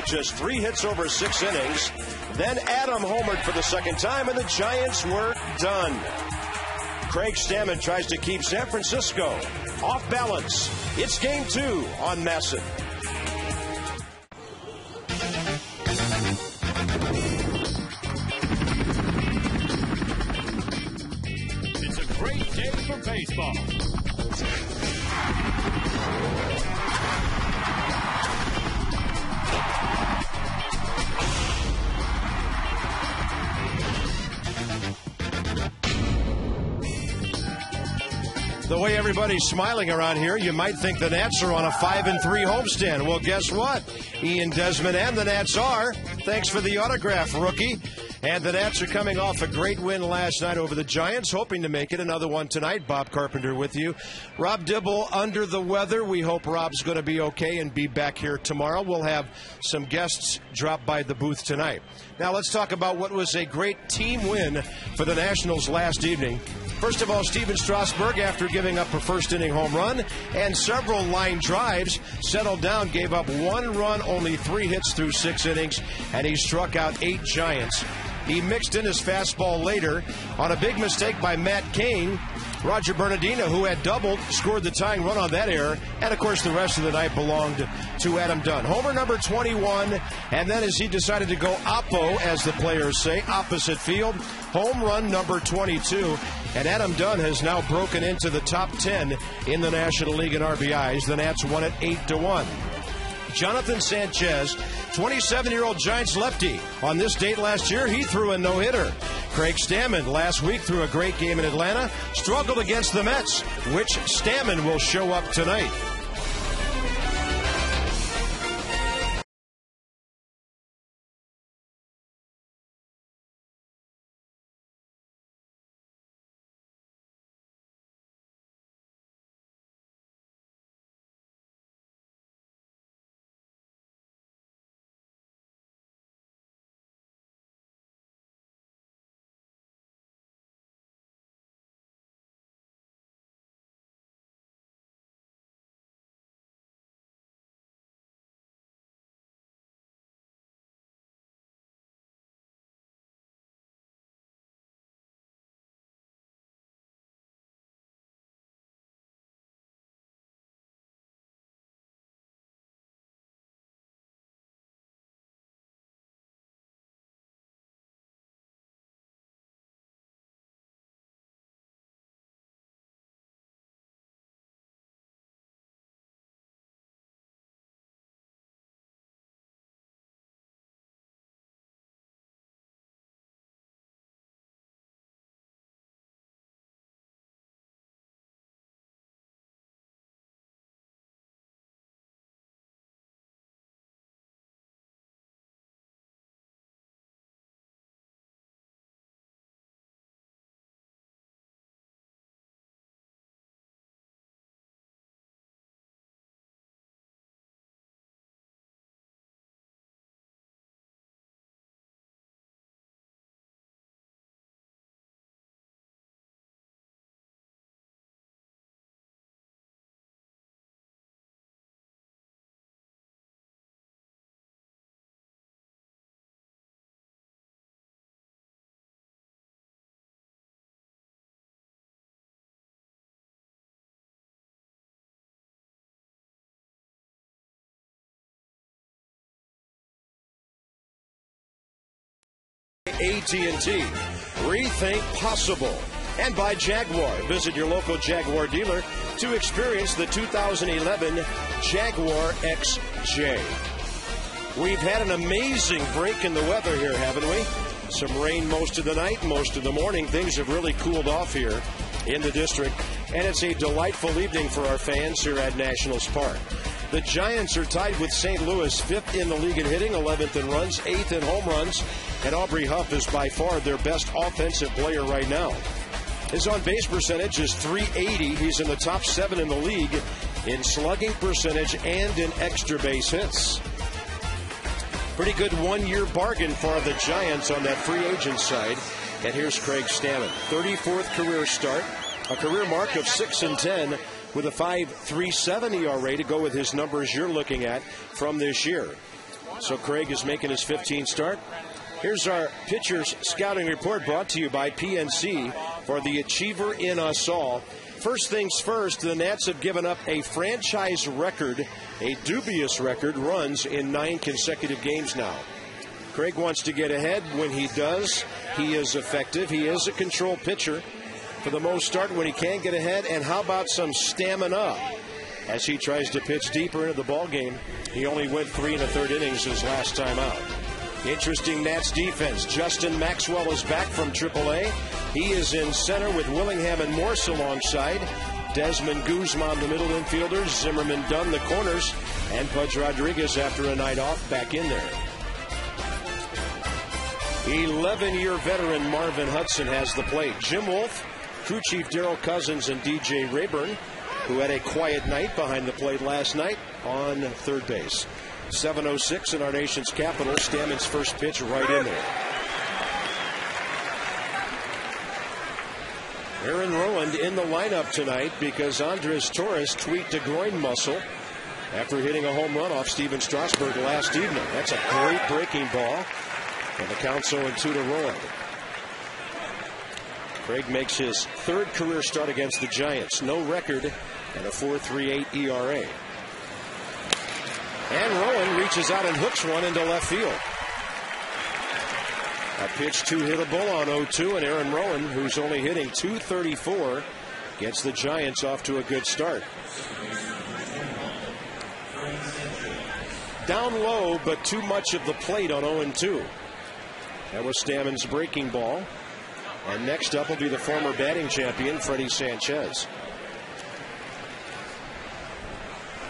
Just 3 hits over 6 innings. Then Adam homered for the second time, and the Giants were done. Craig Stammen tries to keep San Francisco off balance. It's game 2 on Masson. It's a great day for baseball. The way everybody's smiling around here, you might think the Nats are on a 5-3 homestand. Well, guess what? Ian Desmond and the Nats are. Thanks for the autograph, rookie. And the Nats are coming off a great win last night over the Giants, hoping to make it another one tonight. Bob Carpenter with you. Rob Dibble under the weather. We hope Rob's going to be okay and be back here tomorrow. We'll have some guests drop by the booth tonight. Now let's talk about what was a great team win for the Nationals last evening. First of all, Steven Strasburg, after giving up a first-inning home run and several line drives, settled down, gave up 1 run, only 3 hits through 6 innings, and he struck out 8 Giants. He mixed in his fastball later on a big mistake by Matt Cain. Roger Bernardino, who had doubled, scored the tying run on that error. And, of course, the rest of the night belonged to Adam Dunn. Homer number 21, and then as he decided to go oppo, as the players say, opposite field, home run number 22. And Adam Dunn has now broken into the top 10 in the National League in RBIs. The Nats won it 8-1. Jonathan Sanchez, 27-year-old Giants lefty. On this date last year, he threw a no-hitter. Craig Stammen last week threw a great game in Atlanta, struggled against the Mets, which Stammen will show up tonight. AT&T. Rethink possible. And by Jaguar. Visit your local Jaguar dealer to experience the 2011 Jaguar XJ. We've had an amazing break in the weather here, haven't we? Some rain most of the night, most of the morning. Things have really cooled off here in the district. And it's a delightful evening for our fans here at Nationals Park. The Giants are tied with St. Louis, 5th in the league in hitting, 11th in runs, 8th in home runs. And Aubrey Huff is by far their best offensive player right now. His on-base percentage is .380. He's in the top 7 in the league in slugging percentage and in extra base hits. Pretty good one-year bargain for the Giants on that free agent side. And here's Craig Stammen, 34th career start, a career mark of 6-10 with a 5.37 ERA to go with his numbers you're looking at from this year. So Craig is making his 15th start. Here's our pitchers scouting report brought to you by PNC for the achiever in us all. First things first, the Nats have given up a franchise record, a dubious record, runs in 9 consecutive games now. Craig wants to get ahead. When he does, he is effective. He is a control pitcher for the most start when he can get ahead. And how about some stamina as he tries to pitch deeper into the ball game? He only went 3 1/3 innings his last time out. Interesting Nats defense. Justin Maxwell is back from AAA. He is in center with Willingham and Morse alongside. Desmond Guzman, the middle infielders. Zimmerman Dunn, the corners. And Pudge Rodriguez, after a night off, back in there. 11-year veteran Marvin Hudson has the plate. Jim Wolf, crew chief Darryl Cousins, and DJ Rayburn, who had a quiet night behind the plate last night, on third base. 7:06 in our nation's capital. Stammen's first pitch right in there. Aaron Rowand in the lineup tonight because Andres Torres tweaked a groin muscle after hitting a home run off Steven Strasburg last evening. That's a great breaking ball. And the count's 0-2 to Rowand. Craig makes his 3rd career start against the Giants. No record and a 4.38 ERA. And Rowand reaches out and hooks one into left field. A pitch too hittable on 0-2, and Aaron Rowand, who's only hitting .234, gets the Giants off to a good start. Down low, but too much of the plate on 0-2. That was Stammen's breaking ball. And next up will be the former batting champion, Freddie Sanchez.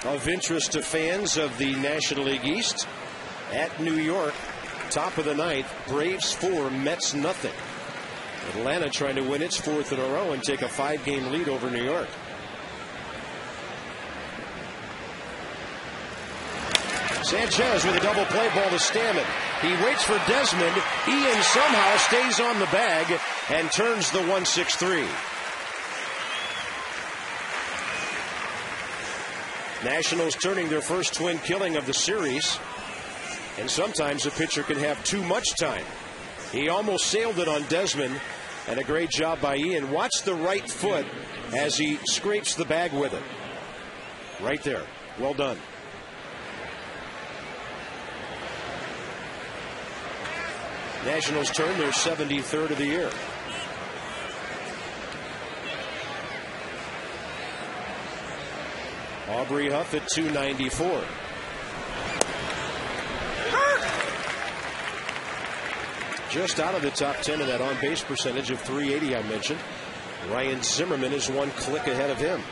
Of interest to fans of the National League East, at New York, top of the ninth, Braves 4, Mets nothing. Atlanta trying to win its 4th in a row and take a 5-game lead over New York. Sanchez with a double play ball to Stammen. He waits for Desmond. Ian somehow stays on the bag and turns the 1-6-3. Nationals turning their first twin killing of the series. And sometimes a pitcher can have too much time. He almost sailed it on Desmond, and a great job by Ian. Watch the right foot as he scrapes the bag with it. Right there. Well done. Nationals turn their 73rd of the year. Aubrey Huff at .294. Just out of the top 10 in that on-base percentage of .380 I mentioned. Ryan Zimmerman is one click ahead of him.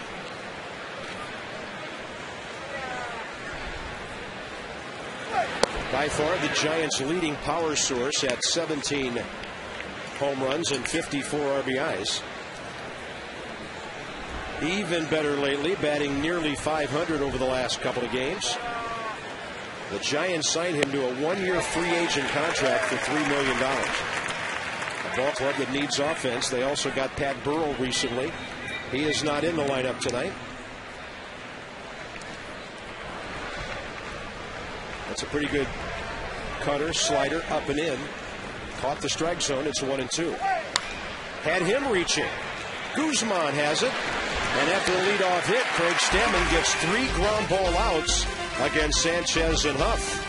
By far the Giants' leading power source at 17 home runs and 54 RBIs. Even better lately, batting nearly .500 over the last couple of games. The Giants signed him to a 1-year free agent contract for $3 million. A ball club that needs offense. They also got Pat Burrell recently. He is not in the lineup tonight. That's a pretty good cutter, slider, up and in. Caught the strike zone. It's 1-2. Had him reaching. Guzman has it. And after a leadoff hit, Craig Stammen gets 3 ground ball outs against Sanchez and Huff.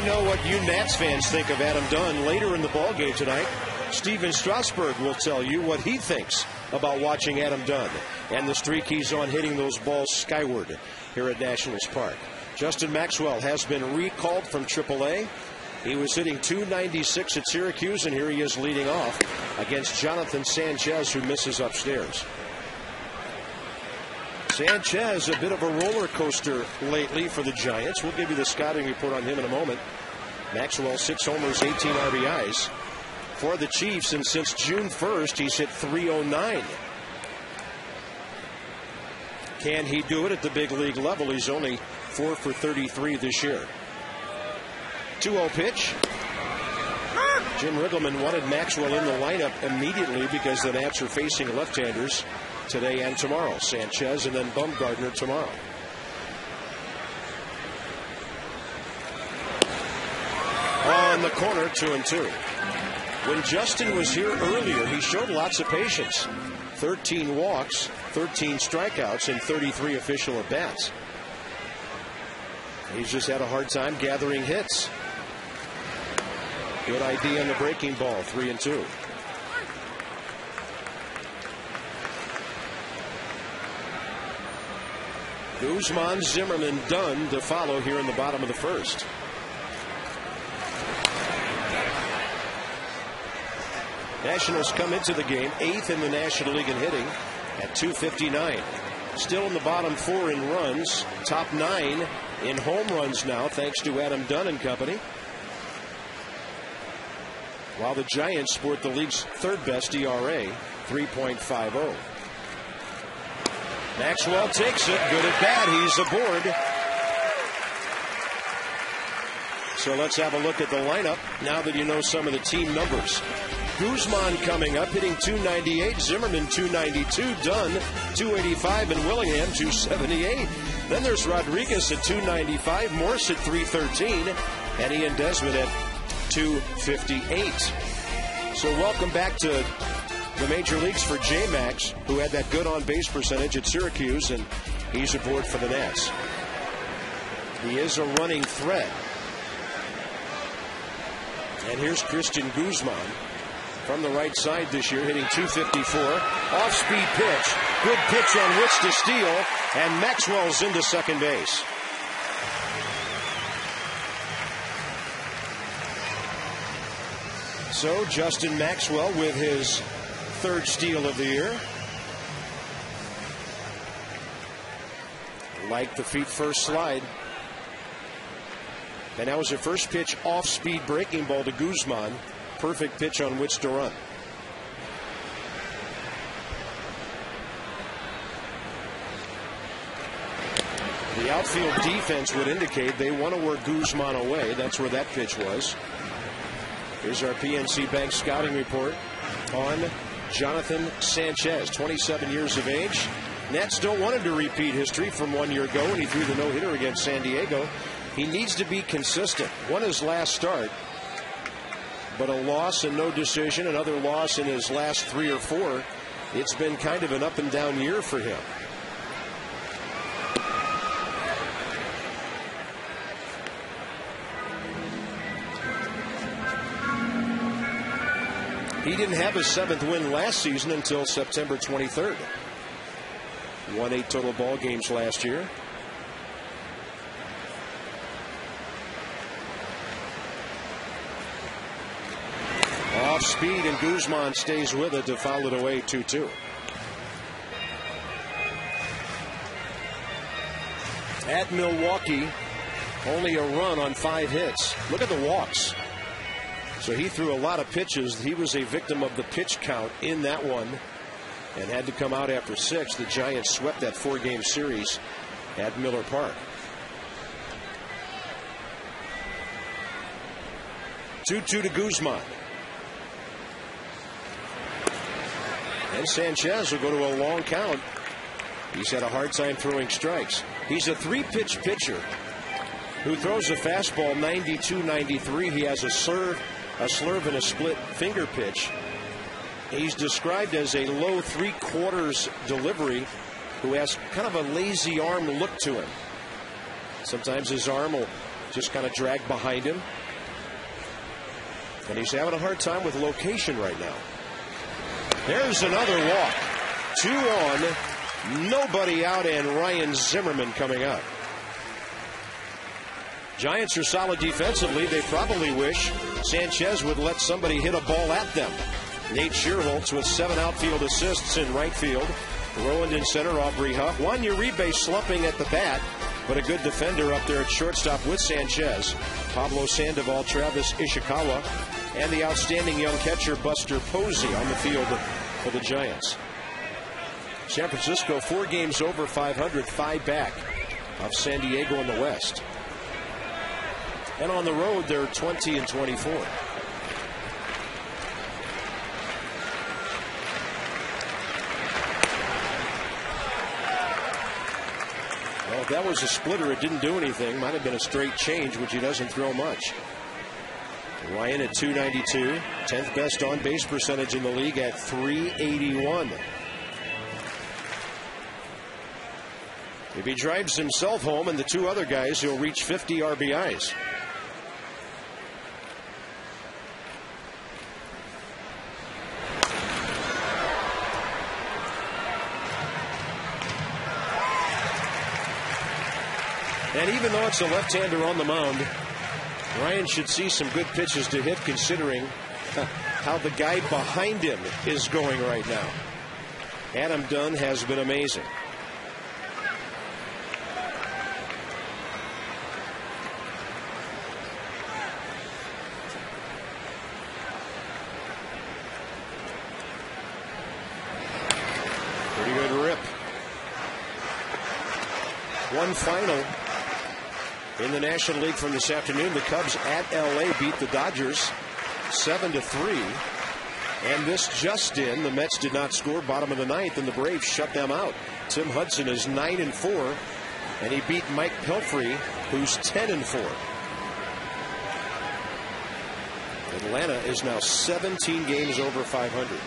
know what you Nats fans think of Adam Dunn. Later in the ballgame tonight, Steven Strasburg will tell you what he thinks about watching Adam Dunn and the streak he's on hitting those balls skyward here at Nationals Park. Justin Maxwell has been recalled from AAA. He was hitting .296 at Syracuse, and here he is leading off against Jonathan Sanchez, who misses upstairs. Sanchez, a bit of a roller coaster lately for the Giants. We'll give you the scouting report on him in a moment. Maxwell, 6 homers, 18 RBIs for the Chiefs, and since June 1st, he's hit .309. Can he do it at the big league level? He's only 4 for 33 this year. 2-0 pitch. Jim Riggleman wanted Maxwell in the lineup immediately because the Nats are facing left-handers today and tomorrow. Sanchez and then Bumgarner tomorrow. On the corner, 2-2. When Justin was here earlier, he showed lots of patience. 13 walks, 13 strikeouts, and 33 official at-bats. He's just had a hard time gathering hits. Good idea on the breaking ball, 3-2. Guzman, Zimmerman, Dunn to follow here in the bottom of the first. Nationals come into the game 8th in the National League in hitting at .259. Still in the bottom 4 in runs, top 9 in home runs now, thanks to Adam Dunn and company. While the Giants sport the league's 3rd best ERA, 3.50. Maxwell takes it. Good at bat. He's aboard. So let's have a look at the lineup now that you know some of the team numbers. Guzman coming up, hitting .298. Zimmerman, .292. Dunn, .285. And Willingham, .278. Then there's Rodriguez at .295. Morse at .313. And Ian Desmond at .258. So welcome back to the major leagues for J-Max, who had that good on-base percentage at Syracuse, and he's aboard for the Nats. He is a running threat. And here's Christian Guzman from the right side this year, hitting .254. Off-speed pitch. Good pitch on which to steal, and Maxwell's into second base. So Justin Maxwell with his 3rd steal of the year. Like the feet first slide. And that was the first pitch off-speed breaking ball to Guzman. Perfect pitch on which to run. The outfield defense would indicate they want to work Guzman away. That's where that pitch was. Here's our PNC Bank scouting report on Jonathan Sanchez, 27 years of age. Nats don't want him to repeat history from 1 year ago when he threw the no-hitter against San Diego. He needs to be consistent. Won his last start, but a loss and no decision, another loss in his last 3 or 4. It's been kind of an up-and-down year for him. He didn't have his 7th win last season until September 23rd. Won 8 total ball games last year. Off speed, and Guzman stays with it to foul it away 2-2. At Milwaukee, only a run on 5 hits. Look at the walks. So he threw a lot of pitches. He was a victim of the pitch count in that one and had to come out after 6. The Giants swept that 4-game series at Miller Park. 2-2 to Guzman. And Sanchez will go to a long count. He's had a hard time throwing strikes. He's a 3-pitch pitcher who throws a fastball 92-93. He has a slurve and a split finger pitch. He's described as a low 3/4 delivery who has kind of a lazy arm look to him. Sometimes his arm will just kind of dragged behind him. And he's having a hard time with location right now. There's another walk. 2 on, nobody out, and Ryan Zimmerman coming up. Giants are solid defensively. They probably wish Sanchez would let somebody hit a ball at them. Nate Shearholtz with 7 outfield assists in right field. Rowland in center, Aubrey Huff. Juan Uribe slumping at the bat, but a good defender up there at shortstop with Sanchez. Pablo Sandoval, Travis Ishikawa, and the outstanding young catcher Buster Posey on the field for the Giants. San Francisco 4 games over 500, 5 back of San Diego in the West. And on the road, they're 20 and 24. Well, if that was a splitter, it didn't do anything. Might have been a straight change, which he doesn't throw much. Ryan at .292, 10th best on base percentage in the league at .381. If he drives himself home and the 2 other guys, he'll reach 50 RBIs. And even though it's a left-hander on the mound, Ryan should see some good pitches to hit, considering how the guy behind him is going right now. Adam Dunn has been amazing. Pretty good rip. One final in the National League from this afternoon. The Cubs at LA beat the Dodgers 7-3. And this just in, the Mets did not score, bottom of the 9th, and the Braves shut them out. Tim Hudson is 9-4, and he beat Mike Pelfrey, who's 10-4. Atlanta is now 17 games over 500.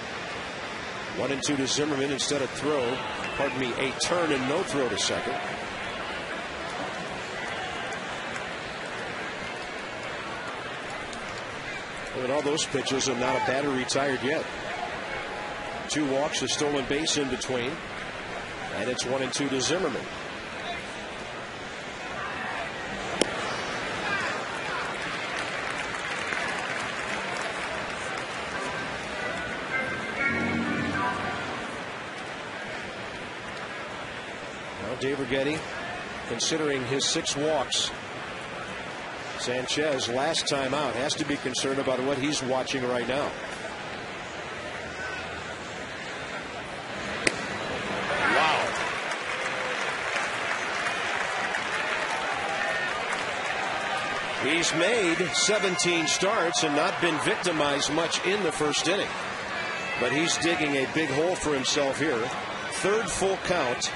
1-2 to Zimmerman instead of a turn and no throw to second. And all those pitches, and not a batter retired yet. 2 walks, a stolen base in between. And it's 1-2 to Zimmerman. Now Dave Righetti, considering his 6 walks. Sanchez, last time out, has to be concerned about what he's watching right now. Wow. He's made 17 starts and not been victimized much in the first inning. But he's digging a big hole for himself here. 3rd full count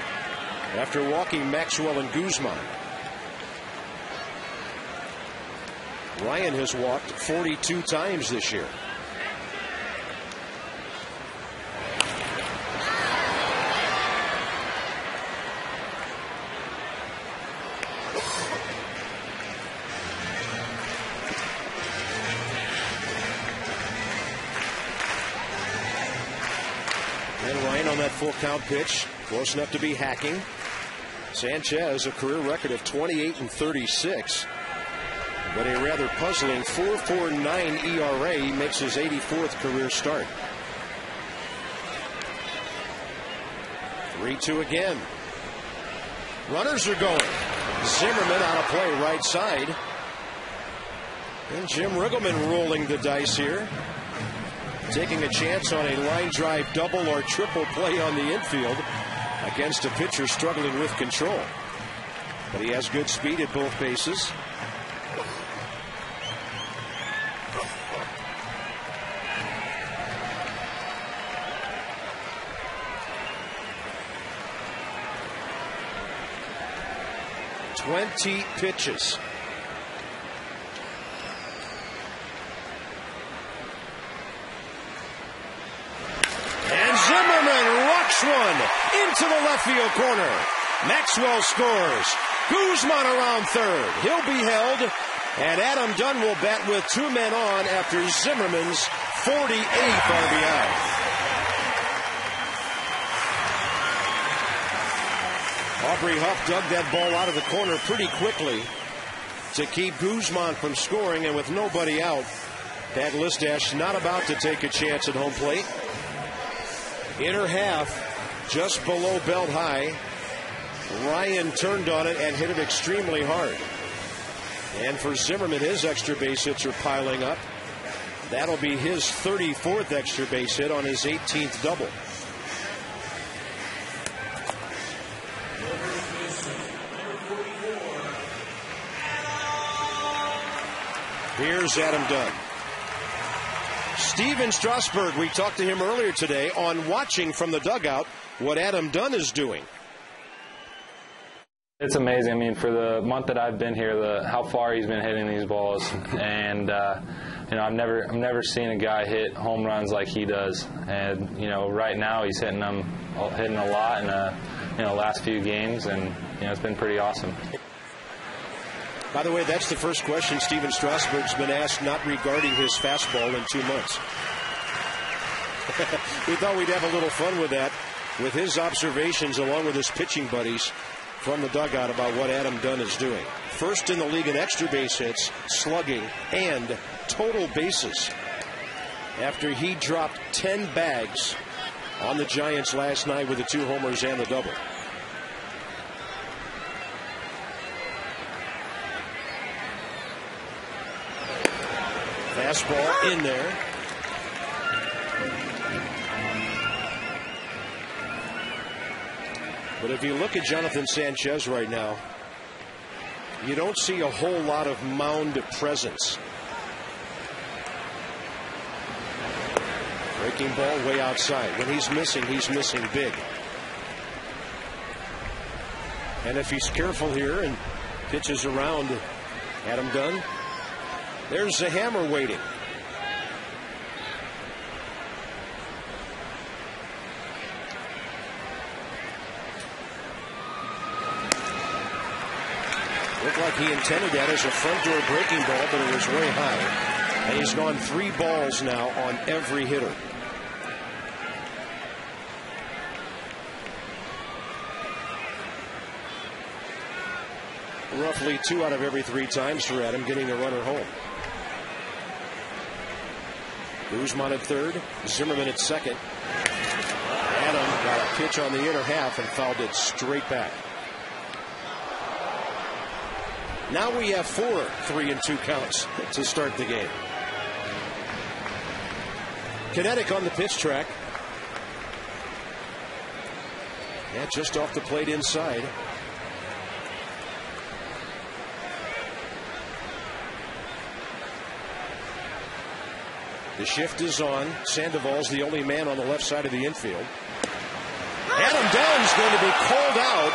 after walking Maxwell and Guzman. Ryan has walked 42 times this year. And Ryan on that full count pitch, close enough to be hacking. Sanchez, a career record of 28-36. But a rather puzzling 4.49 ERA. He makes his 84th career start. 3-2 again. Runners are going. Zimmerman out of play right side. And Jim Riggleman rolling the dice here. Taking a chance on a line drive double or triple play on the infield against a pitcher struggling with control. But he has good speed at both bases. Twenty pitches. And Zimmerman rocks one into the left field corner. Maxwell scores. Guzman around third. He'll be held. And Adam Dunn will bat with 2 men on after Zimmerman's 48th RBI. Aubrey Huff dug that ball out of the corner pretty quickly to keep Guzman from scoring, and with nobody out, Pat Listash not about to take a chance at home plate. Inner half, just below belt high. Ryan turned on it and hit it extremely hard. And for Zimmerman, his extra base hits are piling up. That'll be his 34th extra base hit on his 18th double. Here's Adam Dunn. Steven Strasburg, we talked to him earlier today on watching from the dugout what Adam Dunn is doing. It's amazing. I mean, for the month that I've been here, how far he's been hitting these balls, and you know, I've never seen a guy hit home runs like he does. And you know, right now he's hitting a lot in the last few games, and you know, it's been pretty awesome. By the way, that's the first question Steven Strasburg's been asked, not regarding his fastball, in 2 months. We thought we'd have a little fun with that, with his observations along with his pitching buddies from the dugout about what Adam Dunn is doing. First in the league in extra base hits, slugging, and total bases, after he dropped 10 bags on the Giants last night with the 2 homers and the double. Fastball in there. But if you look at Jonathan Sanchez right now, you don't see a whole lot of mound presence. Breaking ball way outside. When he's missing big. And if he's careful here and pitches around Adam Dunn, there's the hammer waiting. Looked like he intended that as a front door breaking ball, but it was way high. And he's gone 3 balls now on every hitter. Roughly 2 out of every 3 times for Adam getting a runner home. Guzman at third, Zimmerman at second. Adam got a pitch on the inner half and fouled it straight back. Now we have 4 3-2 counts to start the game. Kinetic on the pitch track. Yeah, just off the plate inside. The shift is on. Sandoval's the only man on the left side of the infield. Adam Dunn's going to be called out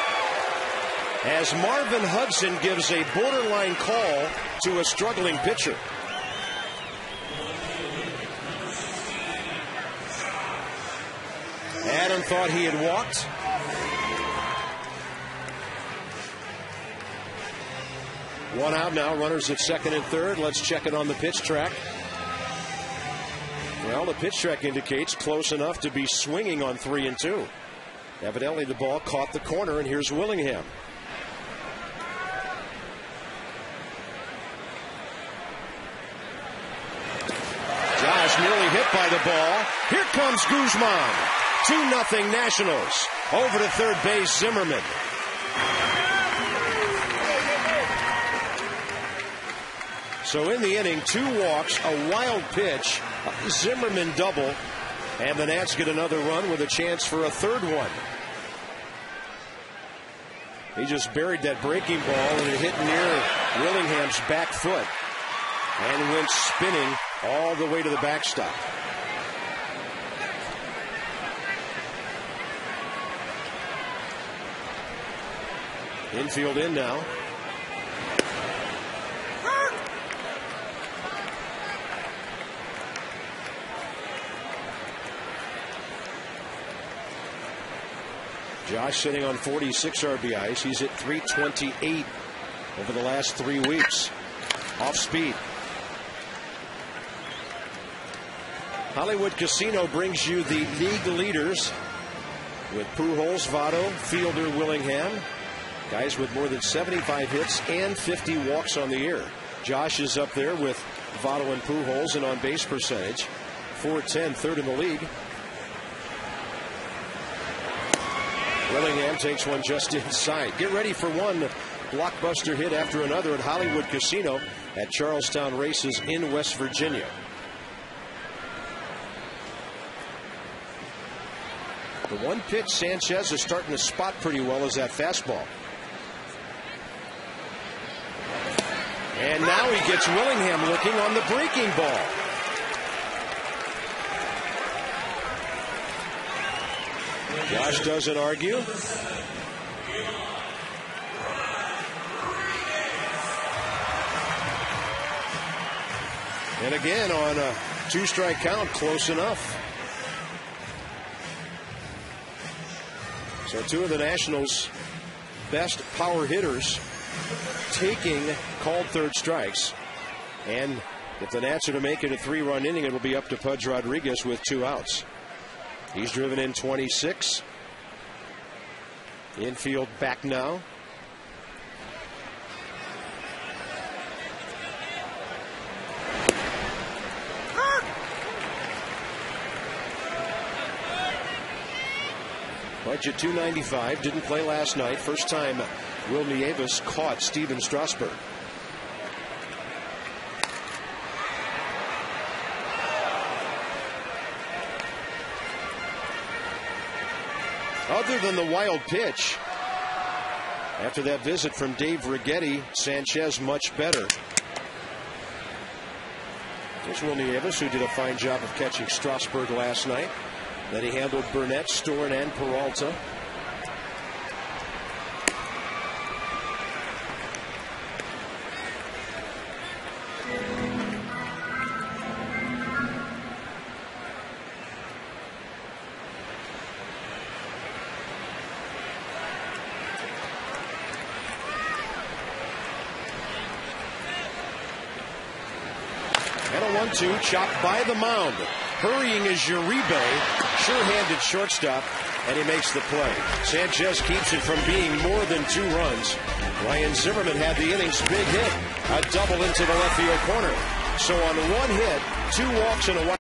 as Marvin Hudson gives a borderline call to a struggling pitcher. Adam thought he had walked. One out now, runners at second and third. Let's check it on the pitch track. Well, the pitch track indicates close enough to be swinging on 3-2. Evidently the ball caught the corner, and here's Willingham. Josh nearly hit by the ball. Here comes Guzman. 2-0 Nationals. Over to third base, Zimmerman. So in the inning, 2 walks, a wild pitch, Zimmerman double, and the Nats get another run with a chance for a third one. He just buried that breaking ball, and it hit near Willingham's back foot and went spinning all the way to the backstop. Infield in now. Josh sitting on 46 RBIs. He's at 328 over the last 3 weeks. Off speed. Hollywood Casino brings you the league leaders with Pujols, Votto, Fielder, Willingham. Guys with more than 75 hits and 50 walks on the year. Josh is up there with Votto and Pujols in on-base percentage. .410, third in the league. Willingham takes one just inside. Get ready for one blockbuster hit after another at Hollywood Casino at Charlestown Races in West Virginia. The one pitch Sanchez is starting to spot pretty well is that fastball. And now he gets Willingham looking on the breaking ball. Josh doesn't argue. And again on a 2-strike count, close enough. So two of the Nationals' best power hitters taking called third strikes. And if the Nats are to make it a 3-run inning, it'll be up to Pudge Rodriguez with 2 outs. He's driven in 26. Infield back now. Pudge at 295. Didn't play last night. First time Will Nieves caught Steven Strasburg. Other than the wild pitch, after that visit from Dave Righetti, Sanchez much better. There's Will Nieves, who did a fine job of catching Strasburg last night. Then he handled Burnett, Storen, and Peralta. And a 1-2 chopped by the mound. Hurrying is Uribe, sure-handed shortstop, and he makes the play. Sanchez keeps it from being more than 2 runs. Ryan Zimmerman had the inning's big hit, a double into the left field corner. So on 1 hit, 2 walks and a wild.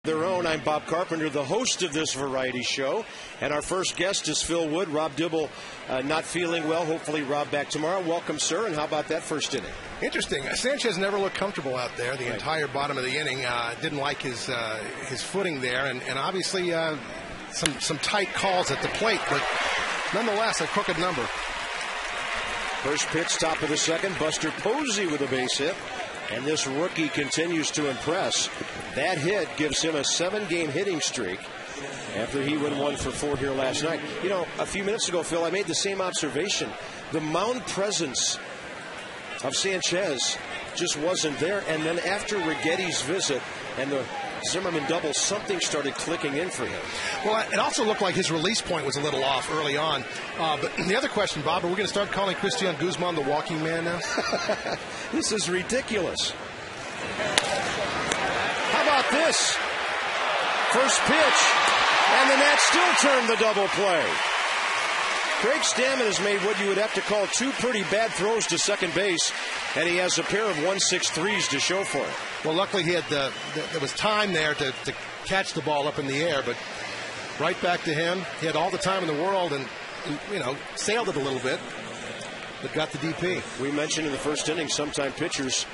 Their own. I'm Bob Carpenter, the host of this variety show, and our first guest is Phil Wood. Rob Dibble not feeling well. Hopefully Rob back tomorrow. Welcome, sir, and how about that first inning? Interesting. Sanchez never looked comfortable out there the entire bottom of the inning. Didn't like his footing there, and obviously some tight calls at the plate, but nonetheless a crooked number. First pitch, top of the second. Buster Posey with a base hit. And this rookie continues to impress. That hit gives him a 7-game hitting streak after he went 1 for 4 here last night. You know, a few minutes ago, Phil, I made the same observation. The mound presence of Sanchez just wasn't there. And then after Righetti's visit and the Zimmerman double, something started clicking in for him. Well, it also looked like his release point was a little off early on. But the other question, Bob, are we going to start calling Christian Guzman the walking man now? This is ridiculous. How about this? First pitch, and the Nats still turn the double play. Craig Stammen has made what you would have to call 2 pretty bad throws to second base, and he has a pair of 1-6-3s to show for it. Well, luckily he had there was time there to catch the ball up in the air, but right back to him. He had all the time in the world and, you know, sailed it a little bit, but got the DP. We mentioned in the first inning sometimes pitchers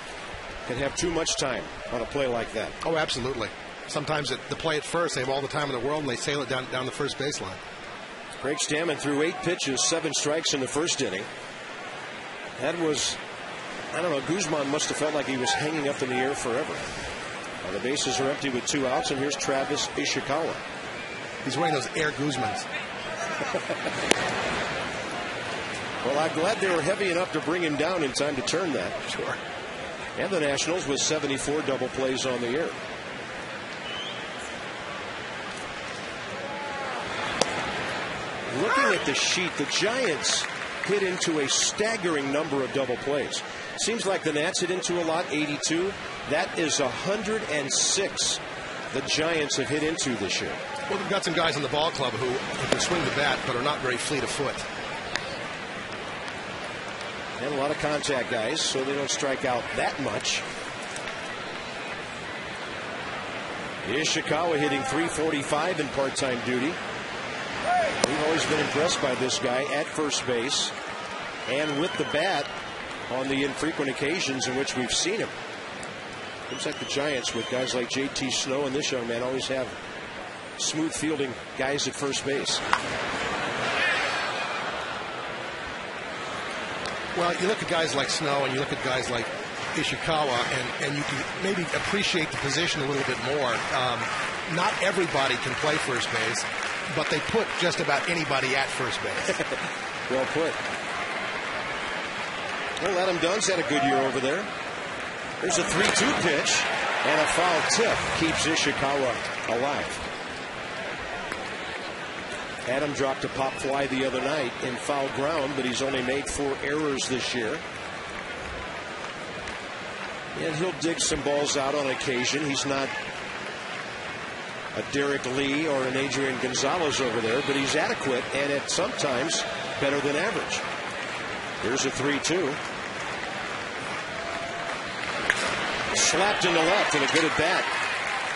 can have too much time on a play like that. Oh, absolutely. Sometimes the play at first, they have all the time in the world, and they sail it down the first baseline. Craig Stammen threw 8 pitches, 7 strikes in the first inning. That was, I don't know, Guzman must have felt like he was hanging up in the air forever. The bases are empty with 2 outs, and here's Travis Ishikawa. He's wearing those Air Guzmans. Well, I'm glad they were heavy enough to bring him down in time to turn that. Sure. And the Nationals with 74 double plays on the year. Looking at the sheet, the Giants hit into a staggering number of double plays. Seems like the Nats hit into a lot, 82. That is 106 the Giants have hit into this year. Well, we've got some guys in the ball club who can swing the bat but are not very fleet of foot. And a lot of contact guys, so they don't strike out that much. Ishikawa hitting .345 in part-time duty. We've always been impressed by this guy at first base and with the bat on the infrequent occasions in which we've seen him. Seems like the Giants, with guys like J.T. Snow and this young man, always have smooth fielding guys at first base. Well, you look at guys like Snow and you look at guys like Ishikawa, and you can maybe appreciate the position a little bit more. Not everybody can play first base, but they put just about anybody at first base. Well put. Well, Adam Dunn's had a good year over there. There's a 3-2 pitch, and a foul tip keeps Ishikawa alive. Adam dropped a pop fly the other night in foul ground, but he's only made 4 errors this year. And he'll dig some balls out on occasion. He's not a Derek Lee or an Adrian Gonzalez over there, but he's adequate and at sometimes better than average. Here's a 3-2. Slapped in the left, and a good at bat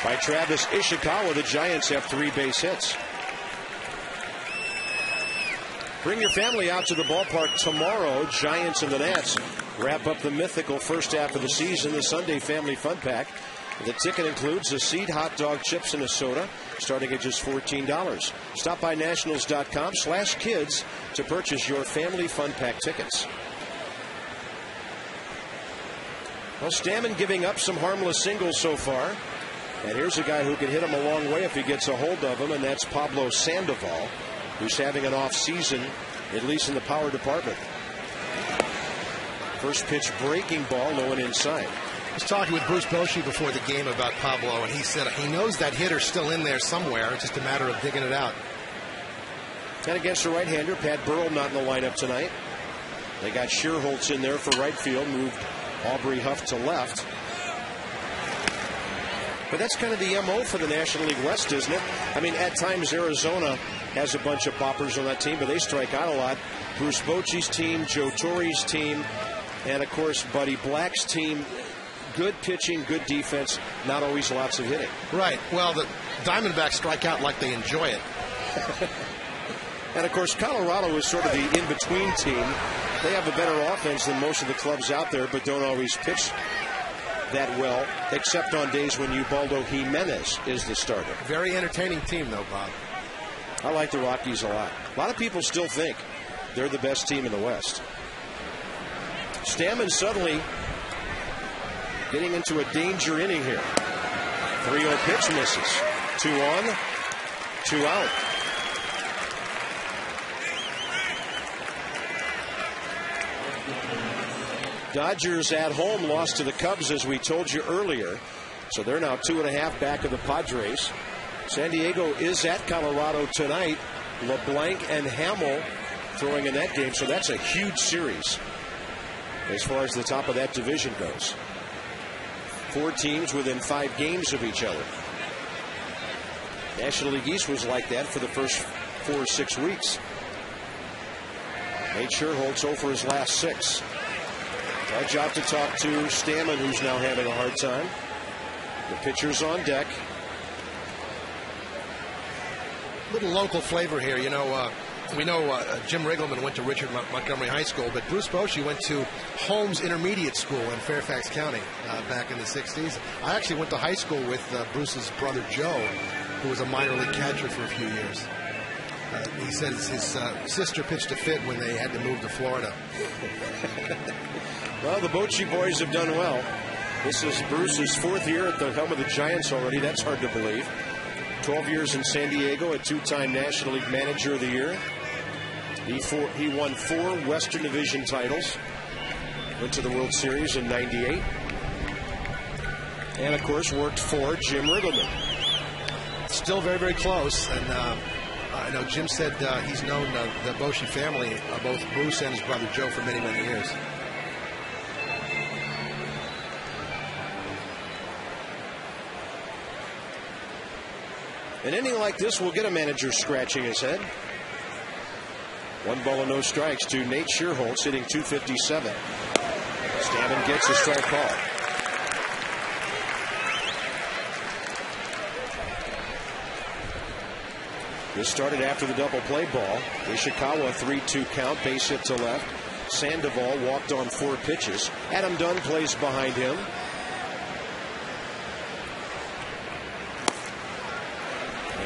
by Travis Ishikawa. The Giants have 3 base hits. Bring your family out to the ballpark tomorrow. Giants and the Nats wrap up the mythical first half of the season, the Sunday Family Fun Pack. The ticket includes a seat, hot dog, chips, and a soda, starting at just $14. Stop by nationals.com/kids to purchase your Family Fun Pack tickets. Well, Stammen giving up some harmless singles so far. And here's a guy who can hit him a long way if he gets a hold of him, and that's Pablo Sandoval, who's having an off season, at least in the power department. First pitch breaking ball, low and inside. I was talking with Bruce Bochy before the game about Pablo, and he said he knows that hitter's still in there somewhere. It's just a matter of digging it out. And against the right-hander, Pat Burrell not in the lineup tonight. They got Shearholtz in there for right field, moved Aubrey Huff to left. But that's kind of the MO for the National League West, isn't it? I mean, at times Arizona has a bunch of boppers on that team, but they strike out a lot. Bruce Bochy's team, Joe Torre's team, and, of course, Buddy Black's team. Good pitching, good defense, not always lots of hitting. Right. Well, the Diamondbacks strike out like they enjoy it. And, of course, Colorado is sort of the in-between team. They have a better offense than most of the clubs out there, but don't always pitch that well, except on days when Ubaldo Jimenez is the starter. Very entertaining team, though, Bob. I like the Rockies a lot. A lot of people still think they're the best team in the West. Stammen suddenly getting into a danger inning here. 3-0 pitch misses. 2 on, 2 out. Dodgers at home lost to the Cubs, as we told you earlier. So they're now 2.5 back of the Padres. San Diego is at Colorado tonight. LeBlanc and Hamill throwing in that game. So that's a huge series as far as the top of that division goes. 4 teams within 5 games of each other. National League East was like that for the first 4 or 6 weeks. Nate Scherholtz 0 for his last 6. Our job to talk to Stammen, who's now having a hard time. The pitcher's on deck. Little local flavor here. You know, we know Jim Riggleman went to Richard Montgomery High School, but Bruce Bochy went to Holmes Intermediate School in Fairfax County back in the 60s. I actually went to high school with Bruce's brother Joe, who was a minor league catcher for a few years. He says his sister pitched a fit when they had to move to Florida. Well, the Bochy boys have done well. This is Bruce's 4th year at the helm of the Giants already. That's hard to believe. 12 years in San Diego, a 2-time National League Manager of the Year. He won 4 Western Division titles. Went to the World Series in '98. And, of course, worked for Jim Riggleman. Still very, very close. And I know Jim said he's known the Bochy family, both Bruce and his brother Joe, for many, many years. An inning like this will get a manager scratching his head. 1 ball and no strikes to Nate Scherholtz, hitting .257. Stammen gets a strike call. This started after the double play ball. Ishikawa 3-2 count, base hit to left. Sandoval walked on 4 pitches. Adam Dunn plays behind him.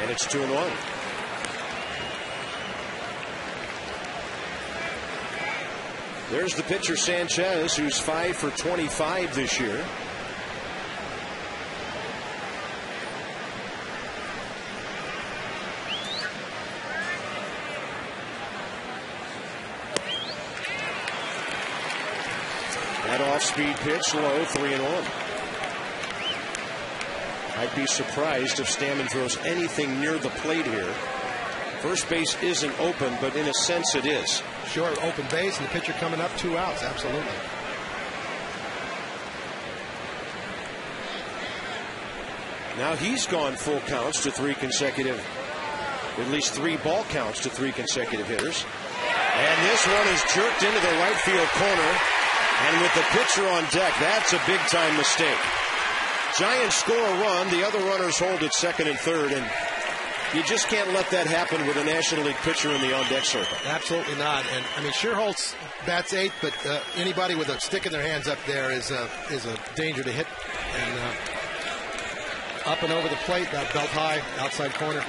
And it's 2-1. There's the pitcher Sanchez, who's 5 for 25 this year. That off-speed pitch low, 3-1. I'd be surprised if Stammen throws anything near the plate here. First base isn't open, but in a sense it is. Sure, open base, and the pitcher coming up, 2 outs, absolutely. Now he's gone full counts to 3 consecutive, at least 3 ball counts to 3 consecutive hitters. And this one is jerked into the right field corner. And with the pitcher on deck, that's a big-time mistake. Giants score a run. The other runners hold at second and third, and you just can't let that happen with a National League pitcher in the on-deck circle. Absolutely not. And I mean, Scherholtz bats 8, but anybody with a stick in their hands up there is a danger to hit. And up and over the plate, that belt high, outside corner.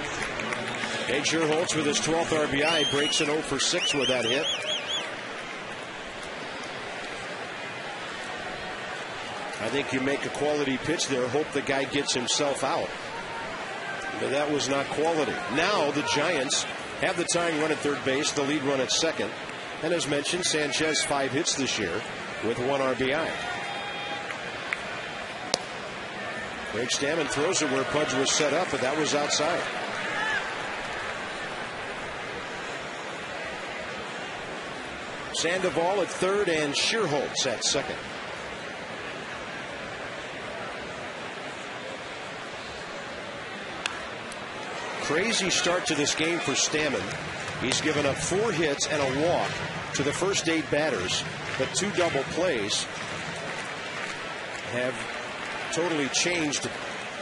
Nate Scherholtz with his 12th RBI breaks an 0 for 6 with that hit. I think you make a quality pitch there, hope the guy gets himself out. But that was not quality. Now the Giants have the tying run at third base, the lead run at second. And as mentioned, Sanchez 5 hits this year with 1 RBI. Craig Stammen throws it where Pudge was set up, but that was outside. Sandoval at third and Scherholtz at second. Crazy start to this game for Stammen. He's given up 4 hits and a walk to the first 8 batters, but 2 double plays have totally changed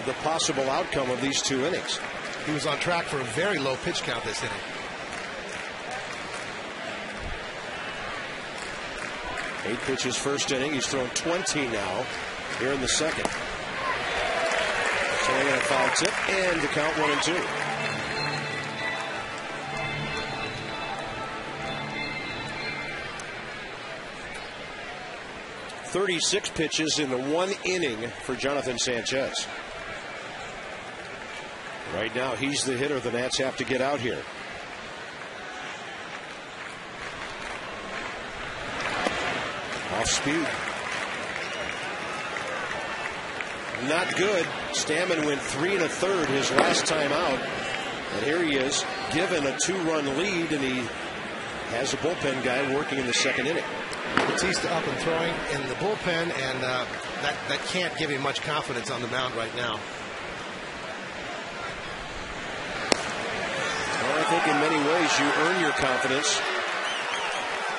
the possible outcome of these 2 innings. He was on track for a very low pitch count this inning. 8 pitches first inning. He's thrown 20 now here in the second. Swinging a foul tip and the count 1-2. 36 pitches in the 1 inning for Jonathan Sanchez. Right now, he's the hitter the Nats have to get out here. Off speed. Not good. Stammen went 3 1/3 his last time out. And here he is, given a 2-run lead, and he has a bullpen guy working in the 2nd inning. Batista up and throwing in the bullpen, and that can't give him much confidence on the mound right now. Well, I think in many ways you earn your confidence.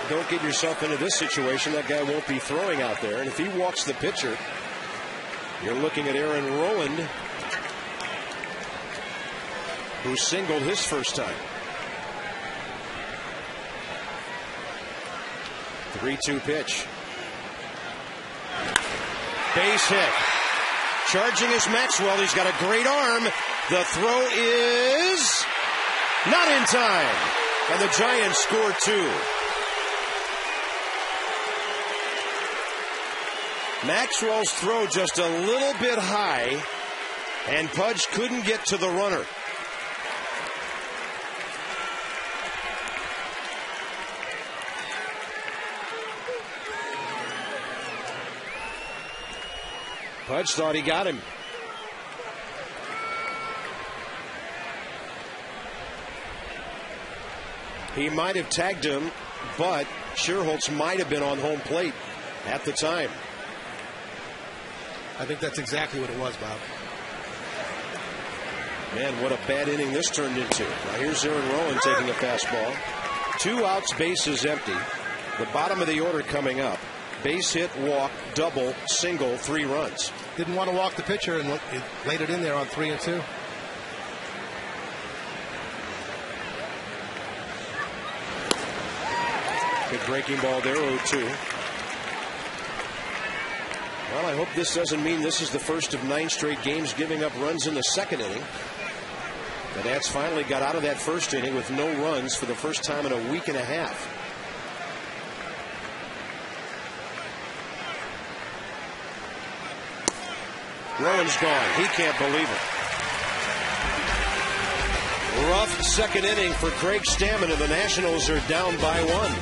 Don't get yourself into this situation. That guy won't be throwing out there. And if he walks the pitcher, you're looking at Aaron Rowand, who singled his first time. 3-2 pitch. Base hit. Charging is Maxwell. He's got a great arm. The throw is not in time. And the Giants score 2. Maxwell's throw just a little bit high, and Pudge couldn't get to the runner. Pudge thought he got him. He might have tagged him, but Scherholtz might have been on home plate at the time. I think that's exactly what it was, Bob. Man, what a bad inning this turned into. Now here's Aaron Rowand taking a fastball. 2 outs, bases empty. The bottom of the order coming up. Base hit, walk, double, single, 3 runs. Didn't want to walk the pitcher and laid it in there on 3 and 2. Good breaking ball there, 0-2. Well, I hope this doesn't mean this is the first of 9 straight games giving up runs in the 2nd inning. The Nats finally got out of that 1st inning with no runs for the first time in a week and a half. Rowan's gone. He can't believe it. Rough 2nd inning for Craig Stammen, and the Nationals are down by 1.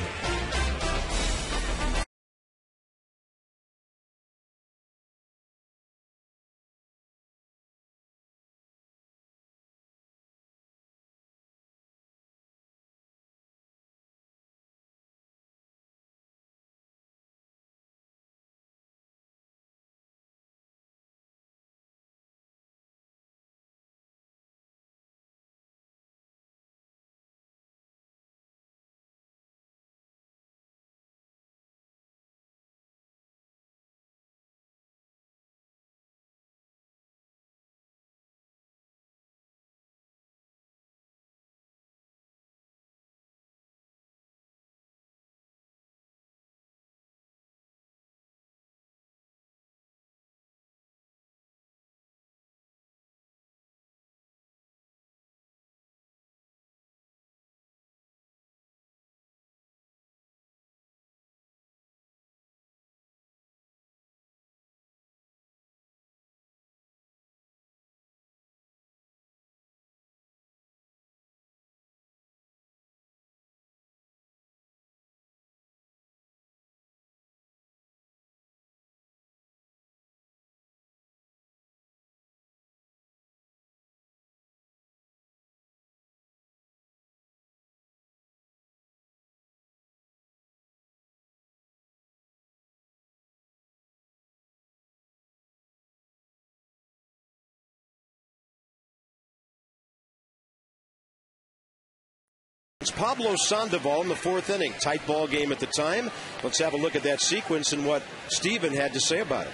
It's Pablo Sandoval in the 4th inning. Tight ball game at the time. Let's have a look at that sequence and what Steven had to say about it.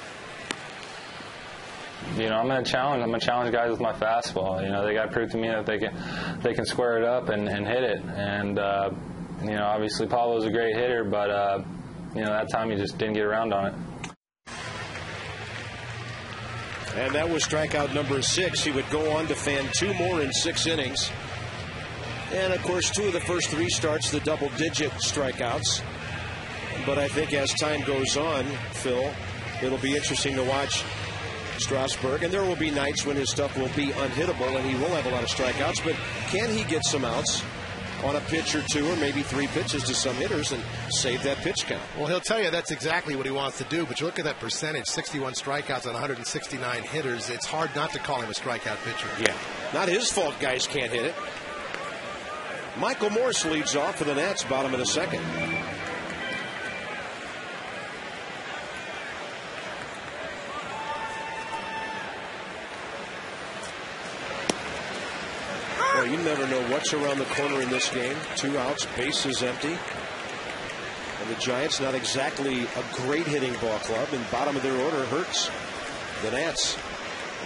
You know, I'm going to challenge guys with my fastball. You know, they got to prove to me that they can square it up and hit it. And you know, obviously Pablo's a great hitter, but you know, that time he just didn't get around on it. And that was strikeout number 6. He would go on to fan 2 more in 6 innings. And, of course, 2 of the first 3 starts, the double-digit strikeouts. But I think as time goes on, Phil, it'll be interesting to watch Strasburg. And there will be nights when his stuff will be unhittable and he will have a lot of strikeouts. But can he get some outs on a pitch or two or maybe 3 pitches to some hitters and save that pitch count? Well, he'll tell you that's exactly what he wants to do. But you look at that percentage, 61 strikeouts on 169 hitters. It's hard not to call him a strikeout pitcher. Yeah. Not his fault guys can't hit it. Michael Morse leads off for the Nats, bottom of the second. Well, you never know what's around the corner in this game. 2 outs, base is empty. And the Giants, not exactly a great hitting ball club, and bottom of their order hurts the Nats.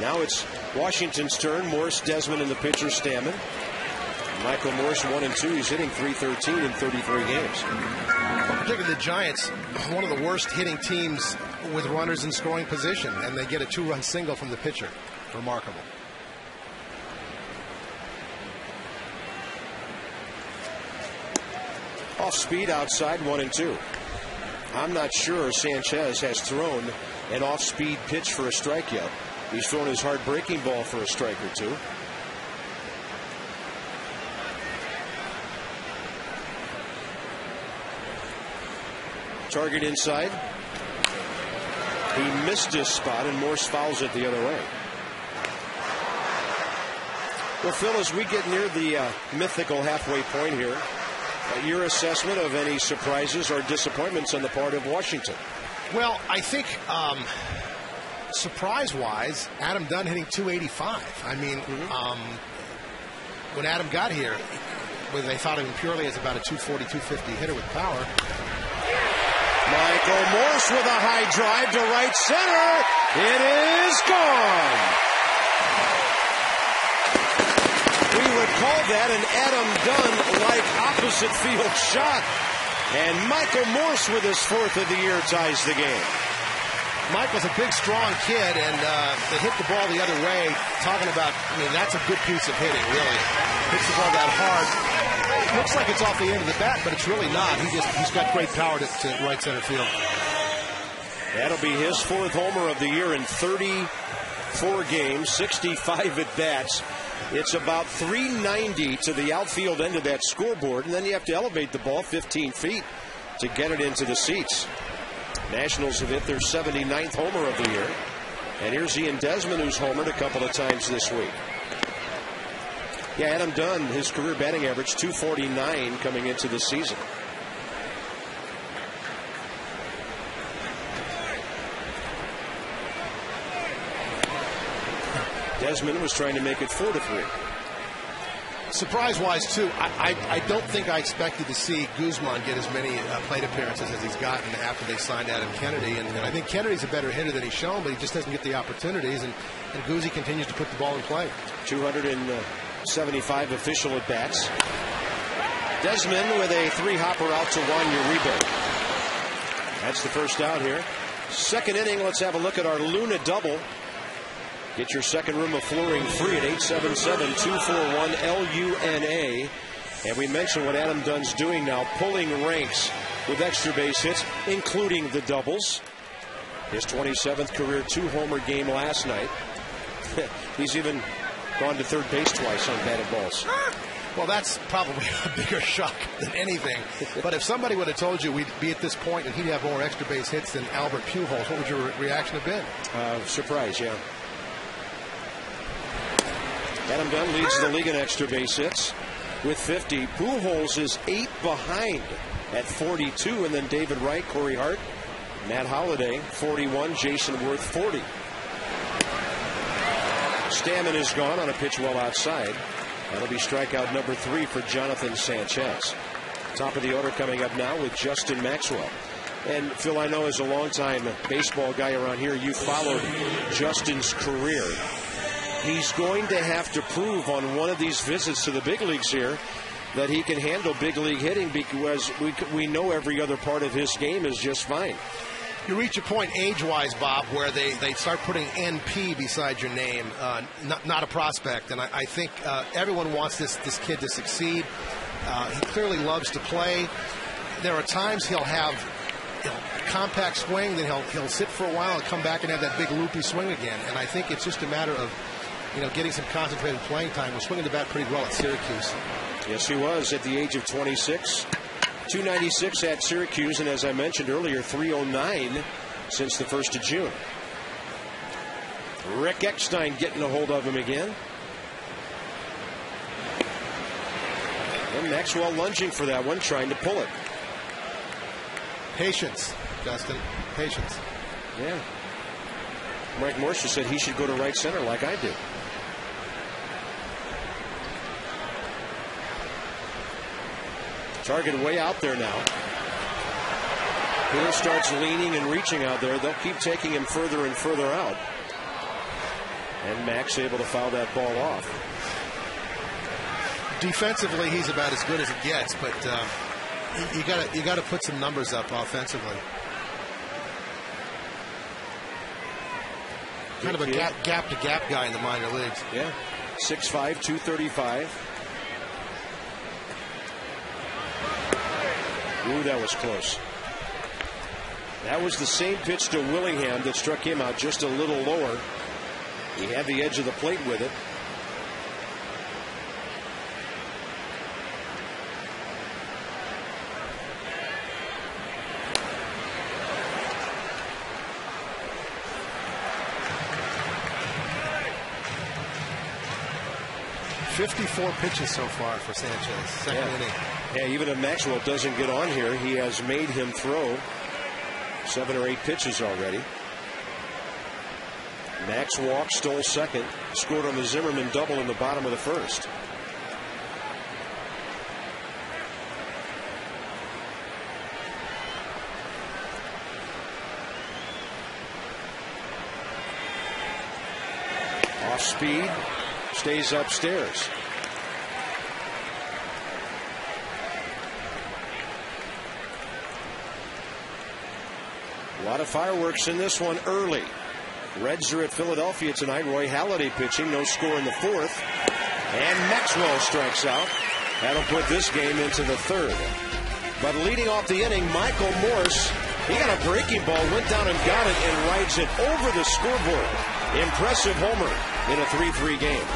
Now it's Washington's turn. Morse, Desmond, and the pitcher Stammen. Michael Morse 1-2. He's hitting .313 in 33 games. Particularly the Giants, one of the worst hitting teams with runners in scoring position, and they get a 2-run single from the pitcher. Remarkable. Off speed outside, 1-2. I'm not sure Sanchez has thrown an off speed pitch for a strike yet. He's thrown his hard breaking ball for a strike or two. Target inside. He missed his spot, and Morse fouls it the other way. Well, Phil, as we get near the mythical halfway point here, your assessment of any surprises or disappointments on the part of Washington? Well, I think surprise-wise, Adam Dunn hitting .285. I mean, when Adam got here, they thought of him purely as about a .240, .250 hitter with power. Michael Morse with a high drive to right center. It is gone. We would call that an Adam Dunn-like opposite field shot. And Michael Morse with his 4th of the year ties the game. Michael's a big, strong kid, and they hit the ball the other way. Talking about, I mean, that's a good piece of hitting, really. Hits the ball that hard. Looks like it's off the end of the bat, but it's really not. He's got great power to right center field. That'll be his 4th homer of the year in 34 games, 65 at bats. It's about .390 to the outfield end of that scoreboard, and then you have to elevate the ball 15 feet to get it into the seats. Nationals have hit their 79th homer of the year. And here's Ian Desmond, who's homered a couple of times this week. Yeah, Adam Dunn, his career batting average, .249 coming into the season. Desmond was trying to make it 4-3. Surprise-wise, too, I don't think I expected to see Guzman get as many plate appearances as he's gotten after they signed Adam Kennedy. And I think Kennedy's a better hitter than he's shown, but he just doesn't get the opportunities. And Guzzi continues to put the ball in play. 275 official at-bats. Desmond with a 3-hopper out to Juan Uribe. That's the first out here. Second inning, let's have a look at our Luna double. Get your second room of flooring free at 877-241-LUNA. And we mentioned what Adam Dunn's doing now, pulling ranks with extra base hits, including the doubles. His 27th career 2-homer game last night. He's even gone to third base twice on batted balls. Well, that's probably a bigger shock than anything. But if somebody would have told you we'd be at this point and he'd have more extra base hits than Albert Pujols, what would your reaction have been? Surprise, yeah. Adam Dunn leads the league in extra base hits with 50. Pujols is 8 behind at 42, and then David Wright, Corey Hart, Matt Holliday 41, Jason Worth 40. Stammen is gone on a pitch well outside. That'll be strikeout number 3 for Jonathan Sanchez. Top of the order coming up now with Justin Maxwell. And Phil, I know as a longtime baseball guy around here, you followed Justin's career. He's going to have to prove on one of these visits to the big leagues here that he can handle big league hitting, because we know every other part of his game is just fine. You reach a point age-wise, Bob, where they start putting NP beside your name, not a prospect. And I think everyone wants this kid to succeed. He clearly loves to play. There are times he'll have compact swing, then he'll sit for a while and come back and have that big loopy swing again. And I think it's just a matter of, getting some concentrated playing time. We're swinging the bat pretty well at Syracuse. Yes, he was at the age of 26. 296 at Syracuse, and as I mentioned earlier, 309 since the 1st of June. Rick Eckstein getting a hold of him again. And Maxwell lunging for that one, trying to pull it. Patience, Justin. Patience. Yeah. Mike Morse said he should go to right center like I do. Target way out there now. Hill starts leaning and reaching out there. They'll keep taking him further and further out. And Max able to foul that ball off. Defensively, he's about as good as it gets, but you got to put some numbers up offensively. Kind of a gap to gap guy in the minor leagues. Yeah, 6'5", 235. Ooh, that was close. That was the same pitch to Willingham that struck him out just a little lower. He had the edge of the plate with it. .54 pitches so far for Sanchez. Second inning. Yeah, even if Maxwell doesn't get on here, he has made him throw 7 or 8 pitches already. Max walked, stole second, scored on the Zimmerman double in the bottom of the first. Off speed, stays upstairs. A lot of fireworks in this one early. Reds are at Philadelphia tonight. Roy Halladay pitching. No score in the 4th. And Maxwell strikes out. That'll put this game into the 3rd. But leading off the inning, Michael Morse, he got a breaking ball, went down and got it, and rides it over the scoreboard. Impressive homer in a 3-3 game.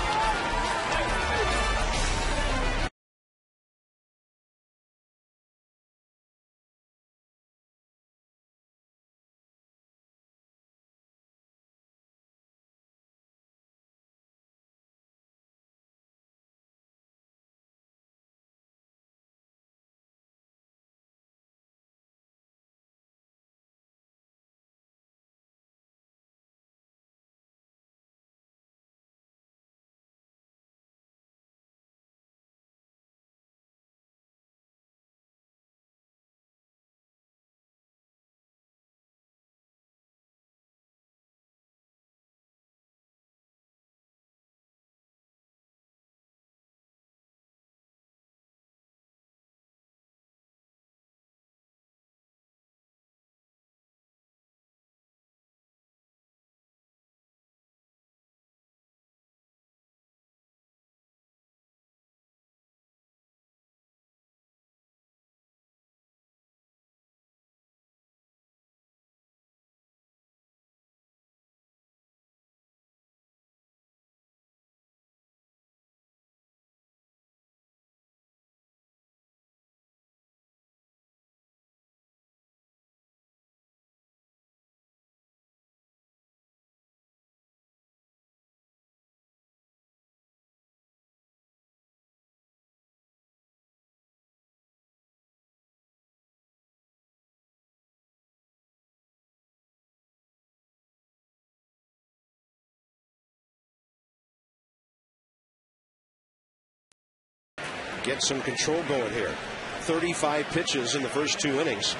Get some control going here. 35 pitches in the first 2 innings.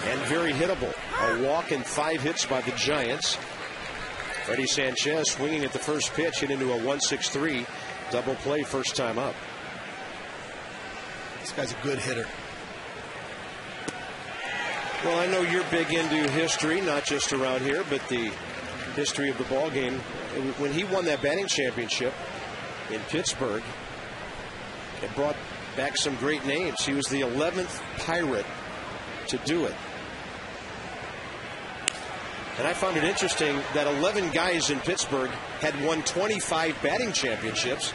And very hittable. A walk and 5 hits by the Giants. Freddie Sanchez swinging at the first pitch, hit into a 1-6-3 double play first time up. This guy's a good hitter. Well, I know you're big into history, not just around here, but the history of the ball game. When he won that batting championship in Pittsburgh, it brought back some great names. He was the 11th Pirate to do it. And I found it interesting that 11 guys in Pittsburgh had won 25 batting championships,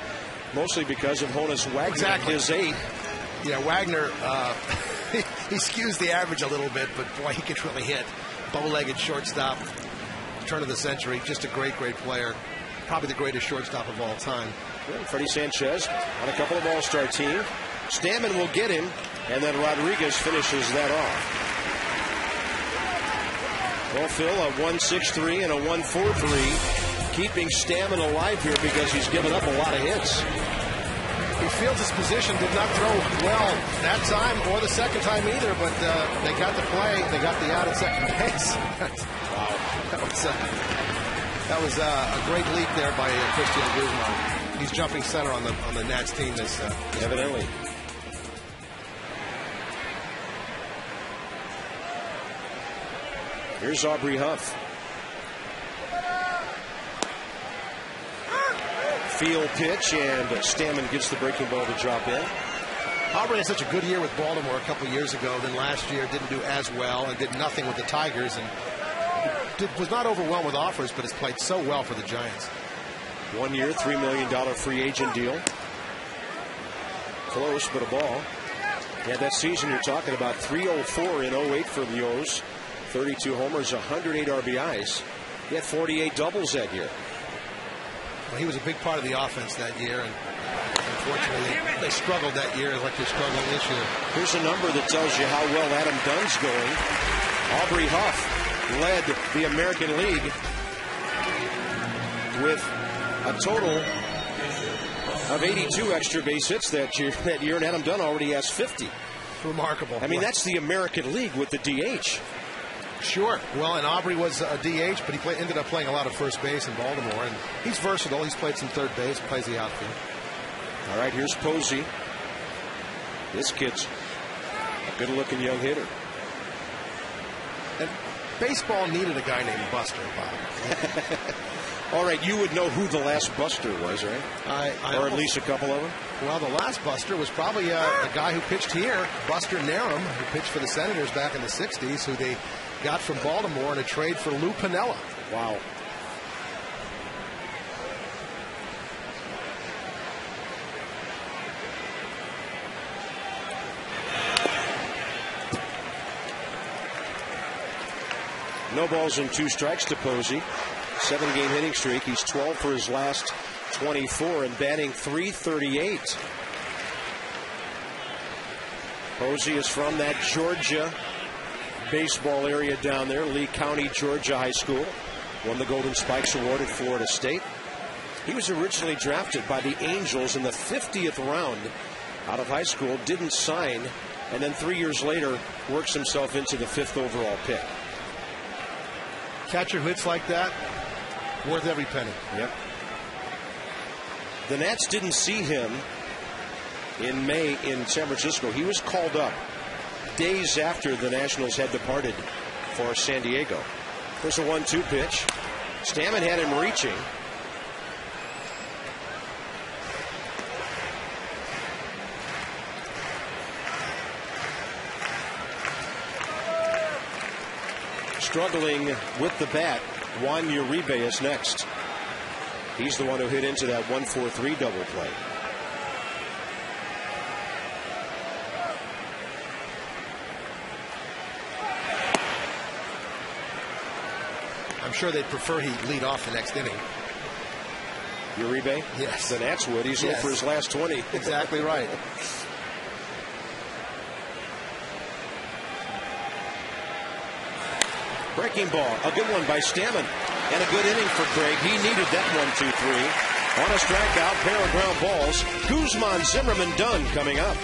mostly because of Honus Wagner. Exactly. His 8. Yeah, Wagner, he skews the average a little bit, but boy, he can really hit. Bow-legged shortstop, turn of the century, just a great, great player. Probably the greatest shortstop of all time. Well, Freddie Sanchez on a couple of All-Star team. Stammen will get him, and then Rodriguez finishes that off. Well, Phil, a 1.63 and a 1.43, keeping Stammen alive here because he's given up a lot of hits. He feels his position, did not throw well that time or the second time either, but they got the play, they got the out at second base. Wow, that was a great leap there by Christian Guzman. He's jumping center on the Nats team this evidently. Here's Aubrey Huff. Field pitch, and Stammen gets the breaking ball to drop in. Aubrey had such a good year with Baltimore a couple years ago. Then last year didn't do as well and did nothing with the Tigers, and was not overwhelmed with offers, but has played so well for the Giants. 1 year, $3 million free agent deal. Close, but a ball. Yeah, that season you're talking about, 304 in 08 for the O's. 32 homers, 108 RBIs. He had 48 doubles that year. Well, he was a big part of the offense that year, and unfortunately they struggled that year like they're struggling this year. Here's a number that tells you how well Adam Dunn's going. Aubrey Huff led the American League with a total of 82 extra base hits that year, and Adam Dunn already has 50. Remarkable. I mean, that's the American League with the DH. Sure. Well, and Aubrey was a DH, but he ended up playing a lot of first base in Baltimore, and he's versatile. He's played some third base, plays the outfield. All right, here's Posey. This kid's a good-looking young hitter. And baseball needed a guy named Buster, Bob. All right, you would know who the last Buster was, right? Or at least a couple of them? Well, the last Buster was probably a guy who pitched here, Buster Narum, who pitched for the Senators back in the 60s, who they got from Baltimore in a trade for Lou Piniella. Wow. No balls and 2 strikes to Posey. 7-game hitting streak. He's 12 for his last 24 and batting .338. Posey is from that Georgia baseball area down there, Lee County, Georgia High School. Won the Golden Spikes Award at Florida State. He was originally drafted by the Angels in the 50th round out of high school, didn't sign, and then 3 years later works himself into the 5th overall pick. Catcher who hits like that, worth every penny. Yep. The Nats didn't see him in May in San Francisco. He was called up days after the Nationals had departed for San Diego. There's a 1-2 pitch. Stammen had him reaching. Struggling with the bat, Juan Uribe is next. He's the one who hit into that 1-4-3 double play. I'm sure they'd prefer he lead off the next inning. Uribe? Yes. The Nats would. He's 0 for his last 20. Exactly right. Breaking ball. A good one by Stammen. And a good inning for Craig. He needed that 1-2-3. On a strikeout, pair of ground balls. Guzman, Zimmerman, Dunn coming up.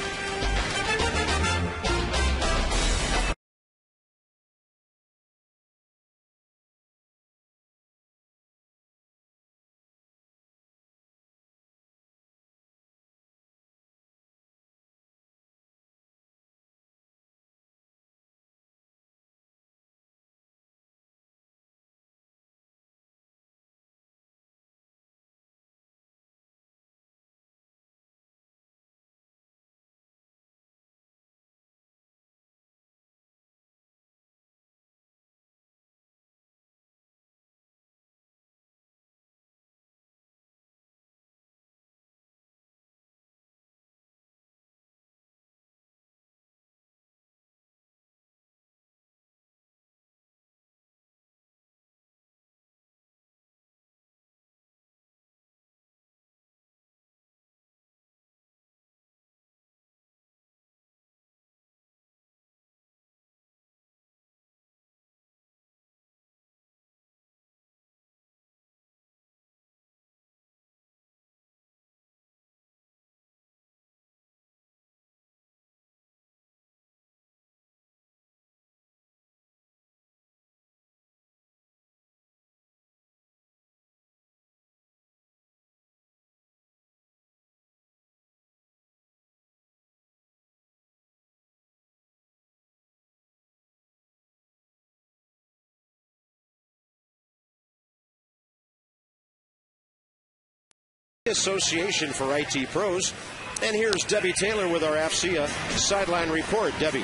Association for IT Pros. And here's Debbie Taylor with our AFCIA sideline report. Debbie.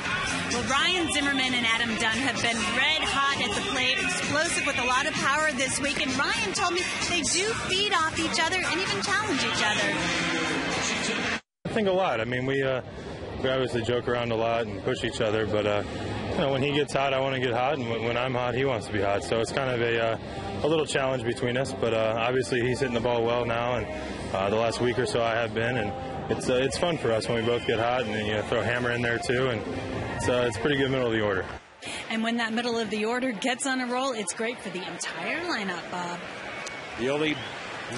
Well, Ryan Zimmerman and Adam Dunn have been red hot at the plate, explosive with a lot of power this week. And Ryan told me they do feed off each other and even challenge each other. I think a lot. I mean, we obviously joke around a lot and push each other, but when he gets hot, I want to get hot, and when I'm hot, he wants to be hot. So it's kind of a little challenge between us, but obviously he's hitting the ball well now, and the last week or so I have been, and it's fun for us when we both get hot, and then throw a hammer in there too, and it's pretty good middle of the order. And when that middle of the order gets on a roll, it's great for the entire lineup, Bob. The only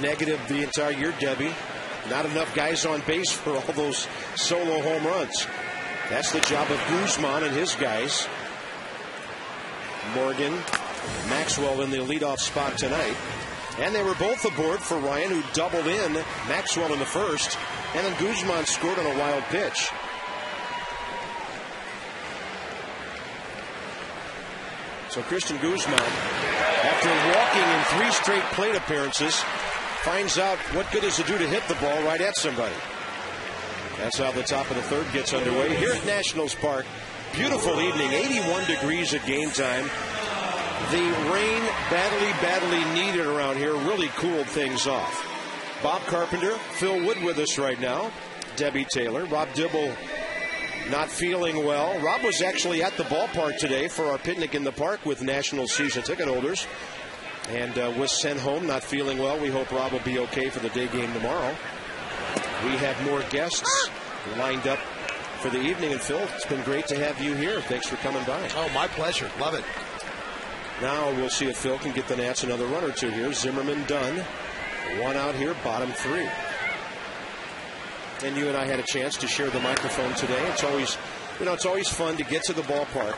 negative the entire year, Debbie, not enough guys on base for all those solo home runs. That's the job of Guzman and his guys. Morgan, Maxwell in the leadoff spot tonight. And they were both aboard for Ryan, who doubled in Maxwell in the first. And then Guzman scored on a wild pitch. So Christian Guzman, after walking in 3 straight plate appearances, finds out what good does it do to hit the ball right at somebody. That's how the top of the third gets underway here at Nationals Park. Beautiful evening, 81 degrees at game time. The rain badly needed around here really cooled things off. Bob Carpenter, Phil Wood with us right now. Debbie Taylor, Rob Dibble not feeling well. Rob was actually at the ballpark today for our picnic in the park with National season ticket holders, and was sent home not feeling well. We hope Rob will be okay for the day game tomorrow. We have more guests lined up for the evening. And Phil, it's been great to have you here. Thanks for coming by. Oh, my pleasure. Love it. Now we'll see if Phil can get the Nats another run or two here. Zimmerman done. 1 out here, bottom 3. And you and I had a chance to share the microphone today. It's always fun to get to the ballpark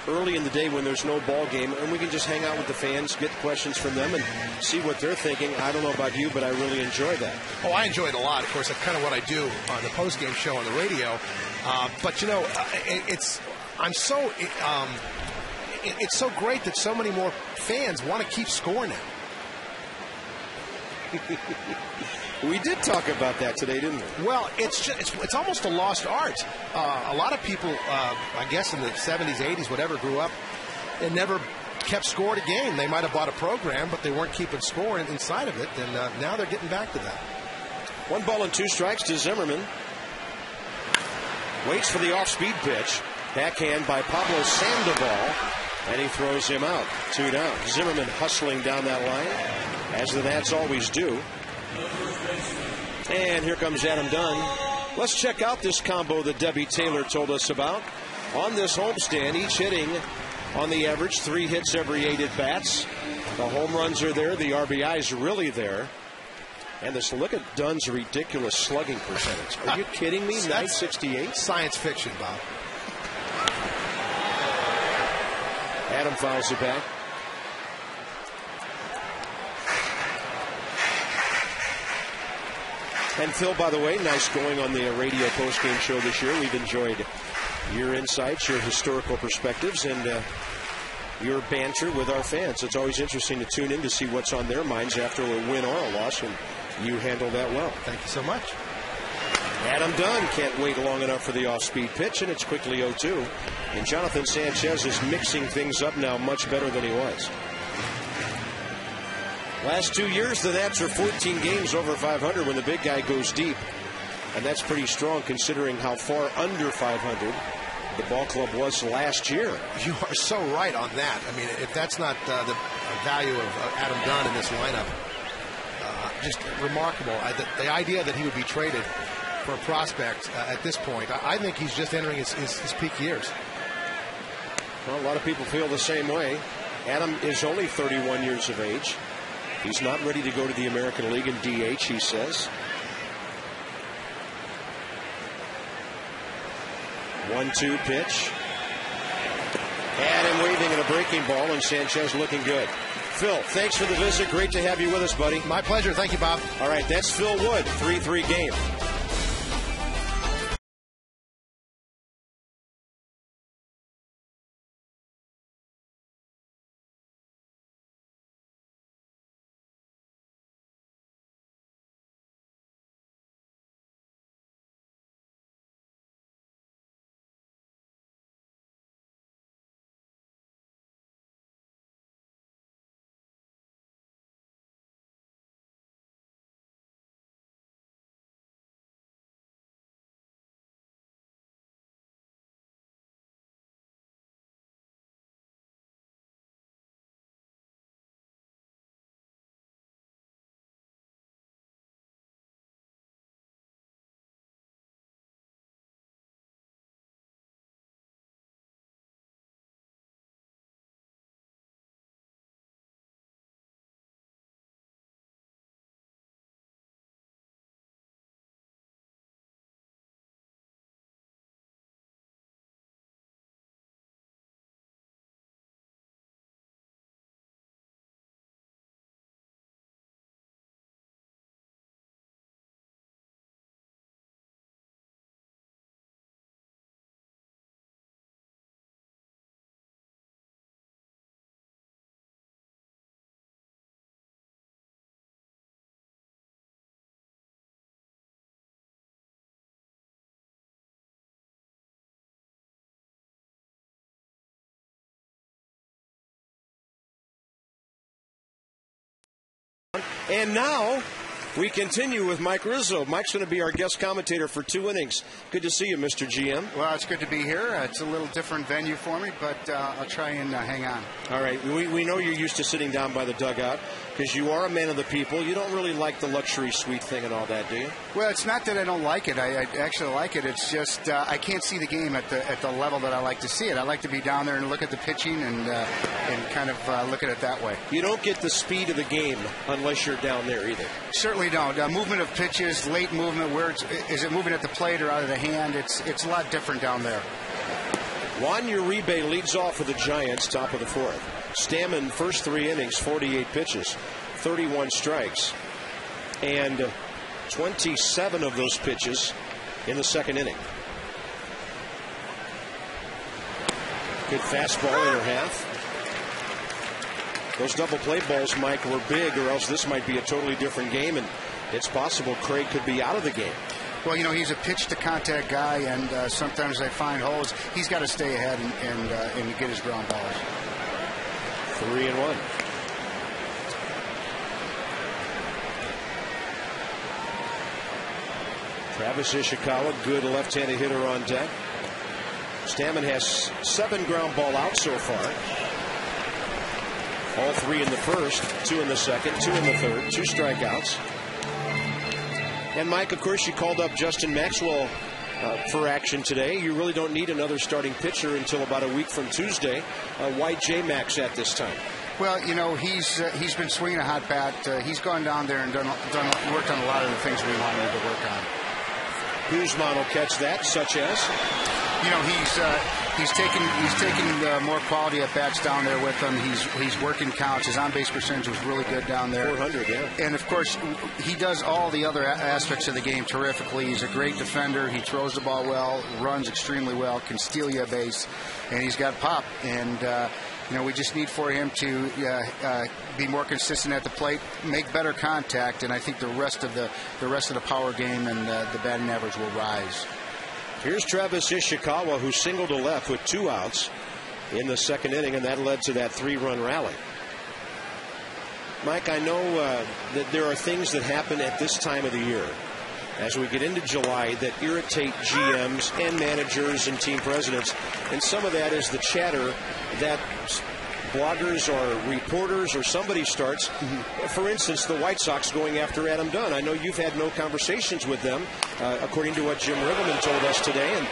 early in the day when there's no ball game, and we can just hang out with the fans, get questions from them, and see what they're thinking. I don't know about you, but I really enjoy that. Oh, I enjoy it a lot. Of course, that's kind of what I do on the post-game show on the radio. But it's so great that so many more fans want to keep score now. We did talk about that today, didn't we? Well, it's almost a lost art. A lot of people, I guess in the 70s, 80s, whatever, grew up and never kept score at a game. They might have bought a program, but they weren't keeping score inside of it, and now they're getting back to that. 1 ball and 2 strikes to Zimmerman. Waits for the off-speed pitch. Backhand by Pablo Sandoval, and he throws him out. 2 down. Zimmerman hustling down that line, as the Nats always do. And here comes Adam Dunn. Let's check out this combo that Debbie Taylor told us about. On this homestand, each hitting on the average 3 hits every 8 at-bats. The home runs are there. The RBIs are really there. And look at Dunn's ridiculous slugging percentage. Are you kidding me? 968? Science fiction, Bob. Adam fouls it back. And Phil, by the way, nice going on the radio postgame show this year. We've enjoyed your insights, your historical perspectives, and your banter with our fans. It's always interesting to tune in to see what's on their minds after a win or a loss, and you handle that well. Thank you so much. Adam Dunn can't wait long enough for the off-speed pitch, and it's quickly 0-2. And Jonathan Sanchez is mixing things up now much better than he was. Last 2 years, the Nats are 14 games over 500 when the big guy goes deep. And that's pretty strong considering how far under 500 the ball club was last year. You are so right on that. I mean, if that's not the value of Adam Dunn in this lineup, just remarkable. The idea that he would be traded for a prospect at this point, I think he's just entering his peak years. Well, a lot of people feel the same way. Adam is only 31 years of age. He's not ready to go to the American League in DH, he says. 1-2 pitch. Adam waving in a breaking ball, and Sanchez looking good. Phil, thanks for the visit. Great to have you with us, buddy. My pleasure. Thank you, Bob. All right, that's Phil Wood, 3-3 game. And now we continue with Mike Rizzo. Mike's going to be our guest commentator for 2 innings. Good to see you, Mr. GM. Well, it's good to be here. It's a little different venue for me, but I'll try and hang on. All right. We know you're used to sitting down by the dugout because you are a man of the people. You don't really like the luxury suite thing and all that, do you? Well, it's not that I don't like it. I actually like it. It's just I can't see the game at the level that I like to see it. I like to be down there and look at the pitching and kind of look at it that way. You don't get the speed of the game unless you're down there either. Certainly don't. Movement of pitches, late movement, is it moving at the plate or out of the hand? It's a lot different down there. Juan Uribe leads off for the Giants, top of the 4th. Stammen, first 3 innings, 48 pitches, 31 strikes, and 27 of those pitches in the 2nd inning. Good fastball, inner half. Those double play balls, Mike, were big, or else this might be a totally different game, and it's possible Craig could be out of the game. Well, he's a pitch-to-contact guy, and sometimes they find holes. He's got to stay ahead and get his ground balls. 3-1. Travis Ishikawa, good left-handed hitter on deck. Stammen has 7 ground ball out so far. All 3 in the first, 2 in the second, 2 in the third, 2 strikeouts. And Mike, of course, you called up Justin Maxwell for action today. You really don't need another starting pitcher until about a week from Tuesday. Why J-Max at this time? Well, he's been swinging a hot bat. He's gone down there and worked on a lot of the things we wanted him to work on. Guzman will catch that, such as? He's taking more quality at bats down there with him. He's working counts. His on-base percentage was really good down there. 400, yeah. And of course, he does all the other aspects of the game terrifically. He's a great defender. He throws the ball well, runs extremely well, can steal you a base, and he's got pop. And we just need for him to be more consistent at the plate, make better contact, and I think the rest of the power game and the batting average will rise. Here's Travis Ishikawa, who singled to left with 2 outs in the 2nd inning, and that led to that 3-run rally. Mike, I know that there are things that happen at this time of the year as we get into July that irritate GMs and managers and team presidents, and some of that is the chatter that bloggers or reporters or somebody starts. For instance, the White Sox going after Adam Dunn. I know you've had no conversations with them, according to what Jim Riggleman told us today, and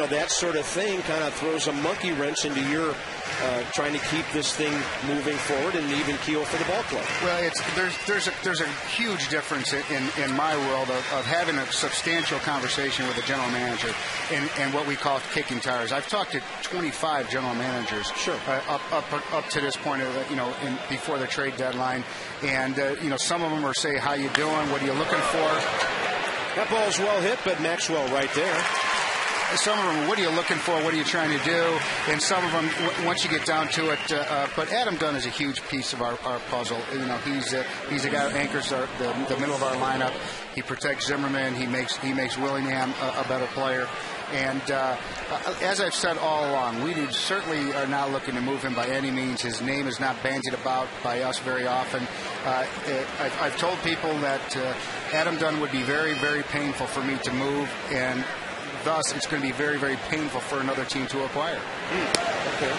that sort of thing kind of throws a monkey wrench into your trying to keep this thing moving forward and even keel for the ball club. Well, there's a huge difference in my world of having a substantial conversation with a general manager and what we call kicking tires. I've talked to 25 general managers, sure, up to this point, before the trade deadline, and some of them are saying, "How you doing? What are you looking for?" That ball's well hit, but Maxwell right there. Some of them, what are you looking for? What are you trying to do? And some of them, once you get down to it, but Adam Dunn is a huge piece of our puzzle. He's a guy who anchors the middle of our lineup. He protects Zimmerman. He makes Willingham a better player. And as I've said all along, we certainly are not looking to move him by any means. His name is not bandied about by us very often. I've told people that Adam Dunn would be very, very painful for me to move, and thus it's going to be very, very painful for another team to acquire. Okay.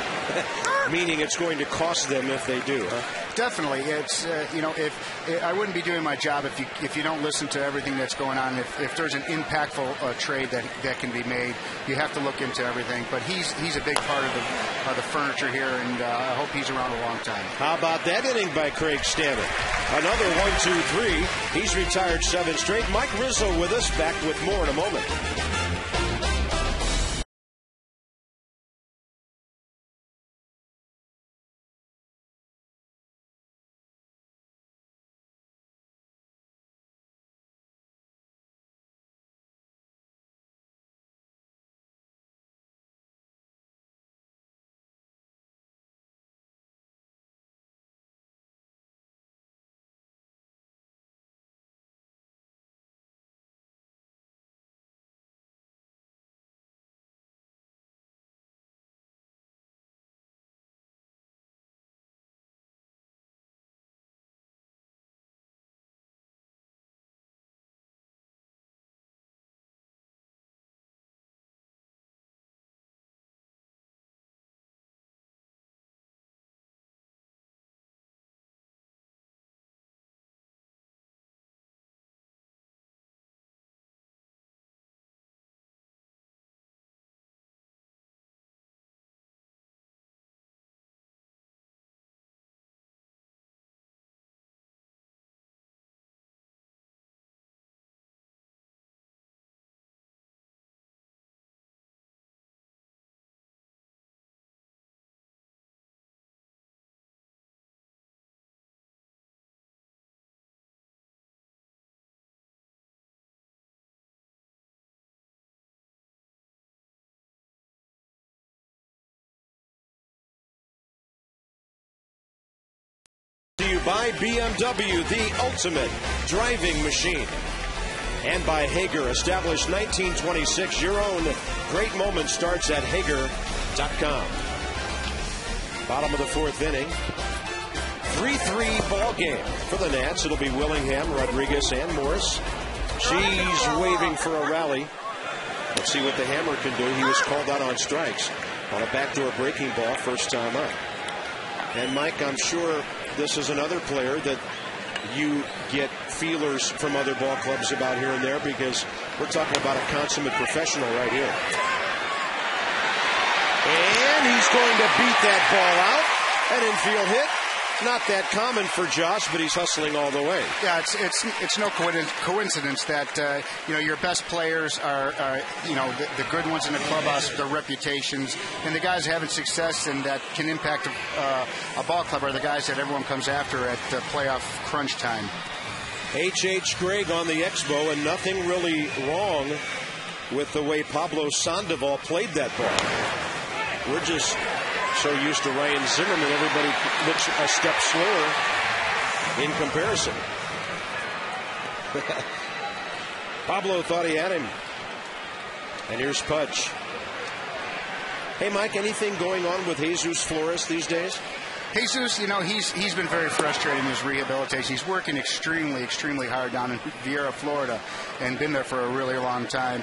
Meaning it's going to cost them if they do, huh? Definitely. It's if I wouldn't be doing my job if you don't listen to everything that's going on. If there's an impactful trade that can be made, you have to look into everything. But he's a big part of the furniture here, and I hope he's around a long time. How about that inning by Craig Stammen? Another 1-2-3. He's retired 7 straight. Mike Rizzo with us. Back with more in a moment. by BMW, the ultimate driving machine. And by Hager, established 1926. Your own great moment starts at Hager.com. Bottom of the fourth inning. 3-3 ball game for the Nats. It'll be Willingham, Rodriguez, and Morris. She's waving for a rally. Let's see what the hammer can do. He was called out on strikes on a backdoor breaking ball, first time up. And Mike, I'm sure this is another player that you get feelers from other ball clubs about here and there, because we're talking about a consummate professional right here. And he's going to beat that ball out. An infield hit. Not that common for Josh, but he's hustling all the way. Yeah, it's no coincidence that your best players are the good ones in the clubhouse, their reputations, and the guys having success and that can impact a ball club are the guys that everyone comes after at playoff crunch time. H.H. Gregg on the Expo, and nothing really wrong with the way Pablo Sandoval played that ball. We're just so used to Ryan Zimmerman, everybody looks a step slower in comparison. Pablo thought he had him. And here's Pudge. Hey, Mike, anything going on with Jesus Flores these days? Jesus, he's been very frustrated in his rehabilitation. He's working extremely hard down in Vieira, Florida, and been there for a really long time.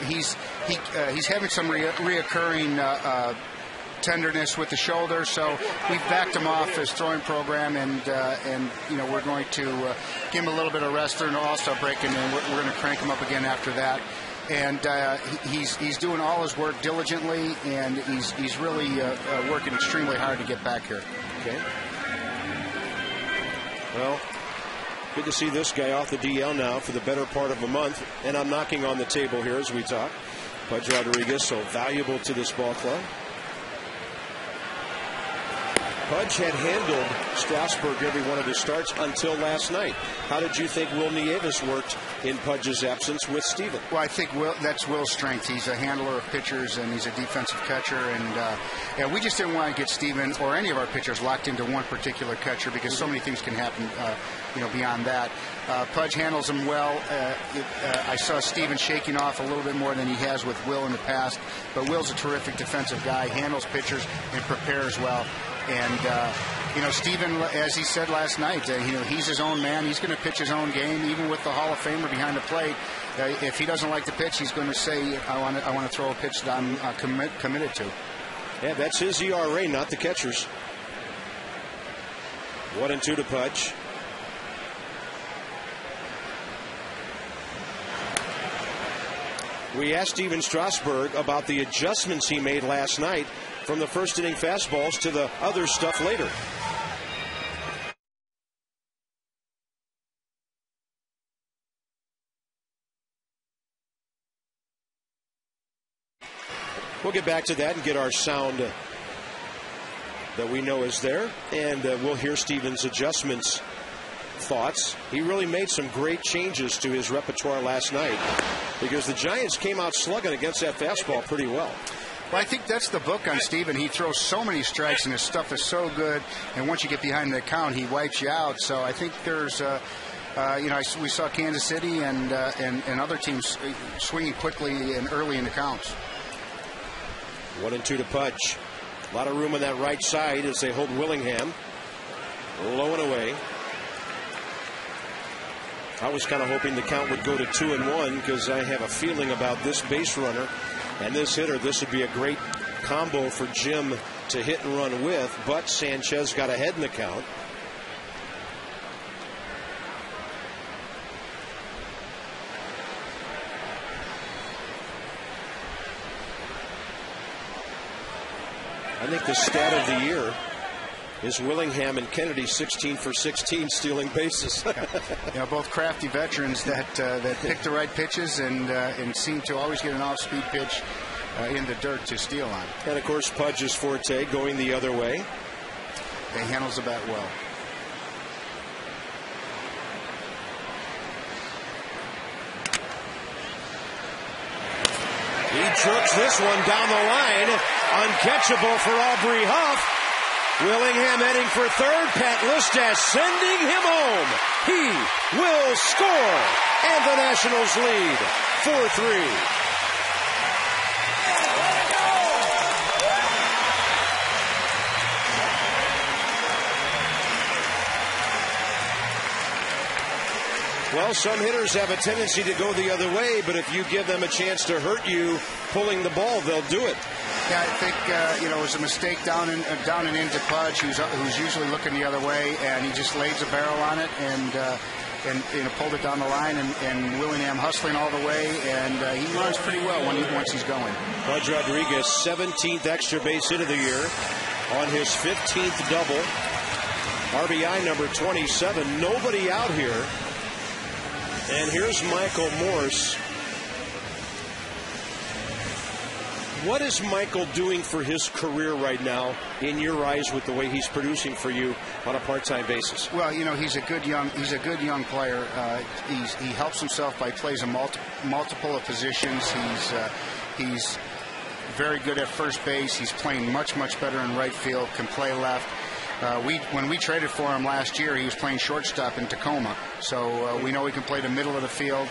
He's having some reoccurring tenderness with the shoulder, so we've backed him off his throwing program, and we're going to give him a little bit of rest during the All-Star break, and then we're going to crank him up again after that. And he's doing all his work diligently, and he's really working extremely hard to get back here. Okay. Well, good to see this guy off the DL now for the better part of a month, and I'm knocking on the table here as we talk. Pudge Rodriguez, so valuable to this ball club. Pudge had handled Strasburg every one of his starts until last night. How did you think Will Nieves worked in Pudge's absence with Steven? Well, I think that's Will's strength. He's a handler of pitchers, and he's a defensive catcher. And we just didn't want to get Steven or any of our pitchers locked into one particular catcher, because so many things can happen beyond that. Pudge handles him well. I saw Steven shaking off a little bit more than he has with Will in the past. But Will's a terrific defensive guy, handles pitchers, and prepares well. And, Steven, as he said last night, he's his own man. He's going to pitch his own game, even with the Hall of Famer behind the plate. If he doesn't like the pitch, he's going to say, I want to throw a pitch that I'm committed to. Yeah, that's his ERA, not the catcher's. 1-2 to Pudge. We asked Steven Strasburg about the adjustments he made last night from the first inning fastballs to the other stuff later. We'll get back to that and get our sound that we know is there, and we'll hear Steven's adjustments thoughts. He really made some great changes to his repertoire last night, because the Giants came out slugging against that fastball pretty well. Well, I think that's the book on Steven. He throws so many strikes, and his stuff is so good. And once you get behind the count, he wipes you out. So I think there's, we saw Kansas City and other teams swinging quickly and early in the counts. 1-2 to Pudge. A lot of room on that right side as they hold Willingham. Low and away. I was kind of hoping the count would go to 2-1, because I have a feeling about this base runner and this hitter, this would be a great combo for Jim to hit and run with, but Sanchez got ahead in the count. I think the stat of the year is Willingham and Kennedy 16 for 16 stealing bases. Both crafty veterans that pick the right pitches and seem to always get an off-speed pitch in the dirt to steal on. And of course, Pudge's forte going the other way. He handles the bat well. He jerks this one down the line. Uncatchable for Aubrey Huff. Willingham heading for third. Pat Listas sending him home. He will score. And the Nationals lead 4-3. Well, some hitters have a tendency to go the other way, but if you give them a chance to hurt you pulling the ball, they'll do it. Yeah, I think it was a mistake down and into Pudge, who's usually looking the other way, and he just lays a barrel on it and pulled it down the line, and Willingham hustling all the way, and he runs pretty well once he's going. Pudge Rodriguez, 17th extra base hit of the year on his 15th double. RBI number 27. Nobody out here. And here's Michael Morse. What is Michael doing for his career right now, in your eyes, with the way he's producing for you on a part-time basis? Well, he's a good young player. He helps himself by plays in multiple of positions. He's very good at first base. He's playing much better in right field. Can play left. When we traded for him last year, he was playing shortstop in Tacoma. So we know he can play the middle of the field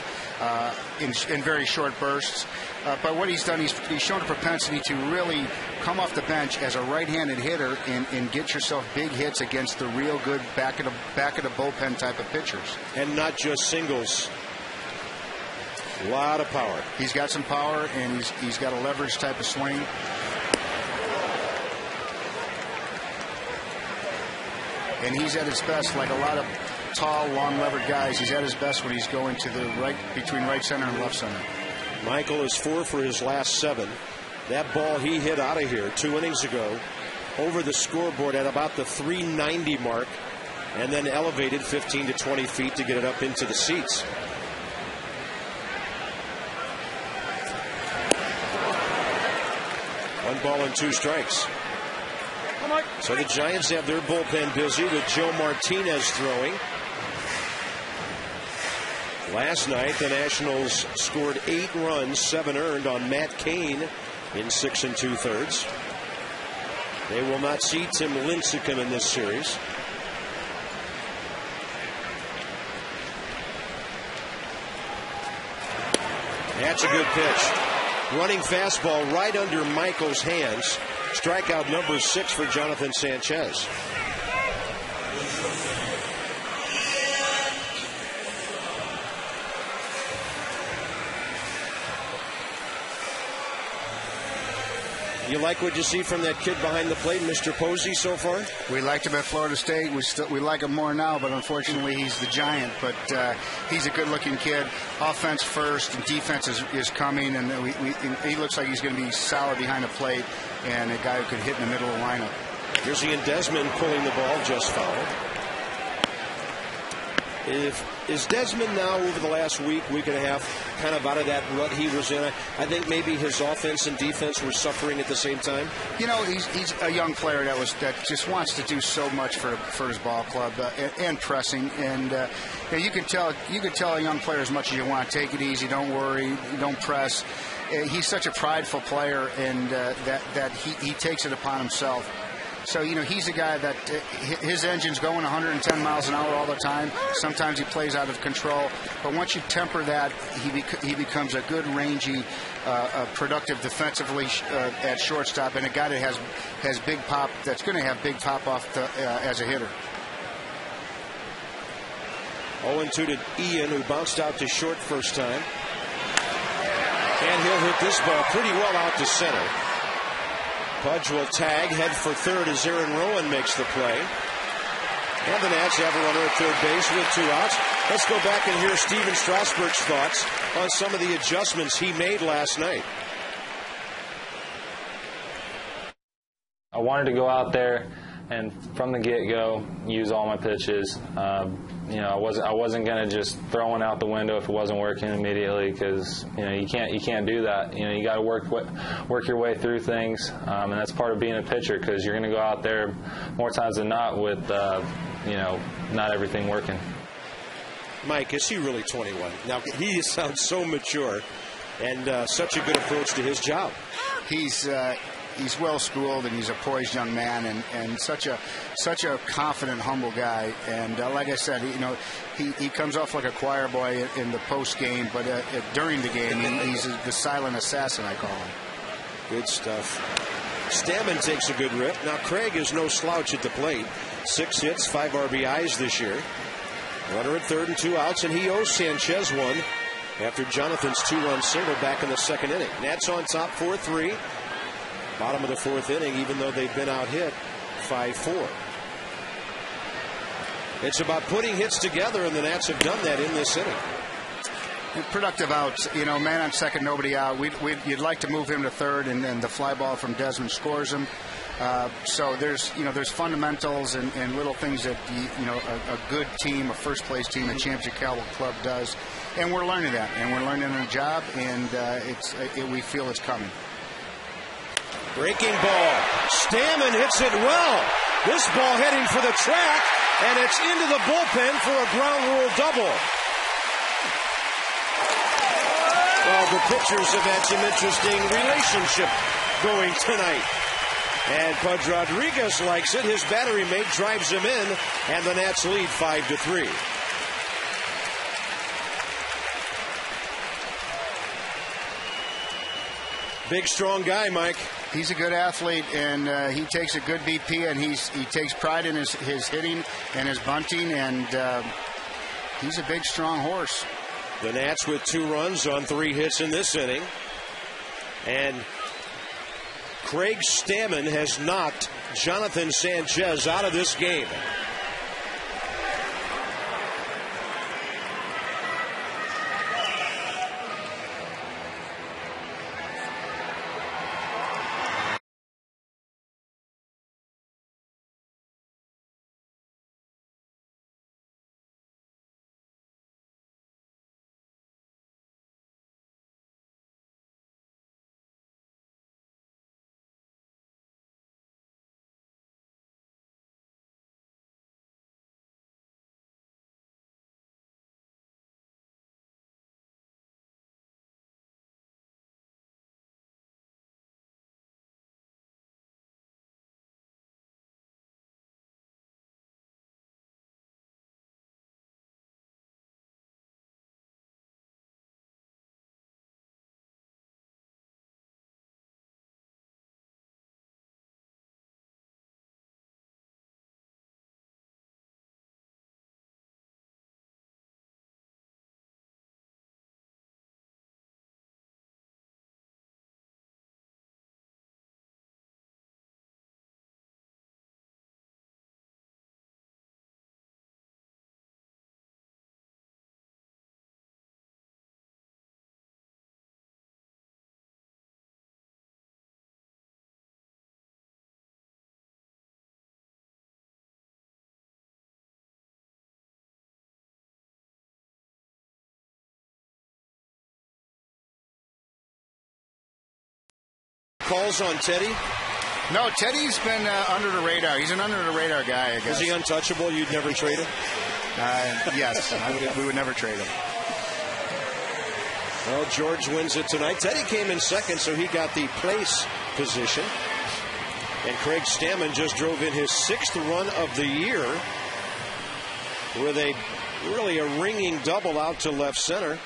in very short bursts. But what he's done, he's shown a propensity to really come off the bench as a right-handed hitter and get yourself big hits against the real good back of the bullpen type of pitchers. And not just singles. A lot of power. He's got some power, and he's got a leverage type of swing. And he's at his best, like a lot of tall, long-levered guys. He's at his best when he's going to the right, between right center and left center. Michael is 4 for his last 7. That ball he hit out of here 2 innings ago, over the scoreboard at about the 390 mark, and then elevated 15 to 20 feet to get it up into the seats. One ball and 2 strikes. So the Giants have their bullpen busy with Joe Martinez throwing. Last night, the Nationals scored 8 runs, 7 earned on Matt Cain in 6 2/3. They will not see Tim Lincecum in this series. That's a good pitch. Running fastball right under Michael's hands. Strikeout number 6 for Jonathan Sanchez. You like what you see from that kid behind the plate, Mr. Posey, so far? We liked him at Florida State. We like him more now, but unfortunately he's the Giant. But he's a good-looking kid. Offense first, and defense is coming, and he looks like he's going to be solid behind the plate and a guy who could hit in the middle of the lineup. Here's Ian Desmond pulling the ball, just fouled. Is Desmond now, over the last week and a half, kind of out of that rut he was in? I think maybe his offense and defense were suffering at the same time. He's a young player that just wants to do so much for his ball club and pressing. And you can tell a young player as much as you want. Take it easy. Don't worry. Don't press. He's such a prideful player, and that he takes it upon himself. So, he's a guy that his engine's going 110 miles an hour all the time. Sometimes he plays out of control. But once you temper that, he becomes a good, rangy, productive defensively at shortstop, and a guy that has big pop, that's going to have big pop off as a hitter. 0-2 to Ian, who bounced out to short first time. And he'll hit this ball pretty well out to center. Pudge will tag, head for third as Aaron Rowan makes the play. And the Nats have a runner at third base with 2 outs. Let's go back and hear Steven Strasburg's thoughts on some of the adjustments he made last night. I wanted to go out there and from the get-go use all my pitches. I wasn't going to just throw one out the window if it wasn't working immediately, because you can't do that. You got to work your way through things, and that's part of being a pitcher, because you're going to go out there more times than not with not everything working. Mike, is he really 21? Now he sounds so mature and such a good approach to his job. he's well schooled and he's a poised young man and such a confident, humble guy. And like I said, he comes off like a choir boy in the post game, but during the game he's the silent assassin, I call him. Good stuff. Stammen takes a good rip. Now Craig is no slouch at the plate. 6 hits, 5 RBIs this year. Runner at third and 2 outs, and he owes Sanchez one after Jonathan's 2-run single back in the second inning. Nats on top 4-3. Bottom of the 4th inning, even though they've been out hit 5-4. It's about putting hits together, and the Nats have done that in this inning. Productive outs, man on second, nobody out. You'd like to move him to third, and then the fly ball from Desmond scores him. So there's fundamentals and little things that a good team, a first place team, a championship caliber club does, and we're learning that, and we're learning on the job, and we feel it's coming. Breaking ball. Stammen hits it well. This ball heading for the track, and it's into the bullpen for a ground rule double. Well, the pitchers have had some interesting relationship going tonight. And Pudge Rodriguez likes it. His battery mate drives him in, and the Nats lead 5-3. Big, strong guy, Mike. He's a good athlete, and he takes a good BP, and he takes pride in his hitting and his bunting, and he's a big, strong horse. The Nats with 2 runs on 3 hits in this inning. And Craig Stammen has knocked Jonathan Sanchez out of this game. Calls on Teddy? No, Teddy's been under the radar. He's an under the radar guy, I guess. Is he untouchable? You'd never trade him? Yes, we would never trade him. Well, George wins it tonight. Teddy came in second, so he got the place position. And Craig Stammen just drove in his 6th run of the year with really a ringing double out to left center.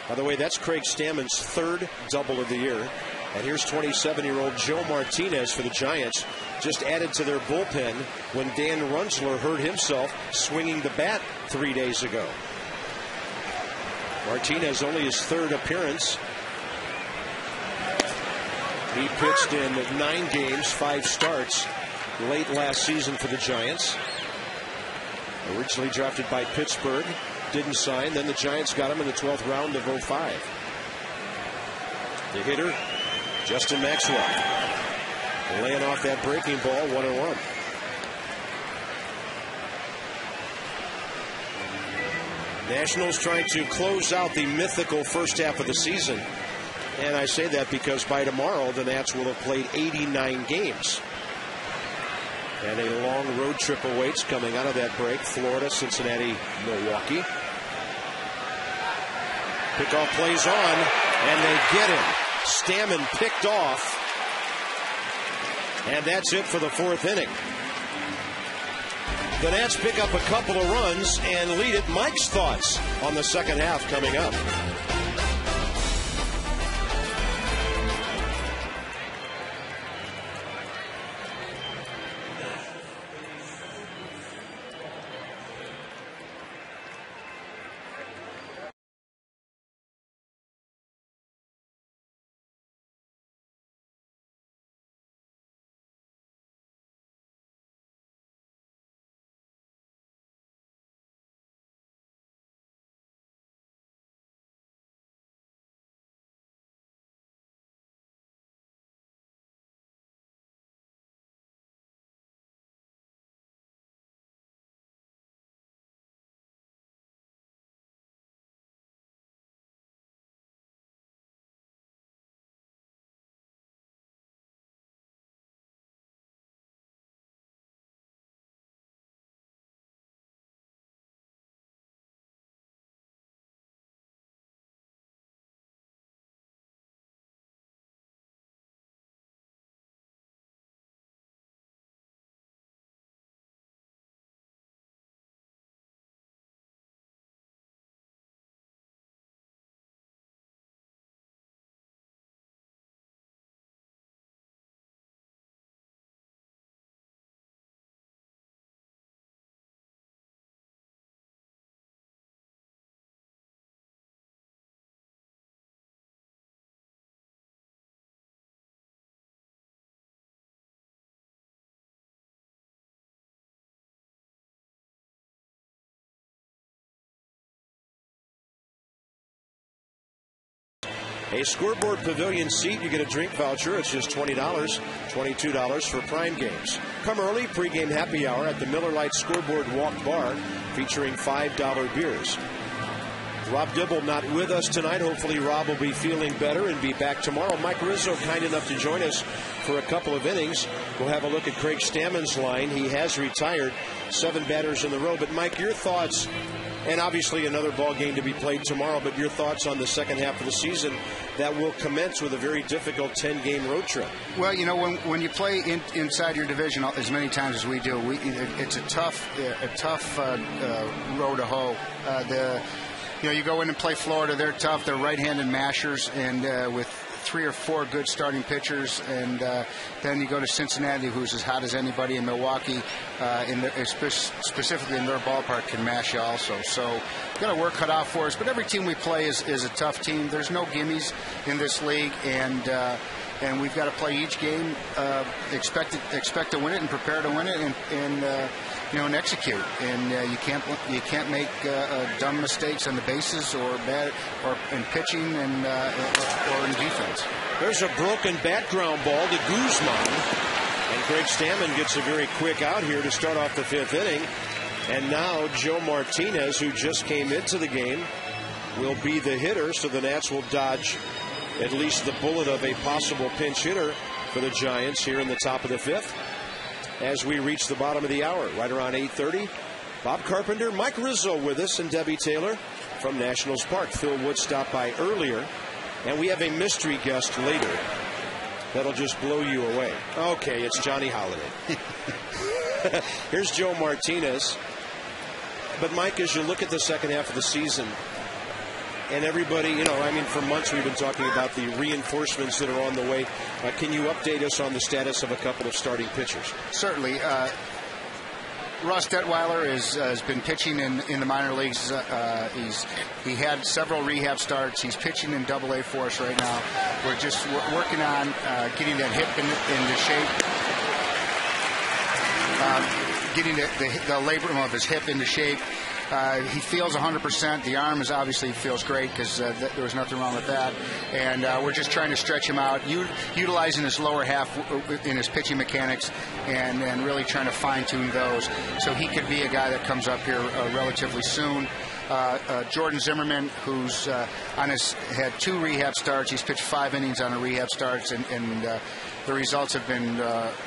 By the way, that's Craig Stammen's 3rd double of the year. And here's 27-year-old Joe Martinez for the Giants, just added to their bullpen when Dan Runzler hurt himself swinging the bat 3 days ago. Martinez only his 3rd appearance. He pitched in 9 games, 5 starts late last season for the Giants. Originally drafted by Pittsburgh, didn't sign. Then the Giants got him in the 12th round of 2005. The hitter, Justin Maxwell, laying off that breaking ball, 1-1. Nationals trying to close out the mythical first half of the season. And I say that because by tomorrow, the Nats will have played 89 games. And a long road trip awaits coming out of that break. Florida, Cincinnati, Milwaukee. Pickoff plays on, and they get him. Stammen picked off And that's it for the fourth inning. The Nats pick up a couple of runs and lead it. Mike's thoughts on the second half coming up. A Scoreboard Pavilion seat, you get a drink voucher. It's just $20, $22 for Prime games. Come early, pregame happy hour at the Miller Lite Scoreboard Walk Bar, featuring $5 beers. Rob Dibble not with us tonight. Hopefully Rob will be feeling better and be back tomorrow. Mike Rizzo kind enough to join us for a couple of innings. We'll have a look at Craig Stammen's line. He has retired, 7 batters in the row. But Mike, your thoughts, and obviously another ball game to be played tomorrow, but your thoughts on the second half of the season that will commence with a very difficult 10-game road trip. Well, you know, when you play inside your division as many times as we do, it's a tough row to hoe. You go in and play Florida. They're tough. They're right-handed mashers, and with 3 or 4 good starting pitchers, and then you go to Cincinnati, who's as hot as anybody, in Milwaukee, specifically in their ballpark, can mash you also. So we've got to work cut out for us. But every team we play is a tough team. There's no gimmies in this league, and we've got to play each game, expect to win it and prepare to win it, and execute. And you can't make dumb mistakes on the bases or in pitching or in defense. There's a broken bat ground ball to Guzman, and Craig Stammen gets a very quick out here to start off the 5th inning. And now Joe Martinez, who just came into the game, will be the hitter, so the Nats will dodge at least the bullet of a possible pinch hitter for the Giants here in the top of the 5th. As we reach the bottom of the hour, right around 8:30, Bob Carpenter, Mike Rizzo with us, and Debbie Taylor from Nationals Park. Phil Wood stopped by earlier, and we have a mystery guest later that'll just blow you away. Okay, it's Johnny Holiday. Here's Joe Martinez. But Mike, as you look at the second half of the season, and everybody, for months we've been talking about the reinforcements that are on the way. Can you update us on the status of a couple of starting pitchers? Certainly. Ross Detweiler has been pitching in the minor leagues. He had several rehab starts. He's pitching in AA for us right now. We're just working on getting that hip into shape, getting the labrum of his hip into shape. He feels 100%. The arm obviously feels great because there was nothing wrong with that. And we're just trying to stretch him out, utilizing his lower half in his pitching mechanics, and really trying to fine-tune those. So he could be a guy that comes up here relatively soon. Jordan Zimmerman, who's had 2 rehab starts. He's pitched 5 innings on a rehab starts, and the results have been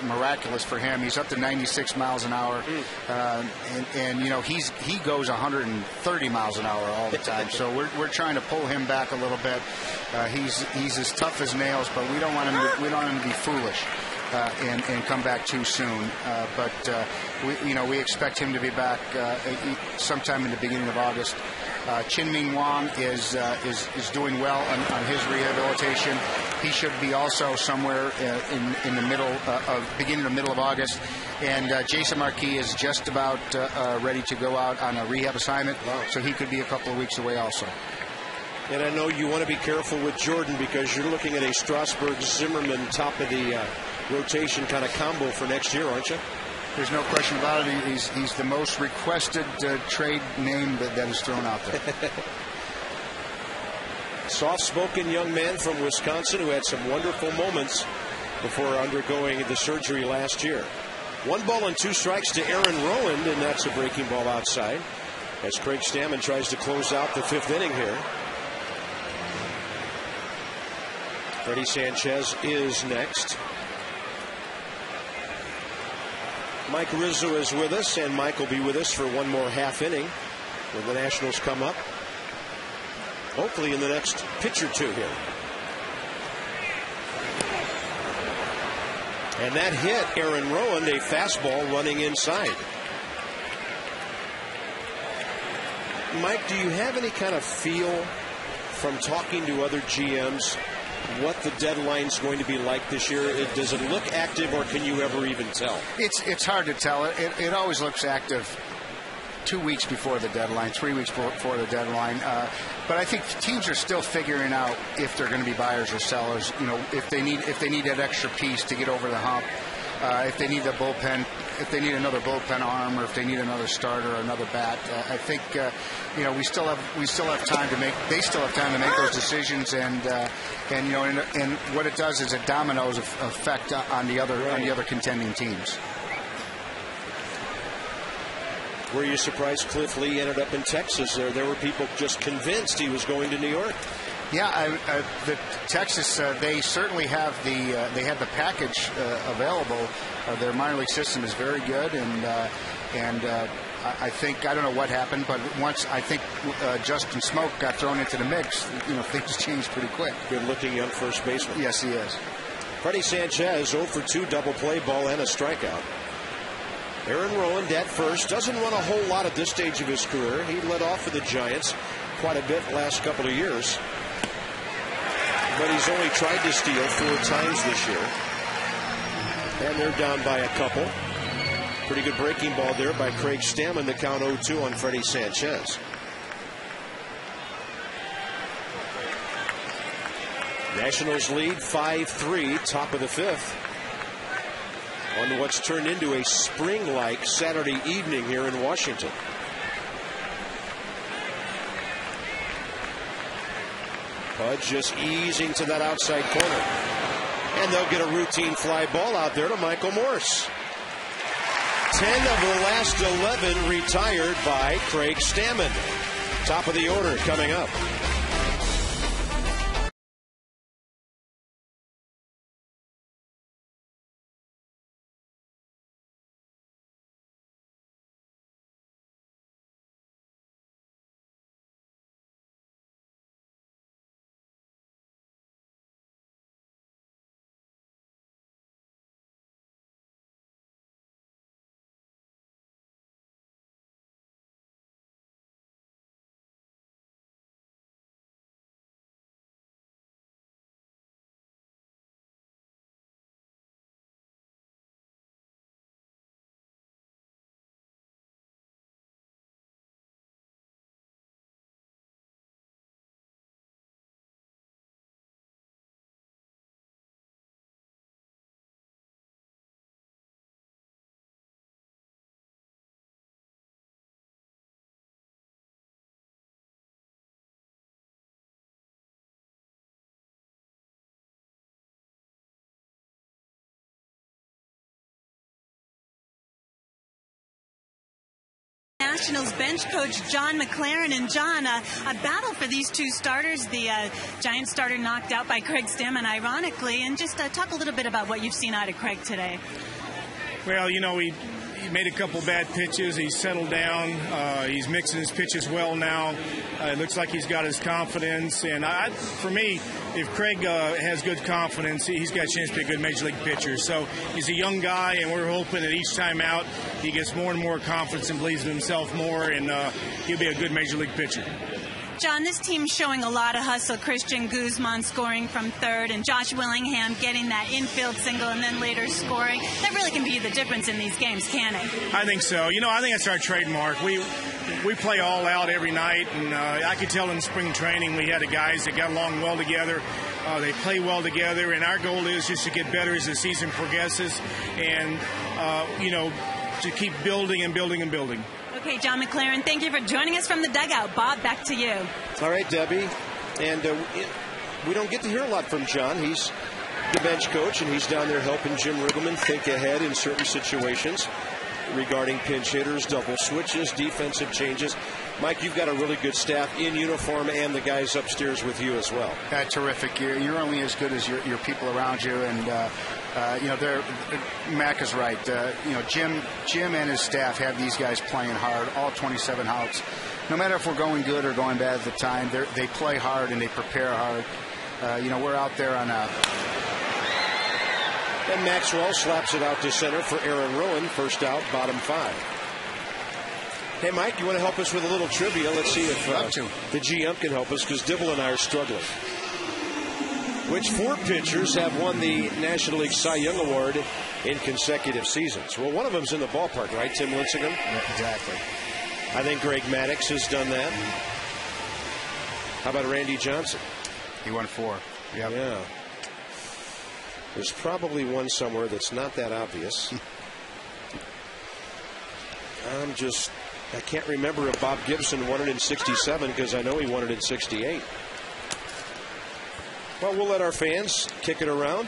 miraculous for him. He's up to 96 miles an hour, and he goes 130 miles an hour all the time. So we're trying to pull him back a little bit. He's as tough as nails, but we don't want him to be foolish. and come back too soon. But we expect him to be back sometime in the beginning of August. Chin-Ming Wong is doing well on his rehabilitation. He should be also somewhere in the beginning of middle of August. And Jason Marquis is just about ready to go out on a rehab assignment, so he could be a couple of weeks away also. And I know you want to be careful with Jordan because you're looking at a Strasburg-Zimmerman top of the rotation kind of combo for next year, aren't you? There's no question about it. He's the most requested trade name that is thrown out there. Soft-spoken young man from Wisconsin who had some wonderful moments before undergoing the surgery last year. 1 ball and 2 strikes to Aaron Rowand, and that's a breaking ball outside as Craig Stammen tries to close out the 5th inning here. Freddie Sanchez is next. Mike Rizzo is with us, and Mike will be with us for one more half inning when the Nationals come up. Hopefully in the next pitch or two here. And that hit Aaron Rowand, a fastball running inside. Mike, do you have any kind of feel from talking to other GMs what the deadline's going to be like this year? Does it look active, or can you ever even tell? It's hard to tell. It always looks active 2 weeks before the deadline, 3 weeks before the deadline. But I think teams are still figuring out if they're going to be buyers or sellers. If they need that extra piece to get over the hump. If they need the bullpen, if they need another bullpen arm, or if they need another starter or another bat. I think we still have time to make. They still have time to make those decisions, and what it does is it dominoes effect on the other contending teams. Were you surprised Cliff Lee ended up in Texas? There were people just convinced he was going to New York. Yeah, the Texas, they certainly have they have the package available. Their minor league system is very good, and I think, I don't know what happened, but once I think Justin Smoke got thrown into the mix, things changed pretty quick. Good-looking young first baseman. Yes, he is. Freddie Sanchez, 0 for 2, double play ball and a strikeout. Aaron Rowand at first, doesn't run a whole lot at this stage of his career. He led off for the Giants quite a bit last couple of years. But he's only tried to steal 4 times this year. And they're down by a couple. Pretty good breaking ball there by Craig Stammen. The count 0-2 on Freddie Sanchez. Nationals lead 5-3, top of the 5th. On what's turned into a spring-like Saturday evening here in Washington. Pudge just easing to that outside corner. And they'll get a routine fly ball out there to Michael Morse. 10 of the last 11 retired by Craig Stammen. Top of the order coming up. Nationals bench coach John McLaren. And John, a battle for these two starters. The Giants starter knocked out by Craig Stammen, ironically. And just talk a little bit about what you've seen out of Craig today. Well, he made a couple bad pitches. He's settled down. He's mixing his pitches well now. It looks like he's got his confidence. And for me, if Craig has good confidence, he's got a chance to be a good Major League pitcher. So he's a young guy, and we're hoping that each time out he gets more and more confidence and believes in himself more, and he'll be a good Major League pitcher. John, this team's showing a lot of hustle. Christian Guzman scoring from third, and Josh Willingham getting that infield single and then later scoring. That really can be the difference in these games, can it? I think so. I think that's our trademark. We play all out every night, and I could tell in spring training we had the guys that got along well together. They play well together, and our goal is just to get better as the season progresses, and to keep building and building and building. Okay, John McLaren, thank you for joining us from the dugout. Bob, back to you. All right, Debbie. And we don't get to hear a lot from John. He's the bench coach, and he's down there helping Jim Riggleman think ahead in certain situations regarding pinch hitters, double switches, defensive changes. Mike, you've got a really good staff in uniform and the guys upstairs with you as well. Terrific. You're only as good as your people around you, and Mac is right. Jim and his staff have these guys playing hard, all 27 outs. No matter if we're going good or going bad at the time, they play hard and they prepare hard. We're out there on a... And Maxwell slaps it out to center for Aaron Rowan. First out, bottom 5. Hey, Mike, you want to help us with a little trivia? Let's see if the GM can help us, because Dibble and I are struggling. Which 4 pitchers have won the National League Cy Young Award in consecutive seasons? Well, one of them's in the ballpark, right? Tim Lincecum? Yeah, exactly. I think Greg Maddux has done that. How about Randy Johnson? He won 4. Yep. Yeah. There's probably one somewhere that's not that obvious. I can't remember if Bob Gibson won it in 67, because I know he won it in 68. Well, we'll let our fans kick it around.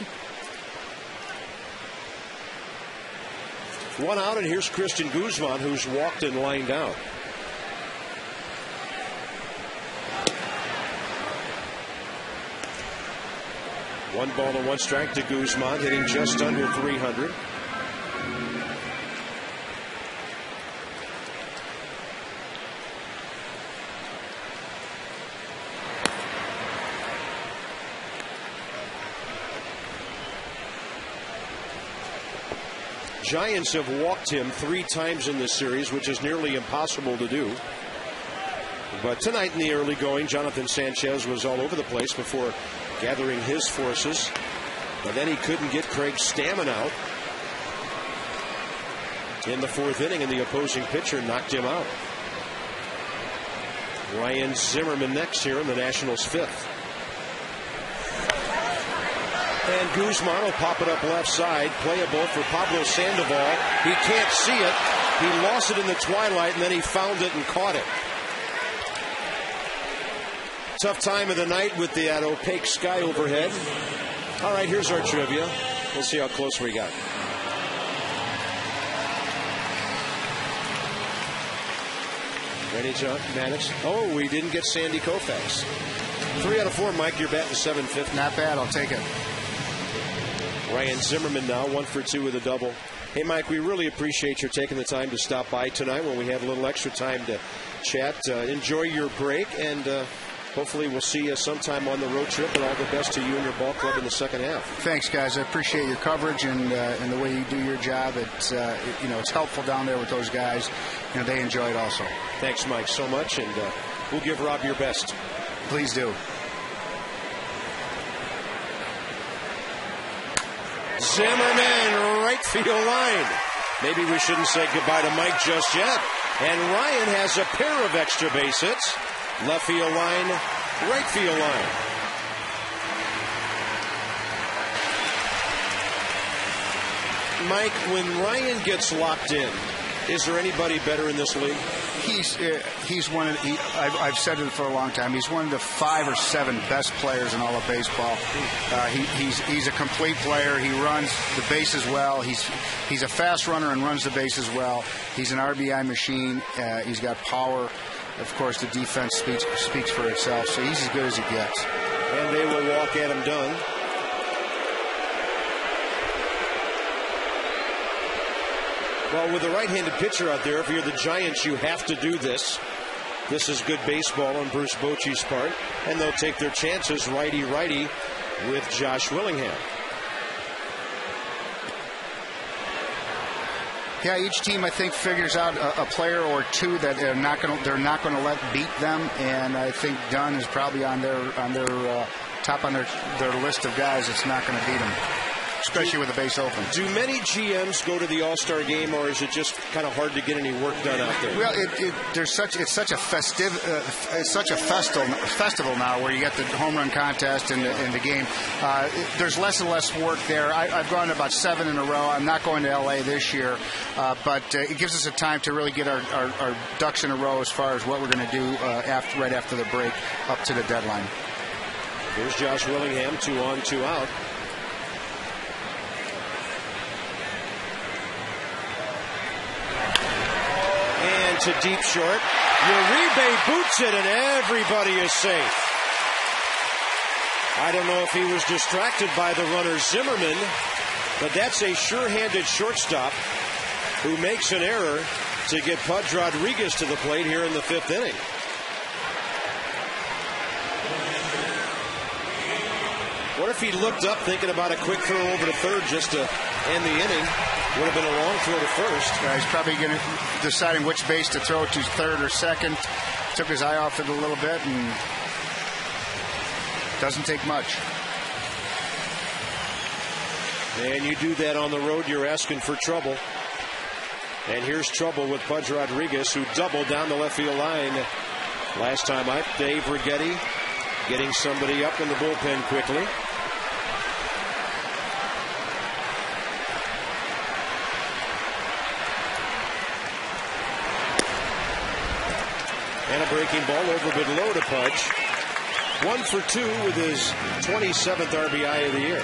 1 out, and here's Christian Guzman, who's walked and lined out. One ball and 1 strike to Guzman, hitting just under 300. Giants have walked him 3 times in this series, which is nearly impossible to do. But tonight in the early going, Jonathan Sanchez was all over the place before gathering his forces. And then he couldn't get Craig Stammen out in the 4th inning, and the opposing pitcher knocked him out. Ryan Zimmerman next here in the Nationals' 5th. And Guzman will pop it up left side. Playable for Pablo Sandoval. He can't see it. He lost it in the twilight, and then he found it and caught it. Tough time of the night with that opaque sky overhead. All right, here's our trivia. We'll see how close we got. Ready, John? Maddox? Oh, we didn't get Sandy Koufax. 3 out of 4, Mike. You're batting .750. Not bad. I'll take it. Ryan Zimmerman now 1 for 2 with a double. Hey, Mike, we really appreciate your taking the time to stop by tonight when we had a little extra time to chat. Enjoy your break, and hopefully we'll see you sometime on the road trip, and all the best to you and your ball club in the second half. Thanks, guys. I appreciate your coverage and the way you do your job. It's it's helpful down there with those guys. They enjoy it also. Thanks, Mike, so much, and we'll give Rob your best. Please do. Zimmerman, right field line. Maybe we shouldn't say goodbye to Mike just yet. And Ryan has a pair of extra base hits. Left field line, right field line. Mike, when Ryan gets locked in, is there anybody better in this league? He's one of I've said it for a long time. He's one of the 5 or 7 best players in all of baseball. He's a complete player. He runs the bases well. He's a fast runner and runs the bases well. He's an RBI machine. He's got power. Of course, the defense speaks for itself. So he's as good as it gets. And they will walk Adam Dunn. Well, with a right-handed pitcher out there, if you're the Giants, you have to do this. This is good baseball on Bruce Bochy's part, and they'll take their chances righty-righty with Josh Willingham. Yeah, each team I think figures out a player or two that they're not going to let beat them, and I think Dunn is probably on their top on their list of guys that's not going to beat them, especially with the base open. Do many GMs go to the All-Star game, or is it just kind of hard to get any work done out there? Well, it's such a festival now, where you get the home run contest and the game. There's less and less work there. I've gone to about 7 in a row. I'm not going to LA this year, but it gives us a time to really get our ducks in a row as far as what we're going to do right after the break up to the deadline. Here's Josh Willingham, 2 on, 2 out. And to deep short. Uribe boots it, and everybody is safe. I don't know if he was distracted by the runner Zimmerman, but that's a sure-handed shortstop who makes an error to get Pudge Rodriguez to the plate here in the 5th inning. What if he looked up thinking about a quick throw over to third just to end the inning? Would have been a long throw to first. Yeah, he's probably deciding which base to throw to, third or second. Took his eye off it a little bit, and doesn't take much. And you do that on the road, you're asking for trouble. And here's trouble with Pudge Rodriguez, who doubled down the left field line last time out. Dave Righetti getting somebody up in the bullpen quickly. And a breaking ball over below to Pudge. 1 for 2 with his 27th RBI of the year.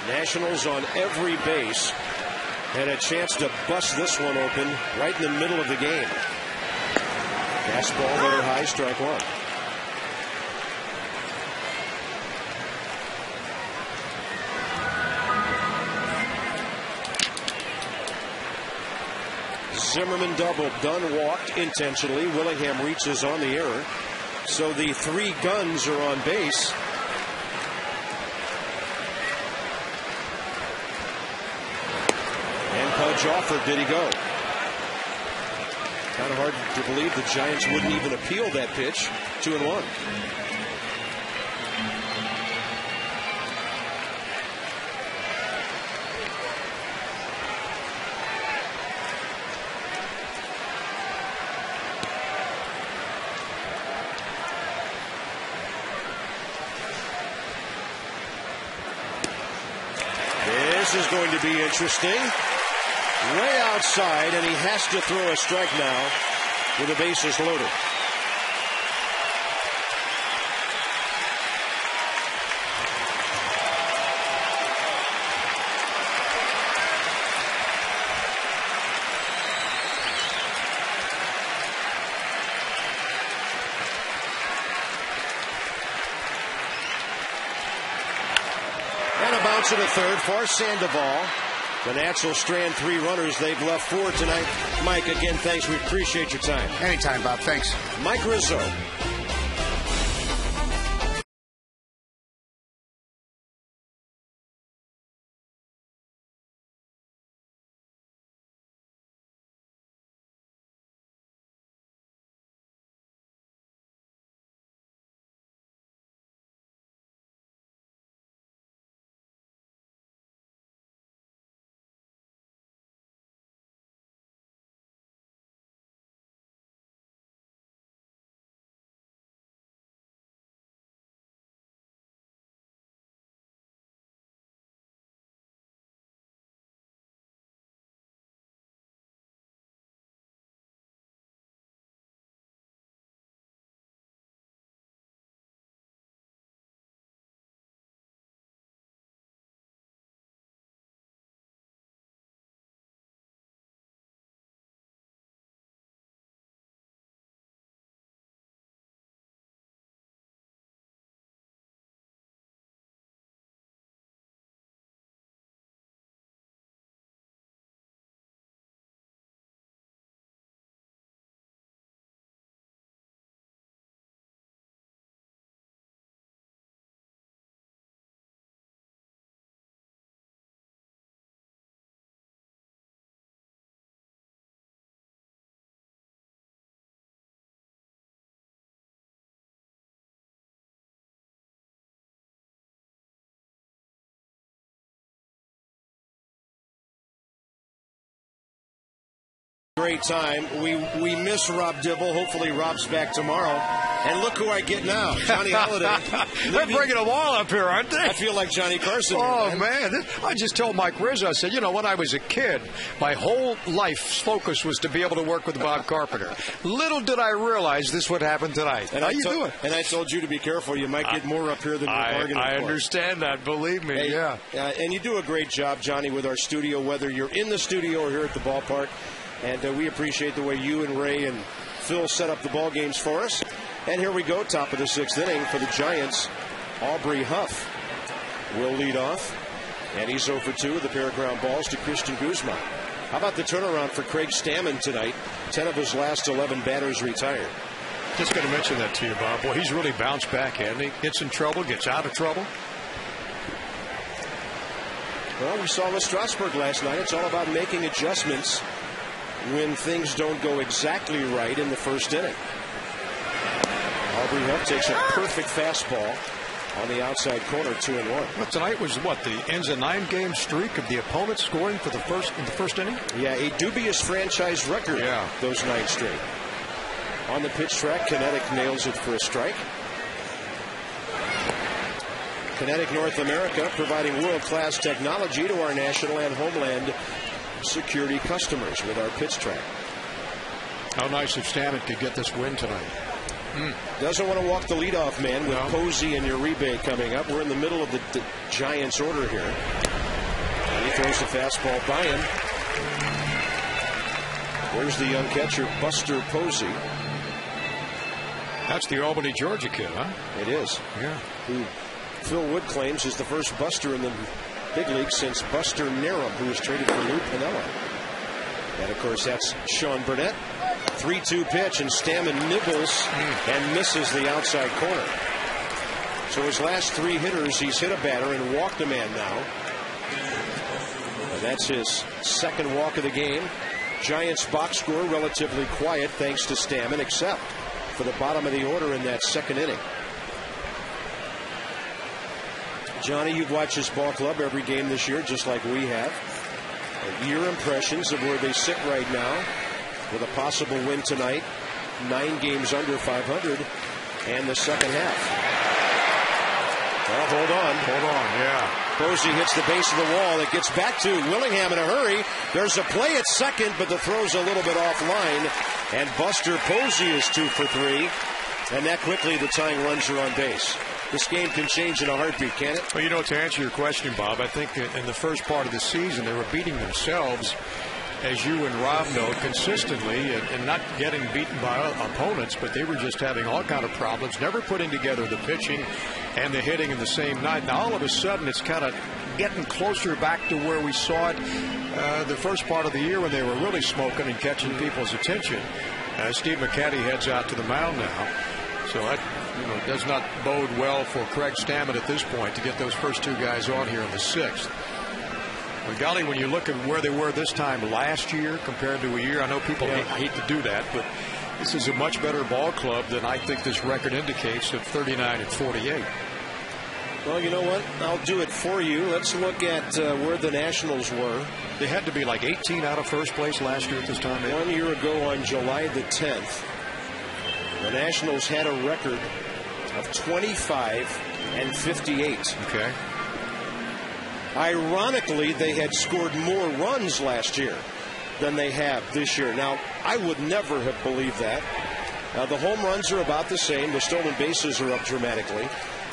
Nationals on every base had a chance to bust this one open right in the middle of the game. Fastball very high, strike 1. Zimmerman doubled. Dunn walked intentionally. Willingham reaches on the error. So the 3 guns are on base. And Pudge offered. Did he go? Kind of hard to believe the Giants wouldn't even appeal that pitch. 2-1. This is going to be interesting. Way outside, and he has to throw a strike now with the bases loaded. And a bounce to the third for Sandoval. The Nats will strand 3 runners. They've left 4 tonight. Mike, again, thanks. We appreciate your time. Anytime, Bob. Thanks. Mike Rizzo. Great time. We miss Rob Dibble. Hopefully Rob's back tomorrow. And look who I get now, Johnny Holiday. They're bringing them all up here, aren't they? I feel like Johnny Carson. Oh, here, man. I just told Mike Rizzo, I said, when I was a kid, my whole life's focus was to be able to work with Bob Carpenter. Little did I realize this would happen tonight. And How you doing? And I told you to be careful. You might get more up here than you're bargaining for. I understand that. Believe me. Hey, yeah. And you do a great job, Johnny, with our studio, whether you're in the studio or here at the ballpark. And we appreciate the way you and Ray and Phil set up the ball games for us. And here we go, top of the 6th inning for the Giants. Aubrey Huff will lead off. And he's 0 for 2 with a pair of ground balls to Christian Guzman. How about the turnaround for Craig Stammen tonight? 10 of his last 11 batters retired. Just going to mention that to you, Bob. Boy, he's really bounced back, hasn't he? Gets in trouble, gets out of trouble. Well, we saw with Strasburg last night. It's all about making adjustments when things don't go exactly right in the first inning. Aubrey Huff takes a perfect fastball on the outside corner, 2-1. But tonight was the ends a 9-game streak of the opponent scoring in the first inning? Yeah, a dubious franchise record. Yeah. Those 9 straight. On the pitch track, Kinetic nails it for a strike. Kinetic North America providing world-class technology to our national and homeland security customers with our pitch track. How nice if Stammen could get this win tonight. Doesn't want to walk the leadoff man with Posey and Uribe coming up. We're in the middle of the Giants order here. And he throws the fastball by him. There's the young catcher, Buster Posey. That's the Albany, Georgia kid, huh? It is. Yeah. Who Phil Wood claims is the first Buster in the big league since Buster Narum, who was traded for Lou Piniella. And, of course, that's Sean Burnett. 3-2 pitch, and Stammen nibbles and misses the outside corner. So his last 3 hitters, he's hit a batter and walked a man now. And that's his second walk of the game. Giants box score relatively quiet thanks to Stammen, except for the bottom of the order in that second inning. Johnny, you've watched this ball club every game this year, just like we have. Your impressions of where they sit right now with a possible win tonight, 9 games under 500, and the second half. Well, hold on, yeah. Posey hits the base of the wall. It gets back to Willingham in a hurry. There's a play at second, but the throw's a little bit offline. And Buster Posey is 2 for 3. And that quickly the tying runs are on base. This game can change in a heartbeat, can it? Well, to answer your question, Bob, I think in the first part of the season they were beating themselves, as you and Rob know, consistently and not getting beaten by opponents, but they were just having all kind of problems, never putting together the pitching and the hitting in the same night. Now, all of a sudden, it's kind of getting closer back to where we saw it the first part of the year when they were really smoking and catching people's attention. Steve McCaddy heads out to the mound now. So that does not bode well for Craig Stammen at this point to get those first 2 guys on here in the 6th. Well, golly, when you look at where they were this time last year compared to a year, I know people hate to do that, but this is a much better ball club than I think this record indicates of 39 and 48. Well, you know what? I'll do it for you. Let's look at where the Nationals were. They had to be like 18 out of first place last year at this time. 1 year ago on July the 10th, the Nationals had a record of 25 and 58. Okay. Ironically, they had scored more runs last year than they have this year. Now, I would never have believed that. The home runs are about the same. The stolen bases are up dramatically.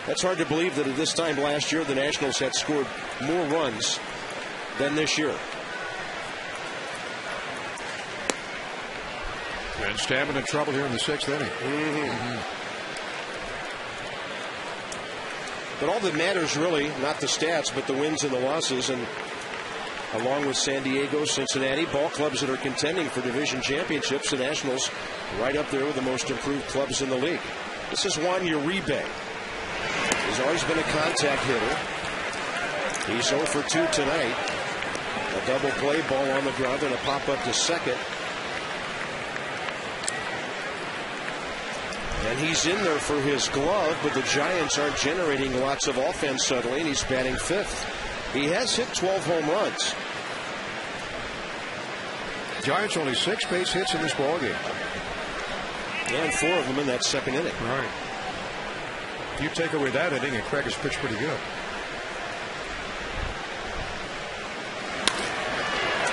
That's hard to believe that at this time last year, the Nationals had scored more runs than this year. And Stammen in trouble here in the 6th inning. But all that matters really, not the stats, but the wins and the losses. And along with San Diego, Cincinnati, ball clubs that are contending for division championships, the Nationals right up there with the most improved clubs in the league. This is Juan Uribe. He's always been a contact hitter. He's 0 for 2 tonight. A double play, ball on the ground, and a pop up to second. And he's in there for his glove, but the Giants aren't generating lots of offense suddenly, and he's batting 5th. He has hit 12 home runs. Giants only 6 base hits in this ballgame. And 4 of them in that second inning. Right. You take away that inning, and Craig has pitched pretty good.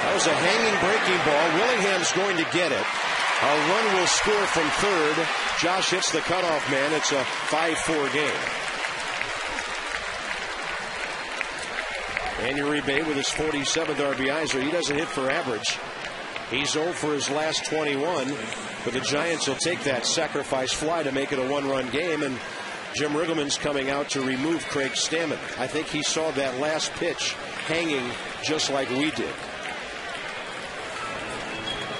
That was a hanging breaking ball. Willingham's going to get it. A run will score from third. Josh hits the cutoff man. It's a 5-4 game. Andy Uribe with his 47th RBI, so he doesn't hit for average. He's 0 for his last 21, but the Giants will take that sacrifice fly to make it a 1-run game, and Jim Riggleman's coming out to remove Craig Stammen. I think he saw that last pitch hanging just like we did.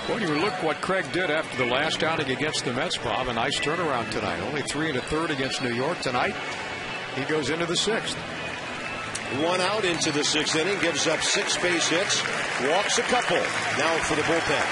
Well, you look what Craig did after the last outing against the Mets, Bob. A nice turnaround tonight. Only 3 1/3 against New York tonight. He goes into the 6th. 1 out into the 6th inning, gives up 6 base hits, walks a couple. Now for the bullpen.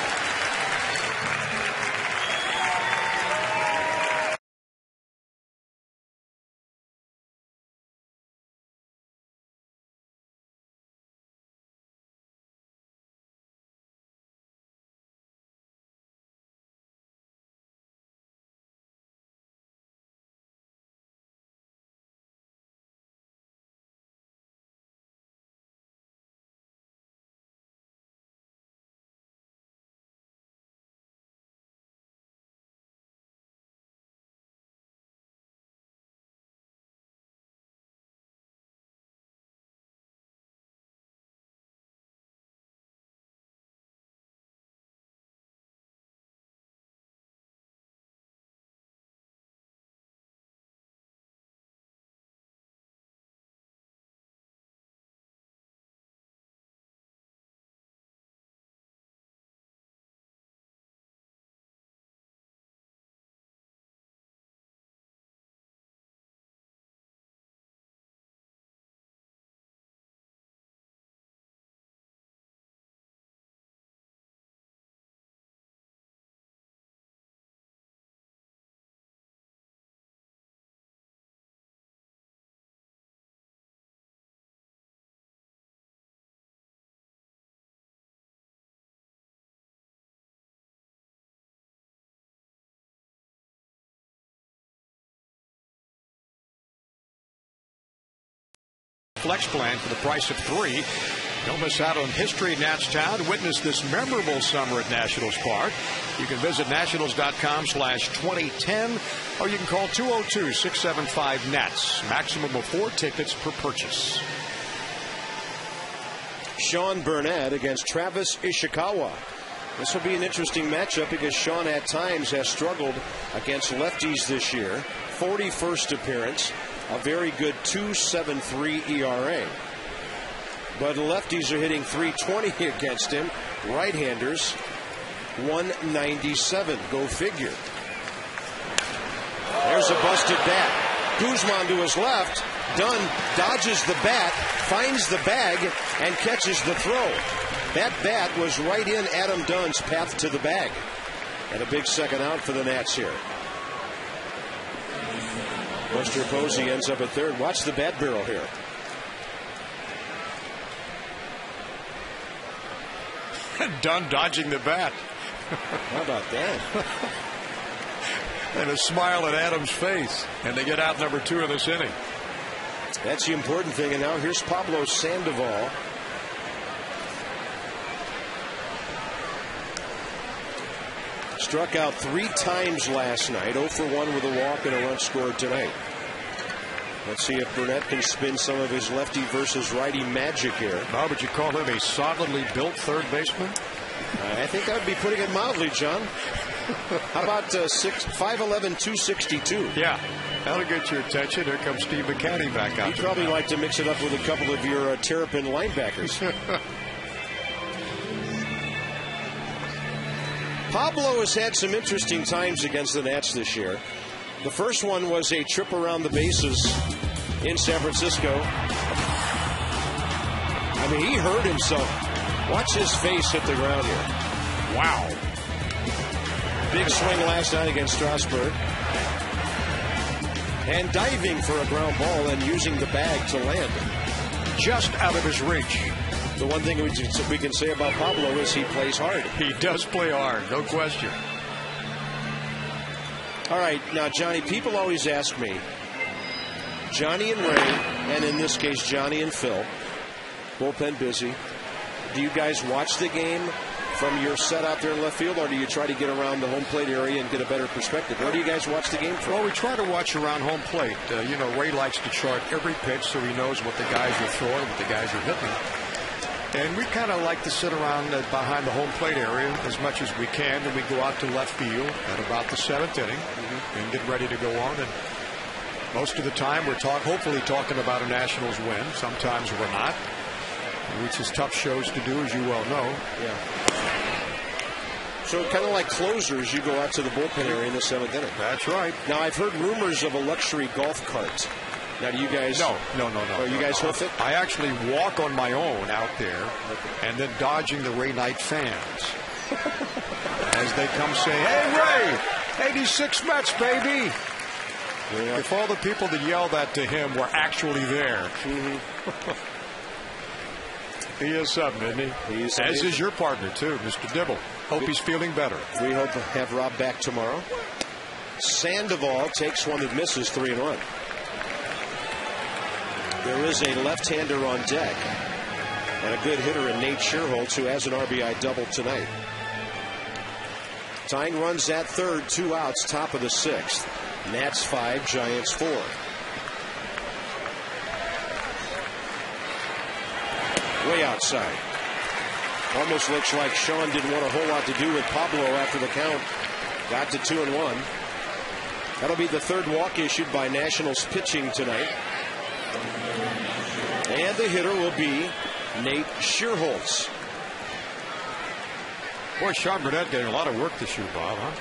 Flex plan for the price of 3. Don't miss out on History in Nats Town. Witness this memorable summer at Nationals Park. You can visit nationals.com/2010 or you can call 202-675-NATS. Maximum of 4 tickets per purchase. Sean Burnett against Travis Ishikawa. This will be an interesting matchup because Sean at times has struggled against lefties this year. 41st appearance. A very good 2.73 ERA. But lefties are hitting .320 against him. Right-handers, 197. Go figure. There's a busted bat. Guzman to his left. Dunn dodges the bat, finds the bag, and catches the throw. That bat was right in Adam Dunn's path to the bag. And a big second out for the Nats here. Buster Posey ends up at third. Watch the bat barrel here. Dunn dodging the bat. How about that? And a smile at Adams' face. And they get out number 2 in this inning. That's the important thing. And now here's Pablo Sandoval. Struck out 3 times last night. 0 for 1 with a walk and a run scored tonight. Let's see if Burnett can spin some of his lefty versus righty magic here. Now, would you call him a solidly built third baseman? I think I would be putting it mildly, John. How about 5'11", 262? Yeah, that'll get your attention. Here comes Steve McCanny back out. He'd probably like to mix it up with a couple of your Terrapin linebackers. Pablo has had some interesting times against the Nats this year. The first one was a trip around the bases in San Francisco. I mean, he hurt himself. Watch his face hit the ground here. Wow. Big swing last night against Strasburg. And diving for a ground ball and using the bag to land. Just out of his reach. The one thing we can say about Pablo is he plays hard. He does play hard, no question. All right, now, Johnny, people always ask me, Johnny and Ray, and in this case, Johnny and Phil, bullpen busy, do you guys watch the game from your set out there in left field, or do you try to get around the home plate area and get a better perspective? Where do you guys watch the game from? Well, we try to watch around home plate. Ray likes to chart every pitch so he knows what the guys are throwing, what the guys are hitting. And we kind of like to sit around behind the home plate area as much as we can, and we go out to left field at about the 7th inning and get ready to go on. And most of the time we're hopefully talking about a Nationals win. Sometimes we're not, which is tough shows to do, as you well know. Yeah. So kind of like closers, you go out to the bullpen area in the 7th inning. That's right. Now, I've heard rumors of a luxury golf cart. Now, do you guys... No. Oh, you guys hoof it? I actually walk on my own out there and then dodging the Ray Knight fans as they come saying, "Hey, Ray, 86 Mets, baby." Yeah. If all the people that yelled that to him were actually there. He is something, isn't he? As is your partner, too, Mr. Dibble. Hope he's feeling better. We hope to have Rob back tomorrow. Sandoval takes one that misses, 3-1. There is a left-hander on deck and a good hitter in Nate Scherholtz, who has an RBI double tonight. Tying runs at third, 2 outs, top of the 6th. Nats 5, Giants 4. Way outside. Almost looks like Sean didn't want a whole lot to do with Pablo after the count. Got to 2-1. That'll be the 3rd walk issued by Nationals pitching tonight. And the hitter will be Nate Scherholtz. Boy, Sean Burnett getting a lot of work this year, Bob, huh?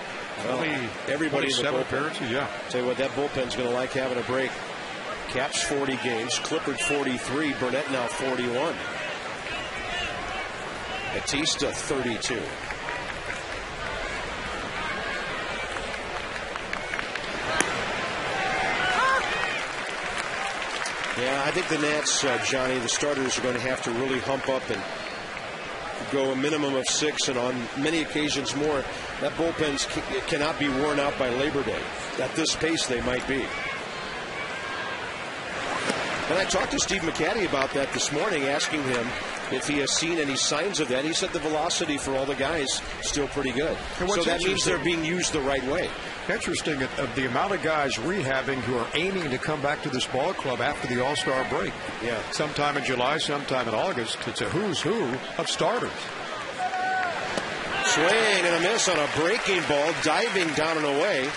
Well, everybody in the bullpen. Appearances, yeah. Tell you what, that bullpen's going to like having a break. Caps 40 games, Clippard 43, Burnett now 41. Batista 32. Yeah, I think the Nats, Johnny, the starters are going to have to really hump up and go a minimum of 6, and on many occasions more. That bullpen cannot be worn out by Labor Day. At this pace, they might be. And I talked to Steve McCaddy about that this morning, asking him if he has seen any signs of that. He said the velocity for all the guys still pretty good. So that means they're being used the right way. Interesting, the amount of guys rehabbing who are aiming to come back to this ball club after the All-Star break. Yeah. Sometime in July, sometime in August. It's a who's who of starters. Swing and a miss on a breaking ball, diving down and away.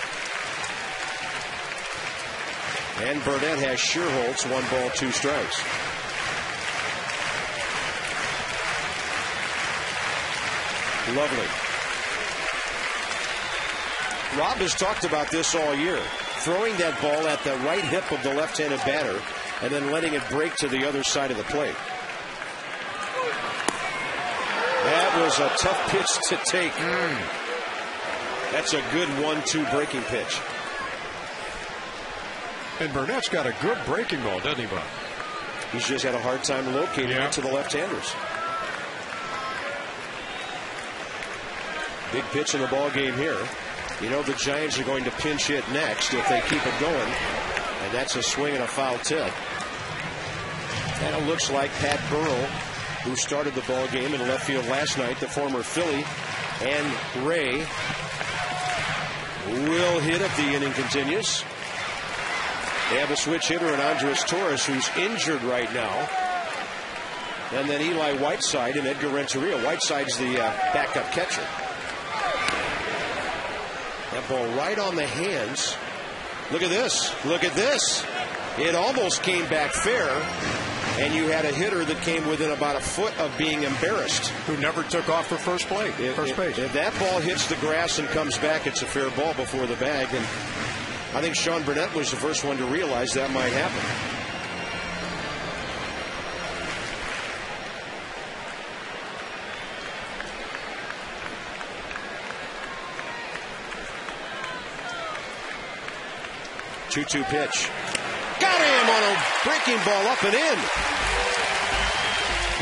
And Burnett has Scherholtz, 1 ball, 2 strikes. Lovely. Rob has talked about this all year. Throwing that ball at the right hip of the left-handed batter and then letting it break to the other side of the plate. That was a tough pitch to take. That's a good 1-2 breaking pitch. And Burnett's got a good breaking ball, doesn't he, Bob? He's just had a hard time locating it to the left-handers. Big pitch in the ball game here. You know the Giants are going to pinch hit next if they keep it going. And that's a swing and a foul tip. And it looks like Pat Burrell, who started the ball game in left field last night, the former Philly, and Ray will hit if the inning continues. They have a switch hitter in Andres Torres, who's injured right now. And then Eli Whiteside and Edgar Renteria. Whiteside's the backup catcher. That ball right on the hands. Look at this. Look at this. It almost came back fair. And you had a hitter that came within about a foot of being embarrassed. Who never took off for first base. If that ball hits the grass and comes back, it's a fair ball before the bag. And I think Sean Burnett was the first one to realize that might happen. Two-two pitch. Got him on a breaking ball up and in.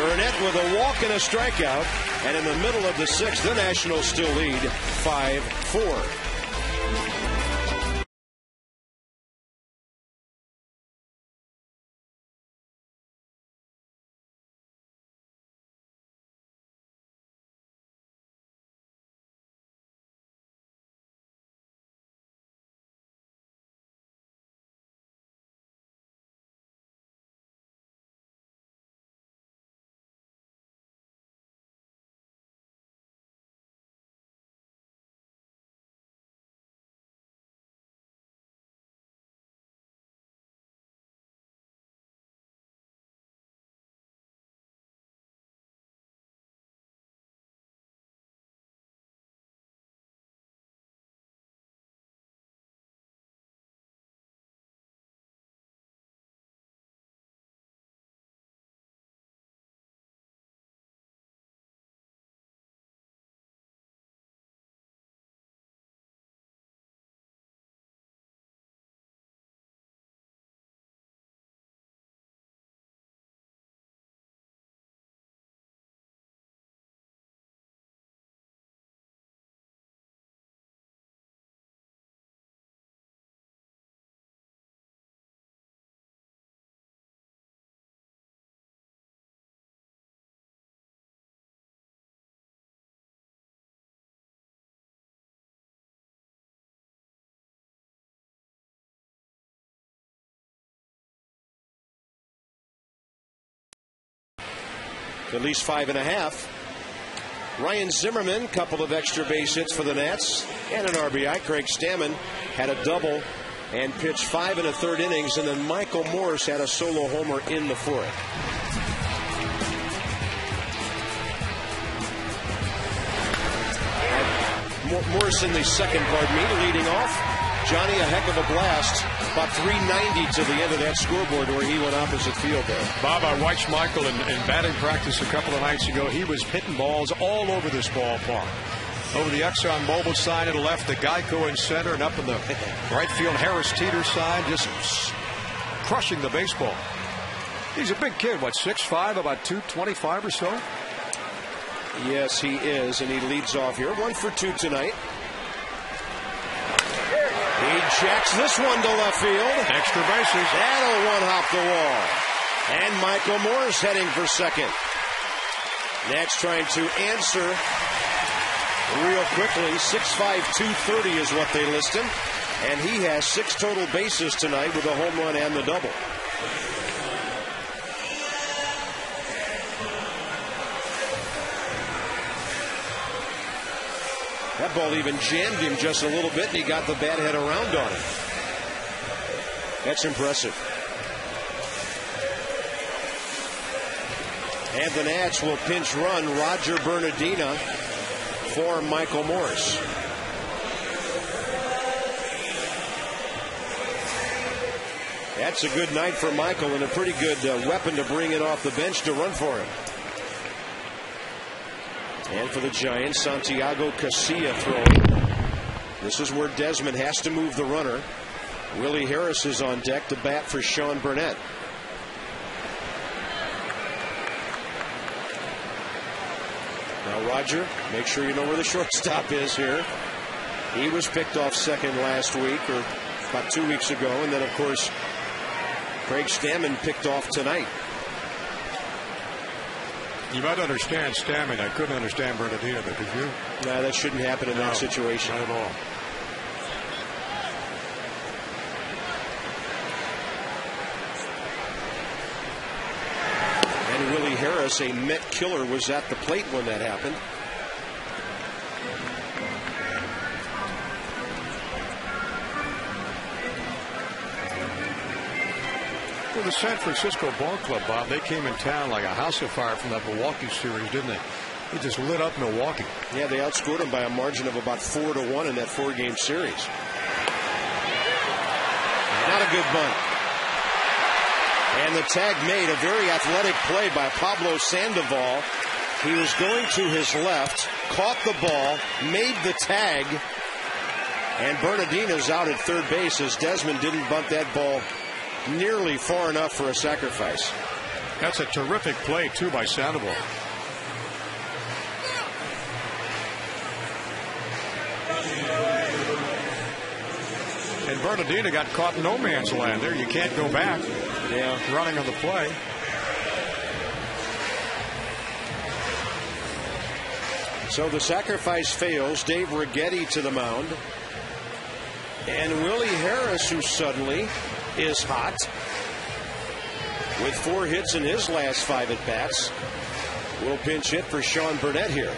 Burnett with a walk and a strikeout. And in the middle of the sixth, the Nationals still lead 5-4. At least 5.5. Ryan Zimmerman, couple of extra base hits for the Nats and an RBI. Craig Stammen had a double and pitched 5 1/3 innings, and then Michael Morse had a solo homer in the fourth. Morse in the second, leading off. Johnny, a heck of a blast. About 390 to the end of that scoreboard where he went opposite field there. Bob, I watched Michael in batting practice a couple of nights ago. He was hitting balls all over this ballpark. Over the Exxon Mobil side to the left, the Geico in center, and up in the right field Harris Teeter side, just crushing the baseball. He's a big kid, what, 6'5", about 225 or so? Yes, he is, and he leads off here. 1 for 2 tonight. He jacks this one to left field. Extra bases. That'll one-hop the wall. And Michael Morse heading for second. Nats trying to answer real quickly. 6'5", 230 is what they list him. And he has 6 total bases tonight with a home run and the double. That ball even jammed him just a little bit, and he got the bat head around on it. That's impressive. And the Nats will pinch run Roger Bernardina for Michael Morse. That's a good night for Michael and a pretty good weapon to bring it off the bench to run for him. And for the Giants, Santiago Casilla throwing. This is where Desmond has to move the runner. Willie Harris is on deck to bat for Sean Burnett. Now Roger, make sure you know where the shortstop is here. He was picked off second last week, or about 2 weeks ago, and then of course Craig Stammen picked off tonight. You might understand Stammen. I couldn't understand Bernardino, but did you? No, that shouldn't happen in that situation. Not at all. And Willie Harris, a Met killer, was at the plate when that happened. Well, the San Francisco Ball Club, Bob, they came in town like a house of fire from that Milwaukee series, didn't they? They just lit up Milwaukee. Yeah, they outscored them by a margin of about 4-1 in that 4-game series. Not a good bunt. And the tag made, a very athletic play by Pablo Sandoval. He was going to his left, caught the ball, made the tag, and Bernardino's out at third base as Desmond didn't bunt that ball nearly far enough for a sacrifice. That's a terrific play, too, by Sandoval. And Bernardino got caught in no man's land there. You can't go back. Yeah. Running on the play. So the sacrifice fails. Dave Righetti to the mound. And Willie Harris, who suddenly is hot with 4 hits in his last 5 at-bats, will pinch hit for Sean Burnett here.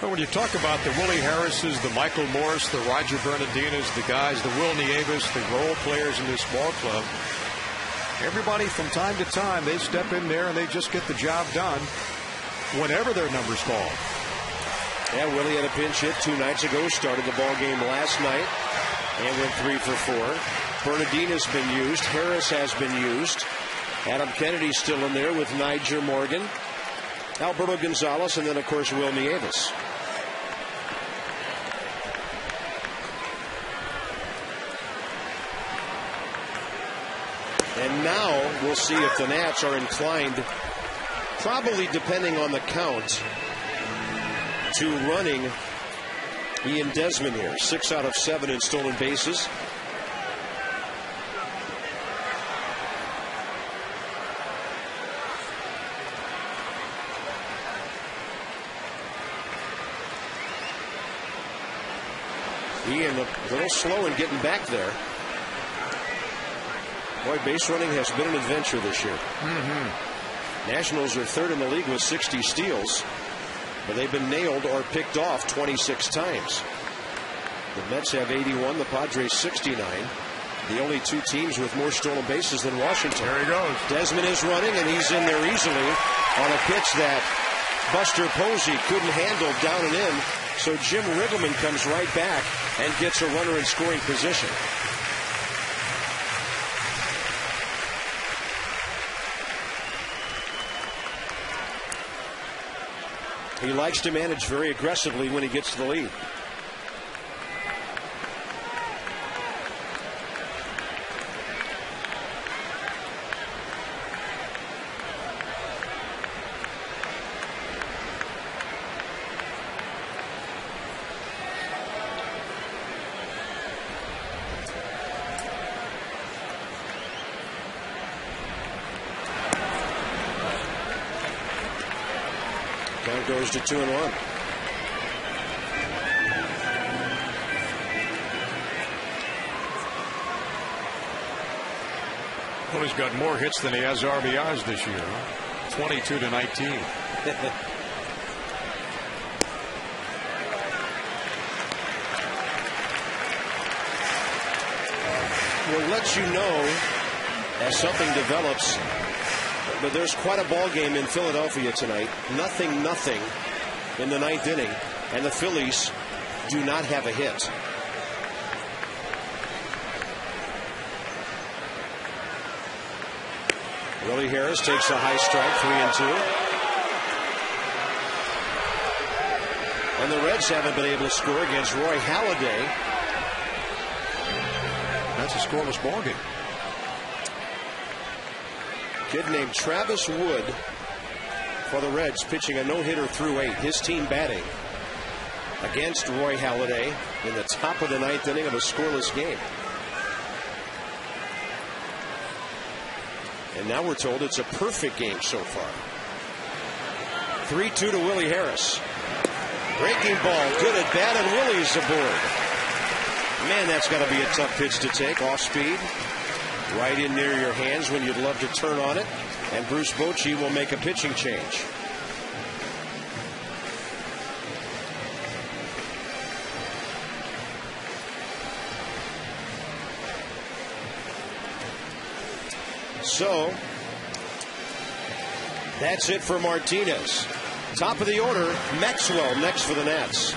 Well, when you talk about the Willie Harrises, the Michael Morris, the Roger Bernardinas, the guys, the Will Nieves, the role players in this ball club, everybody from time to time, they step in there and they just get the job done whenever their numbers fall. Yeah, Willie had a pinch hit 2 nights ago, started the ball game last night, and went 3 for 4. Bernardina's been used. Harris has been used. Adam Kennedy's still in there with Niger Morgan, Alberto Gonzalez, and then, of course, Will Nieves. And now we'll see if the Nats are inclined, probably depending on the count, to running Ian Desmond here. 6 out of 7 in stolen bases. Ian a little slow in getting back there. Boy, base running has been an adventure this year. Nationals are 3rd in the league with 60 steals, but they've been nailed or picked off 26 times. The Mets have 81, the Padres 69. The only 2 teams with more stolen bases than Washington. There he goes. Desmond is running, and he's in there easily on a pitch that Buster Posey couldn't handle down and in. So Jim Riggleman comes right back and gets a runner in scoring position. He likes to manage very aggressively when he gets to the lead. Count goes to 2-1. Well, he's got more hits than he has RBIs this year. 22-19. We'll let you know as something develops. But there's quite a ball game in Philadelphia tonight. 0-0 in the 9th inning, and the Phillies do not have a hit. Willie Harris takes a high strike, 3-2. And the Reds haven't been able to score against Roy Halladay. That's a scoreless ball game. Kid named Travis Wood for the Reds pitching a no-hitter through 8. His team batting against Roy Halladay in the top of the 9th inning of a scoreless game. And now we're told it's a perfect game so far. 3-2 to Willie Harris. Breaking ball, good at bat, and Willie's aboard. Man, that's got to be a tough pitch to take. Off speed. Right in near your hands when you'd love to turn on it. And Bruce Bochy will make a pitching change. So, that's it for Martinez. Top of the order, Maxwell next for the Nats.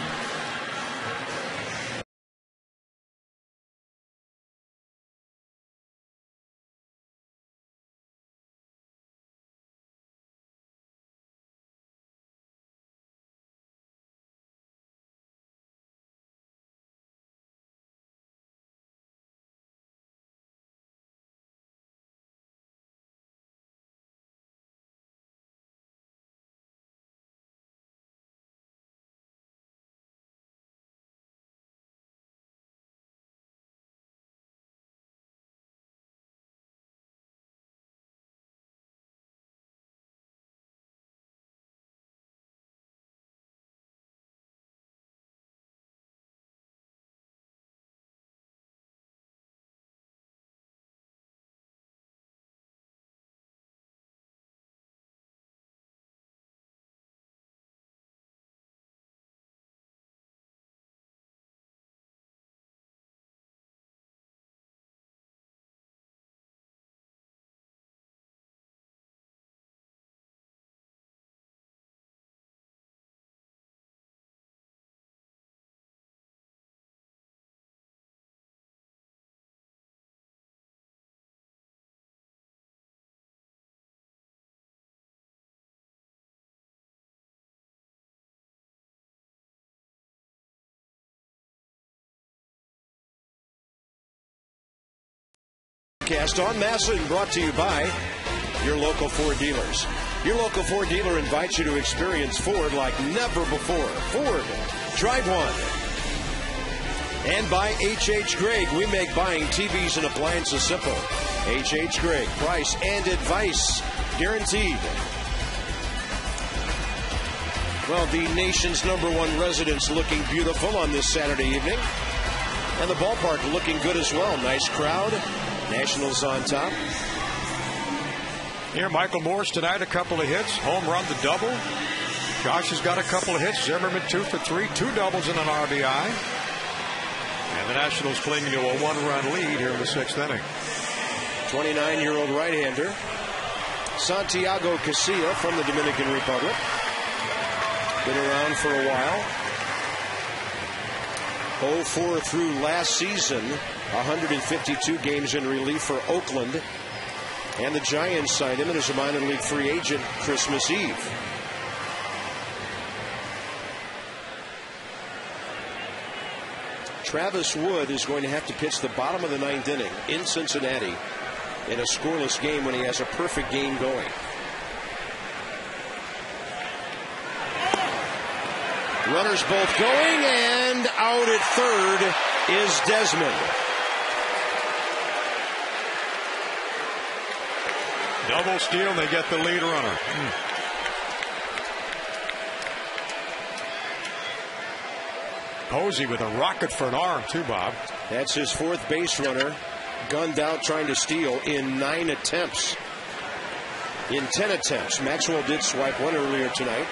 broadcast on Massillon, brought to you by your local Ford dealers. Your local Ford dealer invites you to experience Ford like never before. Ford, drive one. And by H.H. Gregg, we make buying TVs and appliances simple. H.H. Gregg, price and advice guaranteed. Well, the nation's #1 residents looking beautiful on this Saturday evening. And the ballpark looking good as well. Nice crowd. Nationals on top. Here, Michael Morse tonight, a couple of hits. Home run, the double. Josh has got a couple of hits. Zimmerman 2 for 3, 2 doubles and an RBI. And the Nationals clinging to a 1-run lead here in the 6th inning. 29-year-old right-hander Santiago Casilla from the Dominican Republic. Been around for a while. 0-4 through last season. 152 games in relief for Oakland. And the Giants signed him as a minor league free agent Christmas Eve. Travis Wood is going to have to pitch the bottom of the 9th inning in Cincinnati in a scoreless game when he has a perfect game going. Runners both going, and out at third is Desmond. Double steal, they get the lead runner. Posey with a rocket for an arm, too, Bob. That's his 4th base runner, gunned out trying to steal in 9 attempts. In 10 attempts. Maxwell did swipe one earlier tonight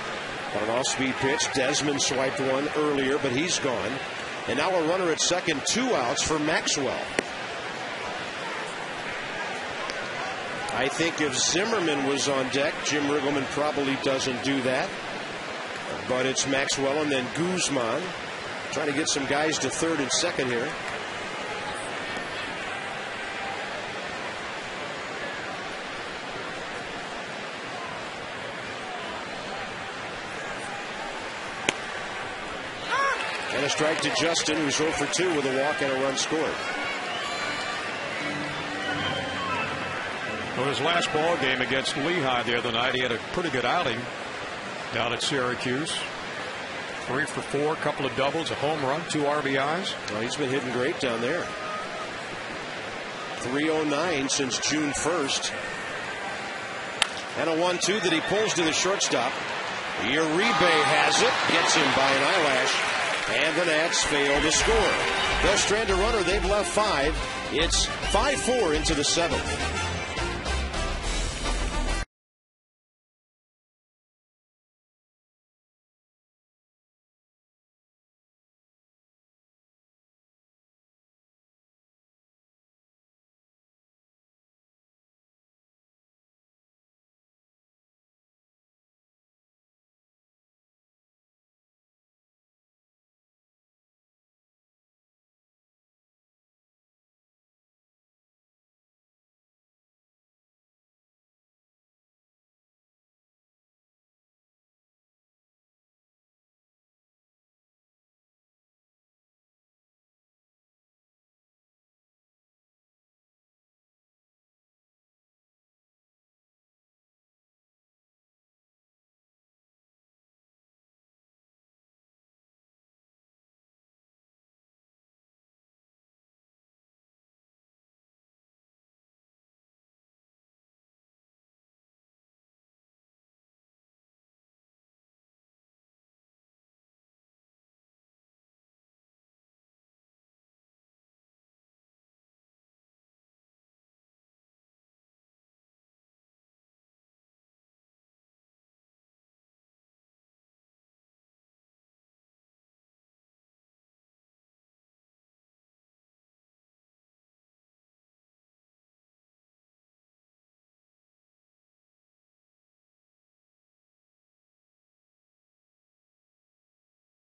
on an off-speed pitch. Desmond swiped one earlier, but he's gone. And now a runner at second, 2 outs for Maxwell. I think if Zimmerman was on deck, Jim Riggleman probably doesn't do that. But it's Maxwell and then Guzman. Trying to get some guys to third and second here. And a strike to Justin, who's 0 for 2 with a walk and a run scored. Well, his last ball game against Lehigh the other night, he had a pretty good outing down at Syracuse. 3 for 4, a couple of doubles, a home run, 2 RBIs. Well, he's been hitting great down there. 309 since June 1st. And a 1-2 that he pulls to the shortstop. Uribe has it, gets him by an eyelash, and the Nats fail to score. They'll strand a runner. They've left 5. It's 5-4 into the 7th.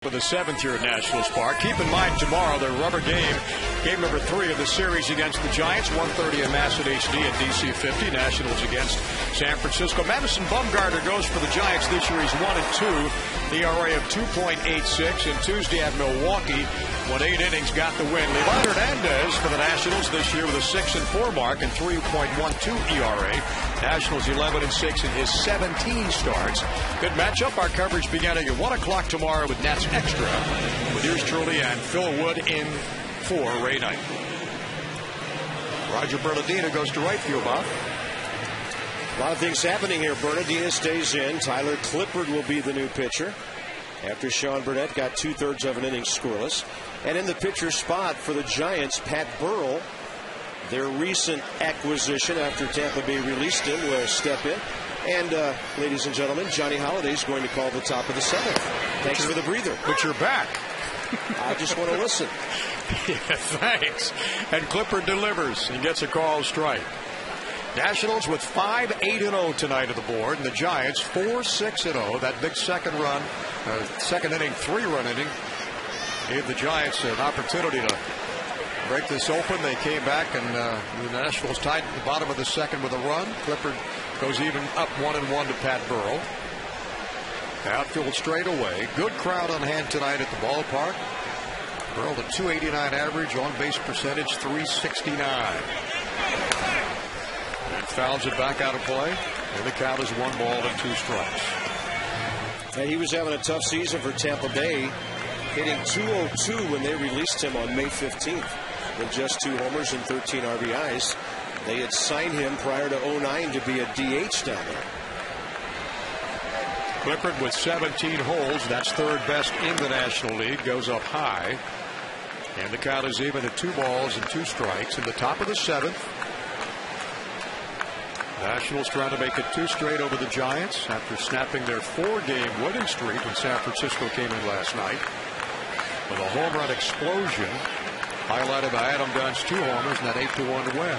For the 7th year at Nationals Park. Keep in mind tomorrow their rubber game Game number 3 of the series against the Giants, 1:30 in Mass at HD at DC 50. Nationals against San Francisco. Madison Bumgarner goes for the Giants this year. He's 1-2, ERA of 2.86. And Tuesday at Milwaukee, won 8 innings, got the win. Levi Hernandez for the Nationals this year with a 6-4 mark and 3.12 ERA. Nationals 11-6 in his 17 starts. Good matchup. Our coverage beginning at 1 o'clock tomorrow with Nats Extra, with yours truly and Phil Wood in for Ray Knight. Roger Bernardino goes to right field, Bob. A lot of things happening here. Bernardino stays in. Tyler Clippard will be the new pitcher after Sean Burnett got 2/3 of an inning scoreless. And in the pitcher spot for the Giants, Pat Burrell, their recent acquisition after Tampa Bay released him, will step in. And, ladies and gentlemen, Johnny Holliday's going to call the top of the 7th. Thanks for the breather. But you're back. I just want to listen. Yeah, thanks. And Clippard delivers and gets a call strike. Nationals with 5-8-0 tonight at the board, and the Giants 4-6-0. That big second inning, 3-run inning, gave the Giants an opportunity to break this open. They came back, and the Nationals tied at the bottom of the second with a run. Clippard goes even up 1-1 to Pat Burrell. Outfield straight away. Good crowd on hand tonight at the ballpark. Burrell a .289 average, on base percentage .369. And fouls it back out of play. And the count is 1-2 strikes. And he was having a tough season for Tampa Bay, hitting .202 when they released him on May 15th with just 2 homers and 13 RBIs. They had signed him prior to '09 to be a DH down there. Clippard with 17 holes. That's 3rd best in the National League. Goes up high. And the count is even at 2-2 strikes in the top of the 7th. Nationals trying to make it 2 straight over the Giants after snapping their 4-game winning streak when San Francisco came in last night with a home run explosion highlighted by Adam Dunn's 2 homers and that 8-1 win.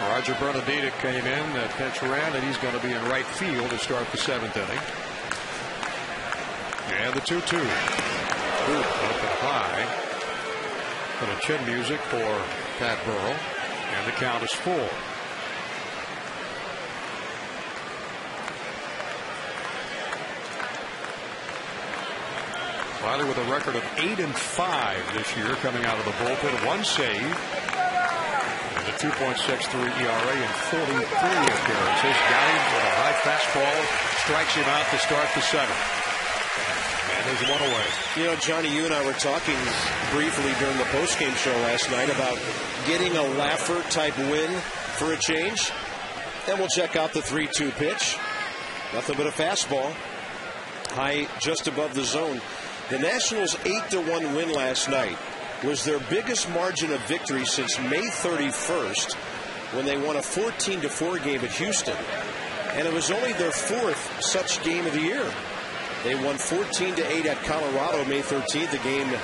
Roger Bernardino came in at pinch ran, and he's going to be in right field to start the 7th inning. And the 2-2. Up and high. And a chin music for Pat Burrell. And the count is 4. Riley with a record of 8-5 this year coming out of the bullpen. 1 save. And a 2.63 ERA in 43 appearances. Got him with a high fastball. Strikes him out to start the 7th. And there's 1 away. You know, Johnny, you and I were talking briefly during the postgame show last night about getting a Laffer-type win for a change. Then we'll check out the 3-2 pitch. Nothing but a fastball. High just above the zone. The Nationals' 8-1 win last night was their biggest margin of victory since May 31st when they won a 14-4 game at Houston. And it was only their 4th such game of the year. They won 14-8 at Colorado May 13th, a game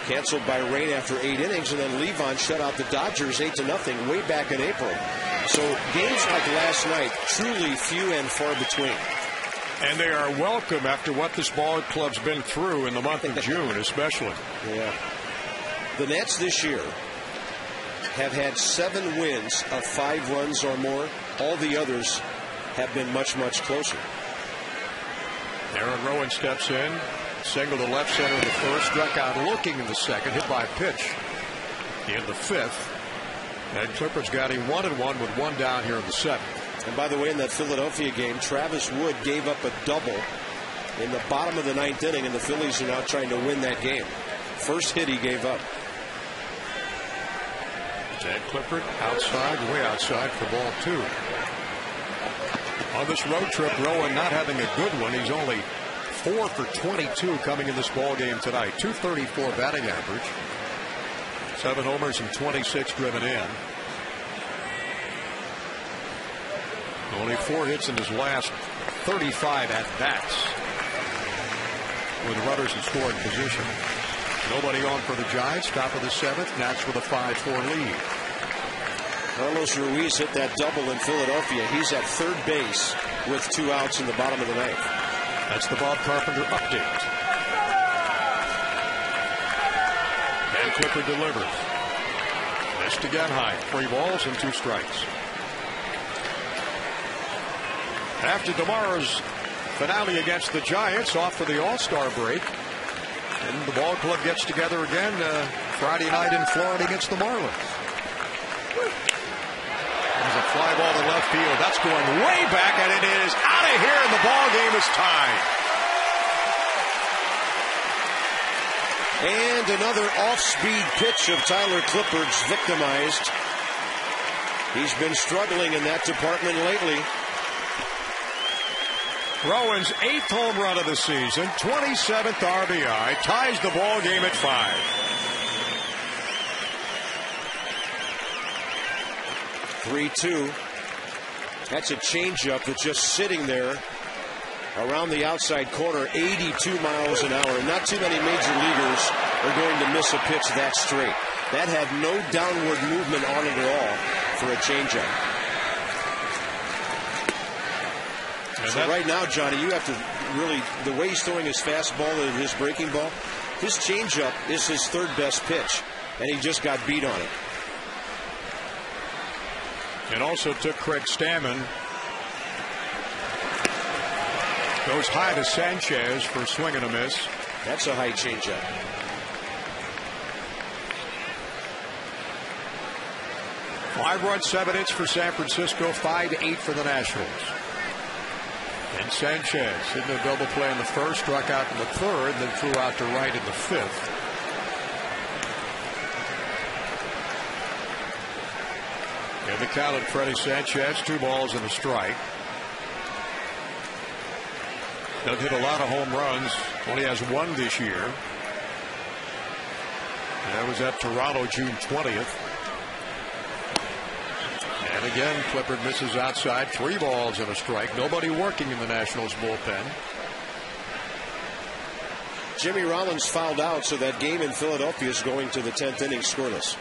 canceled by rain after 8 innings, and then Levon shut out the Dodgers 8-0 way back in April. So games like last night, truly few and far between. And they are welcome after what this ball club's been through in the month of June, especially. Yeah. The Nats this year have had 7 wins of 5 runs or more. All the others have been much, much closer. Aaron Rowan steps in, single to left center in the 1st, struck out looking in the 2nd, hit by a pitch in the 5th. And Clippers got him 1-1 with 1 down here in the 7th. And by the way, in that Philadelphia game, Travis Wood gave up a double in the bottom of the 9th inning, and the Phillies are now trying to win that game. First hit he gave up. Ted Clippard outside, way outside for ball 2. On this road trip, Rowan not having a good one. He's only 4 for 22 coming in this ball game tonight. .234 batting average. 7 homers and 26 driven in. Only 4 hits in his last 35 at-bats with runners in scoring position. Nobody on for the Giants. Top of the 7th. Nats with a 5-4 lead. Carlos Ruiz hit that double in Philadelphia. He's at 3rd base with 2 outs in the bottom of the 9th. That's the Bob Carpenter update. Clippard delivers. Missed again high. 3 balls and 2 strikes. After tomorrow's finale against the Giants, off for the All-Star break. And the ball club gets together again Friday night in Florida against the Marlins. There's a fly ball to left field. That's going way back, and it is out of here, and the ball game is tied. And another off-speed pitch of Tyler Clippard's victimized. He's been struggling in that department lately. Rowan's 8th home run of the season, 27th RBI, ties the ball game at 5. (3-2). That's a changeup that's just sitting there around the outside corner, 82 miles an hour. Not too many major leaguers are going to miss a pitch that straight. That had no downward movement on it at all for a changeup. So right now, Johnny, you have to really, the way he's throwing his fastball and his breaking ball, his changeup is his 3rd best pitch, and he just got beat on it. It also took Craig Stammen. Goes high to Sanchez for a swing and a miss. That's a high changeup. Five runs, 7 hits for San Francisco, 5-8 for the Nationals. And Sanchez hitting a double play in the 1st, struck out in the 3rd, then threw out to right in the 5th. In the count at Freddie Sanchez, 2 balls and a strike. Doesn't hit a lot of home runs, only has 1 this year. That was at Toronto June 20th. And again, Clippard misses outside, 3 balls and a strike. Nobody working in the Nationals bullpen. Jimmy Rollins fouled out, so that game in Philadelphia is going to the 10th inning scoreless.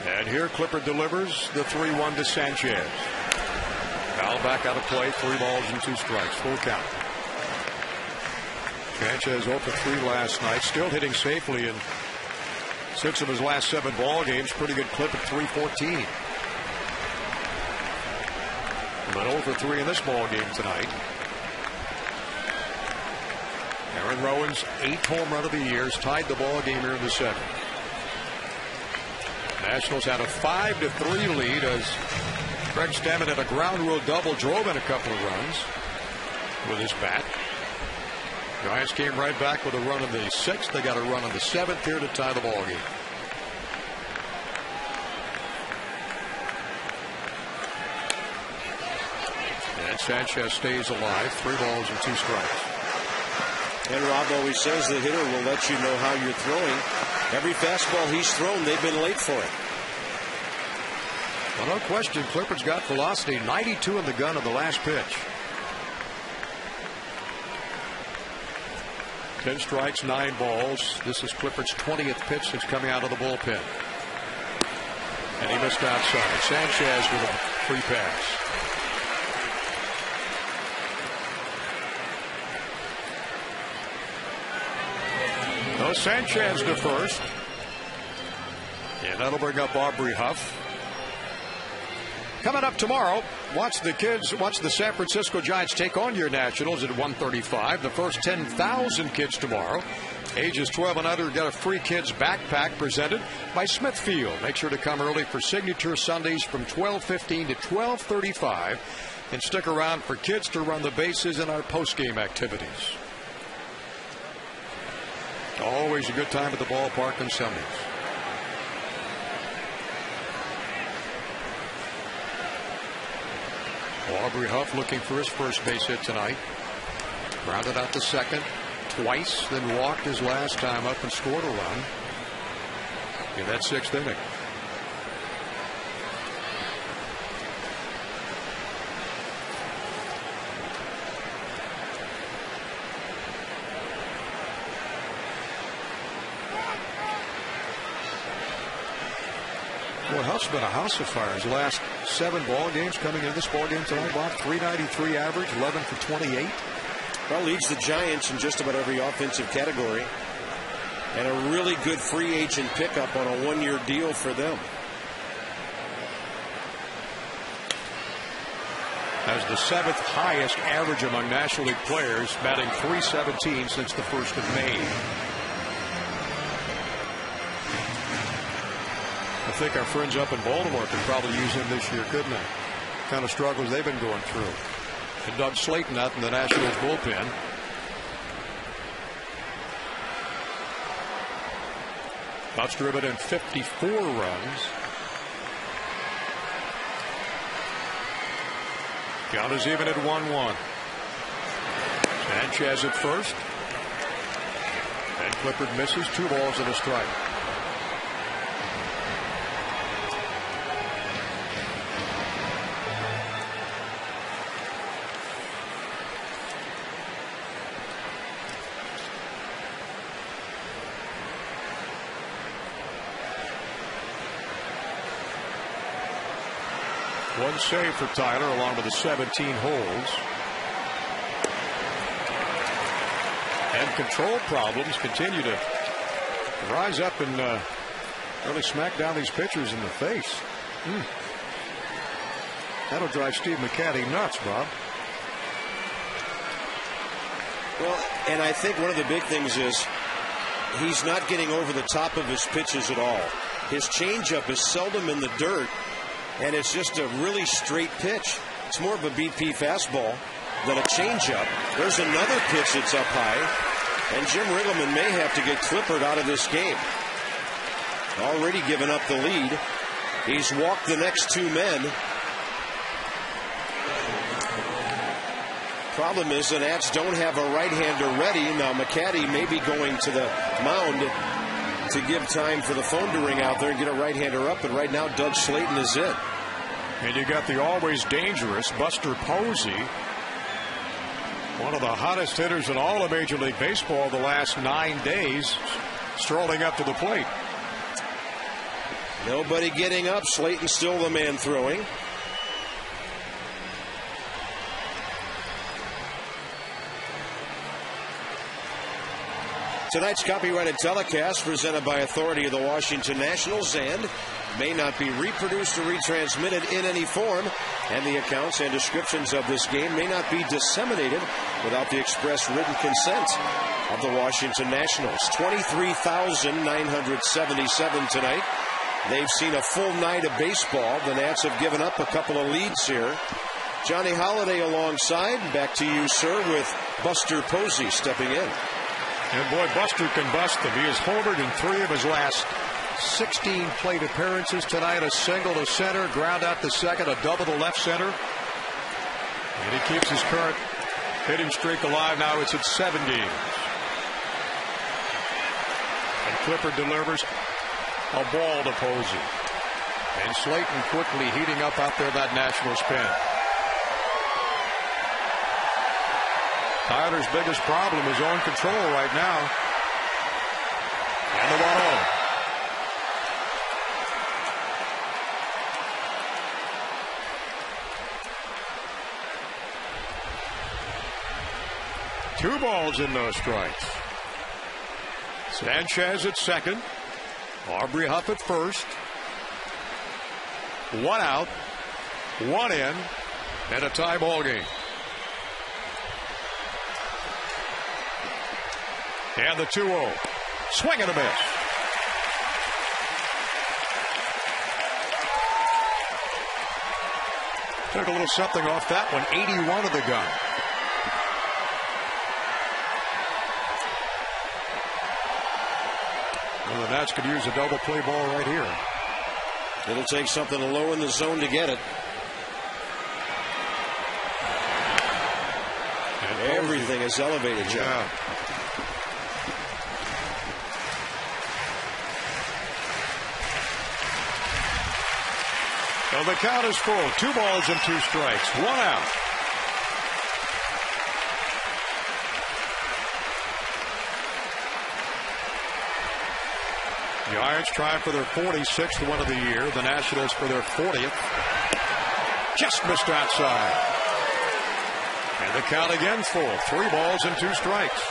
And here Clippard delivers the 3-1 to Sanchez. Foul back out of play, 3 balls and 2 strikes, full count. Sanchez 0 for 3 last night, still hitting safely in 6 of his last 7 ball games. Pretty good clip at .314. But 0 for 3 in this ball game tonight. Aaron Rowan's 8th home run of the year has tied the ball game here in the 7th. Nationals had a 5-3 lead as Craig Stammen had a ground rule double, drove in a couple of runs with his bat. Giants came right back with a run in the 6th. They got a run in the 7th here to tie the ball game. And Sanchez stays alive. 3 balls and 2 strikes. And Rob always says the hitter will let you know how you're throwing. Every fastball he's thrown, they've been late for it. Well, no question, Clippard's got velocity. 92 in the gun of the last pitch. 10 strikes, 9 balls. This is Clippard's 20th pitch since coming out of the bullpen. And he missed outside. Sanchez with a free pass. No, Sanchez to first. And that'll bring up Aubrey Huff. Coming up tomorrow, watch the San Francisco Giants take on your Nationals at 1:35. The first 10,000 kids tomorrow, ages 12 and under, get a free kids backpack presented by Smithfield. Make sure to come early for Signature Sundays from 12:15 to 12:35, and stick around for kids to run the bases in our postgame activities. Always a good time at the ballpark on Sundays. Aubrey Huff looking for his first base hit tonight. Grounded out to second twice, then walked his last time up and scored a run in that 6th inning. Well, Huff's been a house of fire. His last 7 ball games coming in this ball game tonight, Bob. .393 average, 11 for 28. Well, leads the Giants in just about every offensive category. And a really good free agent pickup on a one-year deal for them. Has the 7th highest average among National League players, batting .317 since the 1st of May. I think our friends up in Baltimore could probably use him this year, couldn't they? Kind of struggles they've been going through. And Doug Slayton out in the Nationals bullpen. Bucks driven in 54 runs. Count is even at 1-1. Sanchez at first. And Clippard misses. 2 balls and a strike. One save for Tyler along with the 17 holds. And control problems continue to rise up and really smack down these pitchers in the face. That'll drive Steve McCatty nuts, Bob. Well, and I think one of the big things is he's not getting over the top of his pitches at all. His changeup is seldom in the dirt. And it's just a really straight pitch. It's more of a BP fastball than a changeup. There's another pitch that's up high. And Jim Riggleman may have to get Clippard out of this game. Already given up the lead. He's walked the next 2 men. Problem is the Nats don't have a right-hander ready. Now McCatty may be going to the mound to give time for the phone to ring out there and get a right-hander up, but right now Doug Slayton is it. And you got the always dangerous Buster Posey, one of the hottest hitters in all of Major League Baseball the last 9 days, strolling up to the plate. Nobody getting up. Slayton still the man throwing. Tonight's copyrighted telecast presented by authority of the Washington Nationals and may not be reproduced or retransmitted in any form, and the accounts and descriptions of this game may not be disseminated without the express written consent of the Washington Nationals. 23,977 tonight. They've seen a full night of baseball. The Nats have given up a couple of leads here. Johnny Holliday alongside. Back to you, sir, with Buster Posey stepping in. And boy, Buster can bust them. He has homered in 3 of his last 16 plate appearances tonight. A single to center, ground out to second, a double to left center. And he keeps his current hitting streak alive. Now it's at 7 games. And Clippard delivers a ball to Posey. And Slayton quickly heating up out there that Nationals pen. Tyler's biggest problem is on control right now. And the 1-0. 2 balls and no strikes. Sanchez at second. Aubrey Huff at first. 1 out, 1 in, and a tie ball game. And the 2-0. Swing and a miss. Took a little something off that one. 81 of the gun. Well, the Nats could use a double play ball right here. It'll take something low in the zone to get it. And everything is elevated, John. Yeah. Well, the count is full. 2 balls and 2 strikes. 1 out. Giants trying for their 46th win of the year. The Nationals for their 40th. Just missed outside. And the count again full. 3 balls and 2 strikes.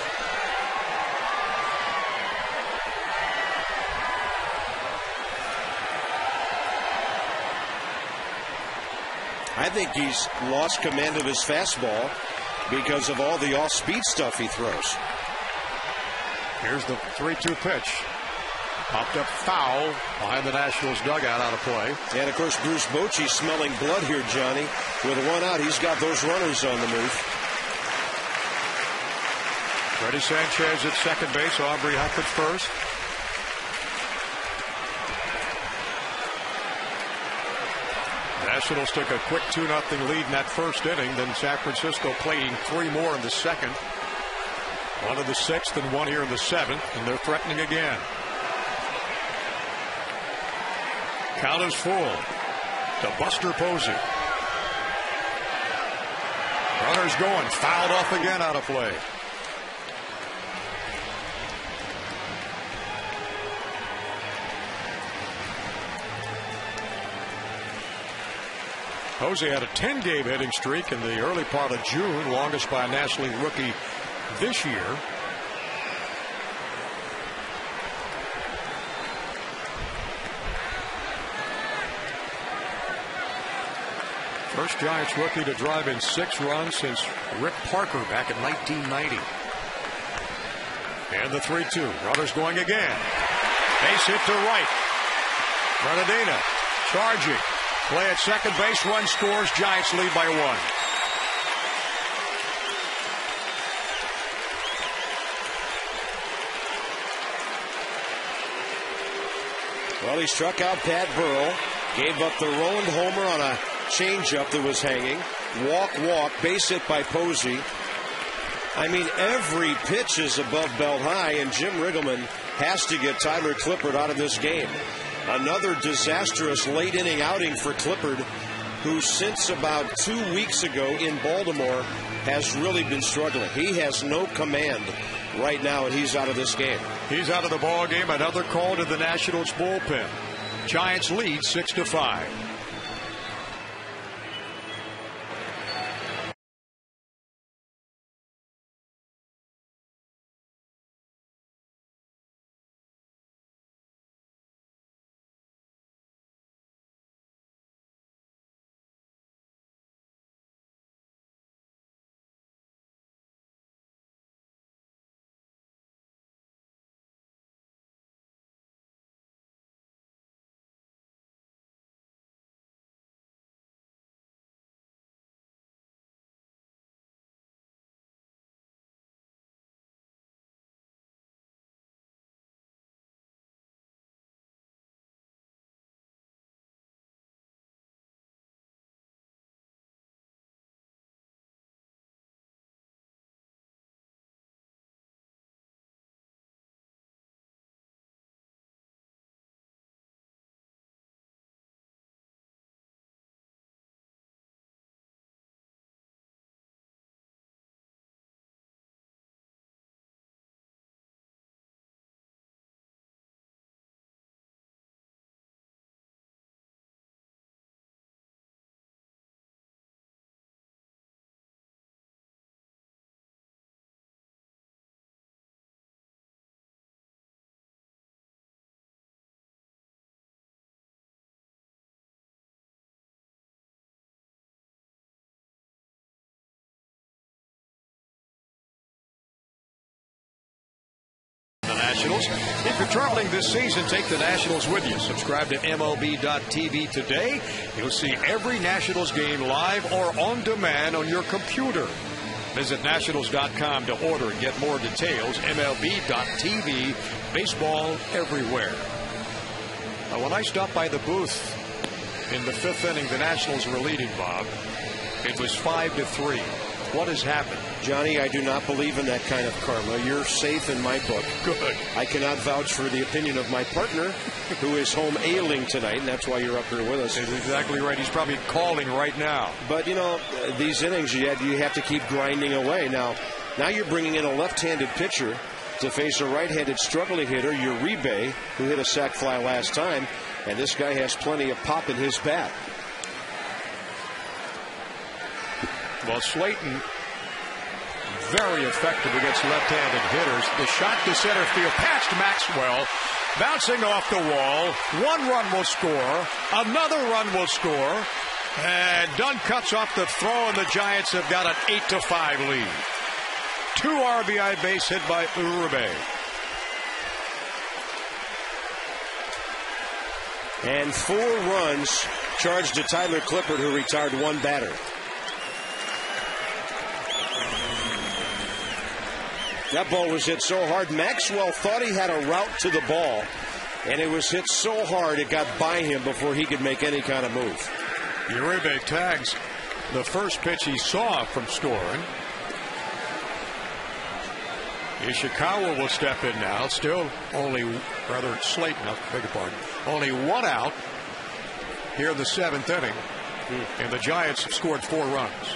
I think he's lost command of his fastball because of all the off-speed stuff he throws. Here's the 3-2 pitch. Popped up foul behind the Nationals dugout, out of play. And, of course, Bruce Bochy smelling blood here, Johnny. With 1 out, he's got those runners on the move. Freddie Sanchez at second base. Aubrey Huff at first. Nationals took a quick 2-0 lead in that first inning. Then San Francisco playing 3 more in the second. 1 in the 6th and 1 here in the 7th. And they're threatening again. Count is full to Buster Posey. Runners going. Fouled off again, out of play. Posey had a 10-game hitting streak in the early part of June, longest by a National League rookie this year. First Giants rookie to drive in 6 runs since Rick Parker back in 1990. And the 3-2. Runners going again. Base hit to right. Granadina charging. Play at second base. Run scores. Giants lead by 1. Well, he struck out Pat Burrell. Gave up the Roland homer on a changeup that was hanging. Walk, base hit by Posey. I mean, every pitch is above belt high, and Jim Riggleman has to get Tyler Clippard out of this game. Another disastrous late inning outing for Clippard, who since about 2 weeks ago in Baltimore has really been struggling. He has no command right now, and he's out of this game. He's out of the ball game. Another call to the Nationals bullpen. Giants lead 6-5. Nationals. If you're traveling this season, take the Nationals with you. Subscribe to MLB.tv today. You'll see every Nationals game live or on demand on your computer. Visit Nationals.com to order and get more details. MLB.tv. Baseball everywhere. When I stopped by the booth in the 5th inning, the Nationals were leading, Bob. It was 5-3. What has happened? Johnny, I do not believe in that kind of karma. You're safe in my book. Good. I cannot vouch for the opinion of my partner, who is home ailing tonight, and that's why you're up here with us. That's exactly right. He's probably calling right now. But, you know, these innings, you have to keep grinding away. Now you're bringing in a left-handed pitcher to face a right-handed struggling hitter, Uribe, who hit a sac fly last time, and this guy has plenty of pop in his bat. Well, Slayton very effective against left-handed hitters. The shot to center field past Maxwell, bouncing off the wall. 1 run will score. Another run will score. And Dunn cuts off the throw, and the Giants have got an 8-5 lead. 2 RBI base hit by Uribe. And 4 runs charged to Tyler Clippard, who retired 1 batter. That ball was hit so hard. Maxwell thought he had a route to the ball, and it was hit so hard it got by him before he could make any kind of move. Uribe tags the first pitch he saw from scoring. Ishikawa will step in now. Still only, rather Slayton, I beg your pardon. Only 1 out here in the 7th inning. And the Giants have scored 4 runs.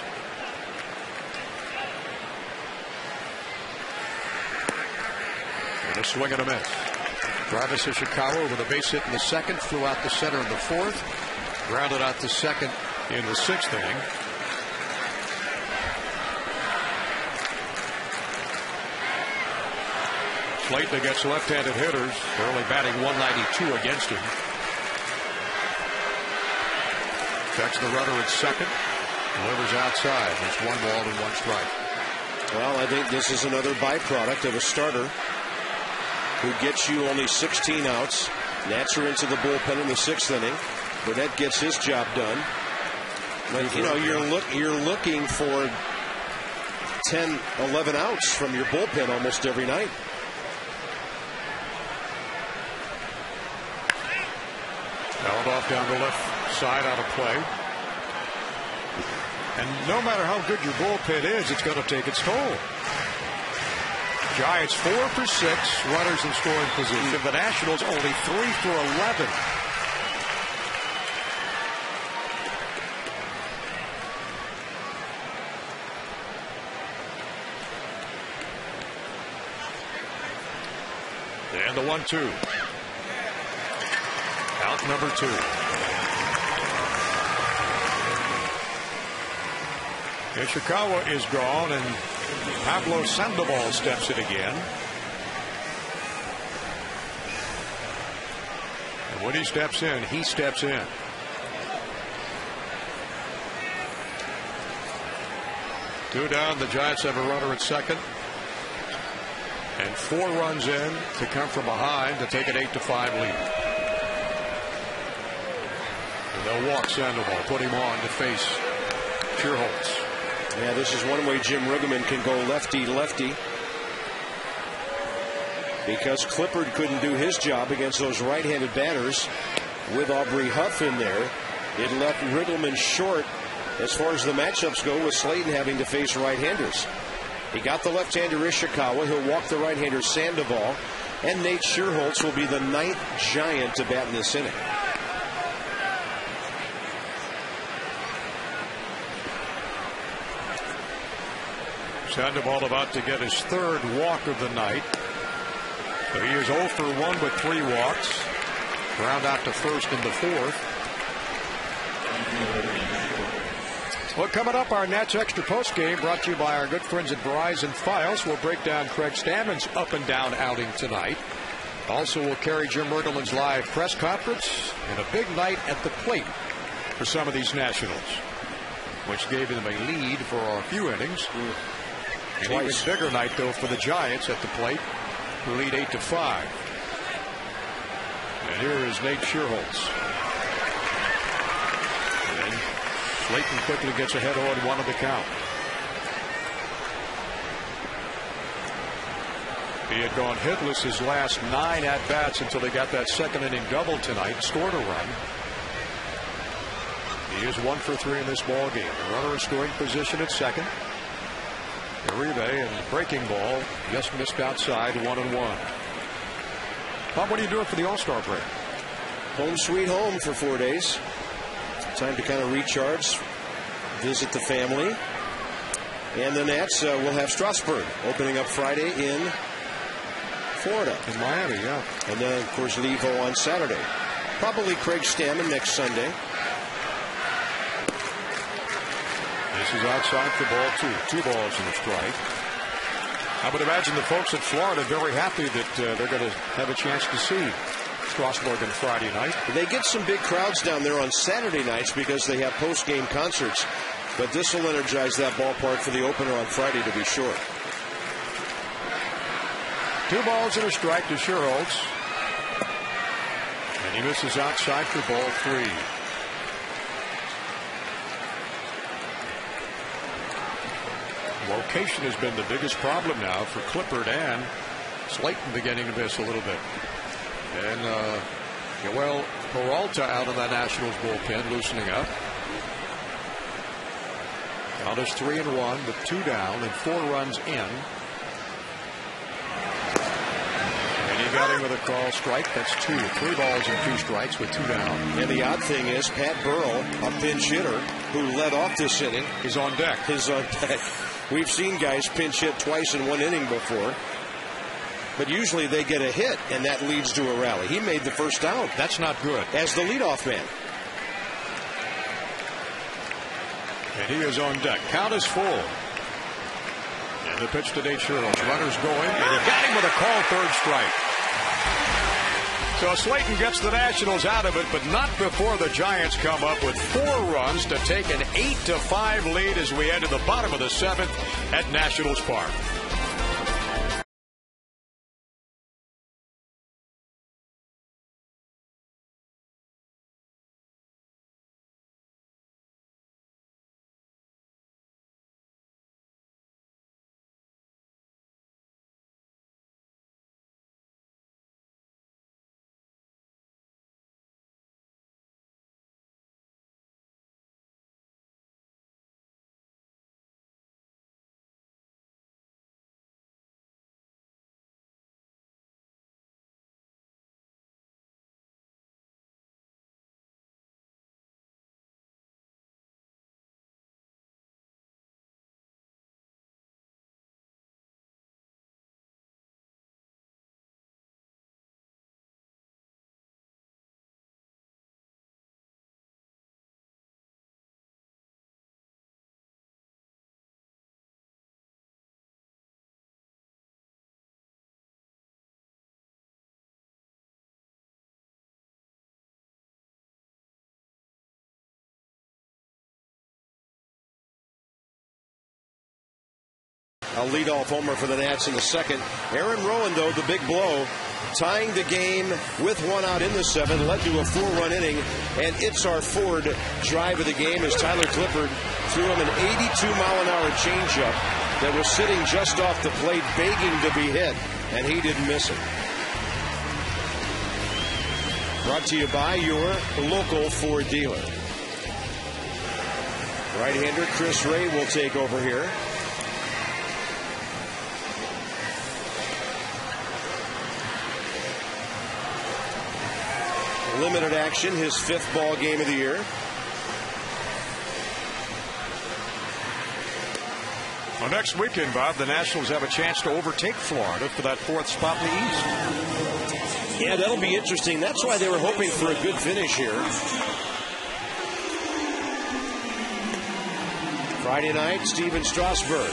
And a swing and a miss. Travis Ishikawa with a base hit in the 2nd, flew out the center in the 4th, grounded out the 2nd in the 6th inning. Slayton against left-handed hitters. They're only batting 192 against him. Checks the runner at 2nd. Delivers outside. There's 1 ball and 1 strike. Well, I think this is another byproduct of a starter who gets you only 16 outs. Nats are into the bullpen in the 6th inning. Burnett gets his job done. But, you know, you're looking for 10, 11 outs from your bullpen almost every night. Held off down the left side out of play. And no matter how good your bullpen is, it's going to take its toll. Giants 4 for 6, runners in scoring position. The Nationals only 3 for 11. And the 1-2. Out number 2. Ishikawa is gone, and Pablo Sandoval steps in again. And when he steps in, he steps in. Two down, the Giants have a runner at 2nd. And 4 runs in to come from behind to take an 8-5 lead. And they'll walk Sandoval, put him on to face Sherholtz. Yeah, this is one way Jim Riggleman can go lefty-lefty. Because Clippard couldn't do his job against those right-handed batters with Aubrey Huff in there. It left Riggleman short as far as the matchups go, with Slayton having to face right-handers. He got the left-hander Ishikawa. He'll walk the right-hander Sandoval. And Nate Sherholtz will be the 9th Giant to bat in this inning. Sandoval about to get his 3rd walk of the night. So he is 0 for 1 with 3 walks. Ground out to 1st in the 4th. Well, coming up, our Nats Extra Post Game brought to you by our good friends at Verizon Files. We'll break down Craig Stammen's up and down outing tonight. Also, we'll carry Jim Riggleman's live press conference and a big night at the plate for some of these Nationals, which gave them a lead for a few innings. An even bigger night, though, for the Giants at the plate, who lead 8-5. And here is Nate Sherholtz. And Slayton quickly gets ahead on 1 of the count. He had gone hitless his last 9 at-bats until he got that 2nd inning double tonight, scored a run. He is 1 for 3 in this ball game. The runner in scoring position at 2nd. Uribe and breaking ball just missed outside, 1-1. Bob, what are you doing for the All-Star break? Home sweet home for 4 days. Time to kind of recharge, visit the family. And the Nats will have Strasburg opening up Friday in Florida. In Miami, yeah. And then, of course, Levo on Saturday. Probably Craig Stammen next Sunday. This is outside for ball 2. 2 balls and a strike. I would imagine the folks at Florida very happy that they're going to have a chance to see Strasburg on Friday night. They get some big crowds down there on Saturday nights because they have post-game concerts. But this will energize that ballpark for the opener on Friday, to be sure. 2 balls and a strike to Sherholtz. And he misses outside for ball 3. Location has been the biggest problem now for Clippard, and Slayton beginning to miss a little bit. And Yoel Peralta out of that Nationals bullpen, loosening up. Count is 3-1 with 2 down and 4 runs in. And he got him with a call strike. That's 2. 3 balls and 2 strikes with 2 down. And the odd thing is, Pat Burrell, a pinch hitter who led off this inning, is on deck. We've seen guys pinch hit twice in 1 inning before. But usually they get a hit, and that leads to a rally. He made the first out. That's not good. As the leadoff man. And he is on deck. Count is full. And the pitch to Nate Sherholtz. Runners going, and he got him with a call, 3rd strike. So Slayton gets the Nationals out of it, but not before the Giants come up with 4 runs to take an 8-5 lead as we head to the bottom of the 7th at Nationals Park. A leadoff homer for the Nats in the 2nd. Aaron Rowan, though, the big blow, tying the game with 1 out in the 7th, led to a 4-run inning, and it's our Ford drive of the game as Tyler Clippard threw him an 82-mile-an-hour changeup that was sitting just off the plate, begging to be hit, and he didn't miss it. Brought to you by your local Ford dealer. Right-hander Chris Ray will take over here. Limited action, his 5th ball game of the year. Well, next weekend, Bob, the Nationals have a chance to overtake Florida for that 4th spot in the East. Yeah, that'll be interesting. That's why they were hoping for a good finish here. Friday night, Steven Strasburg.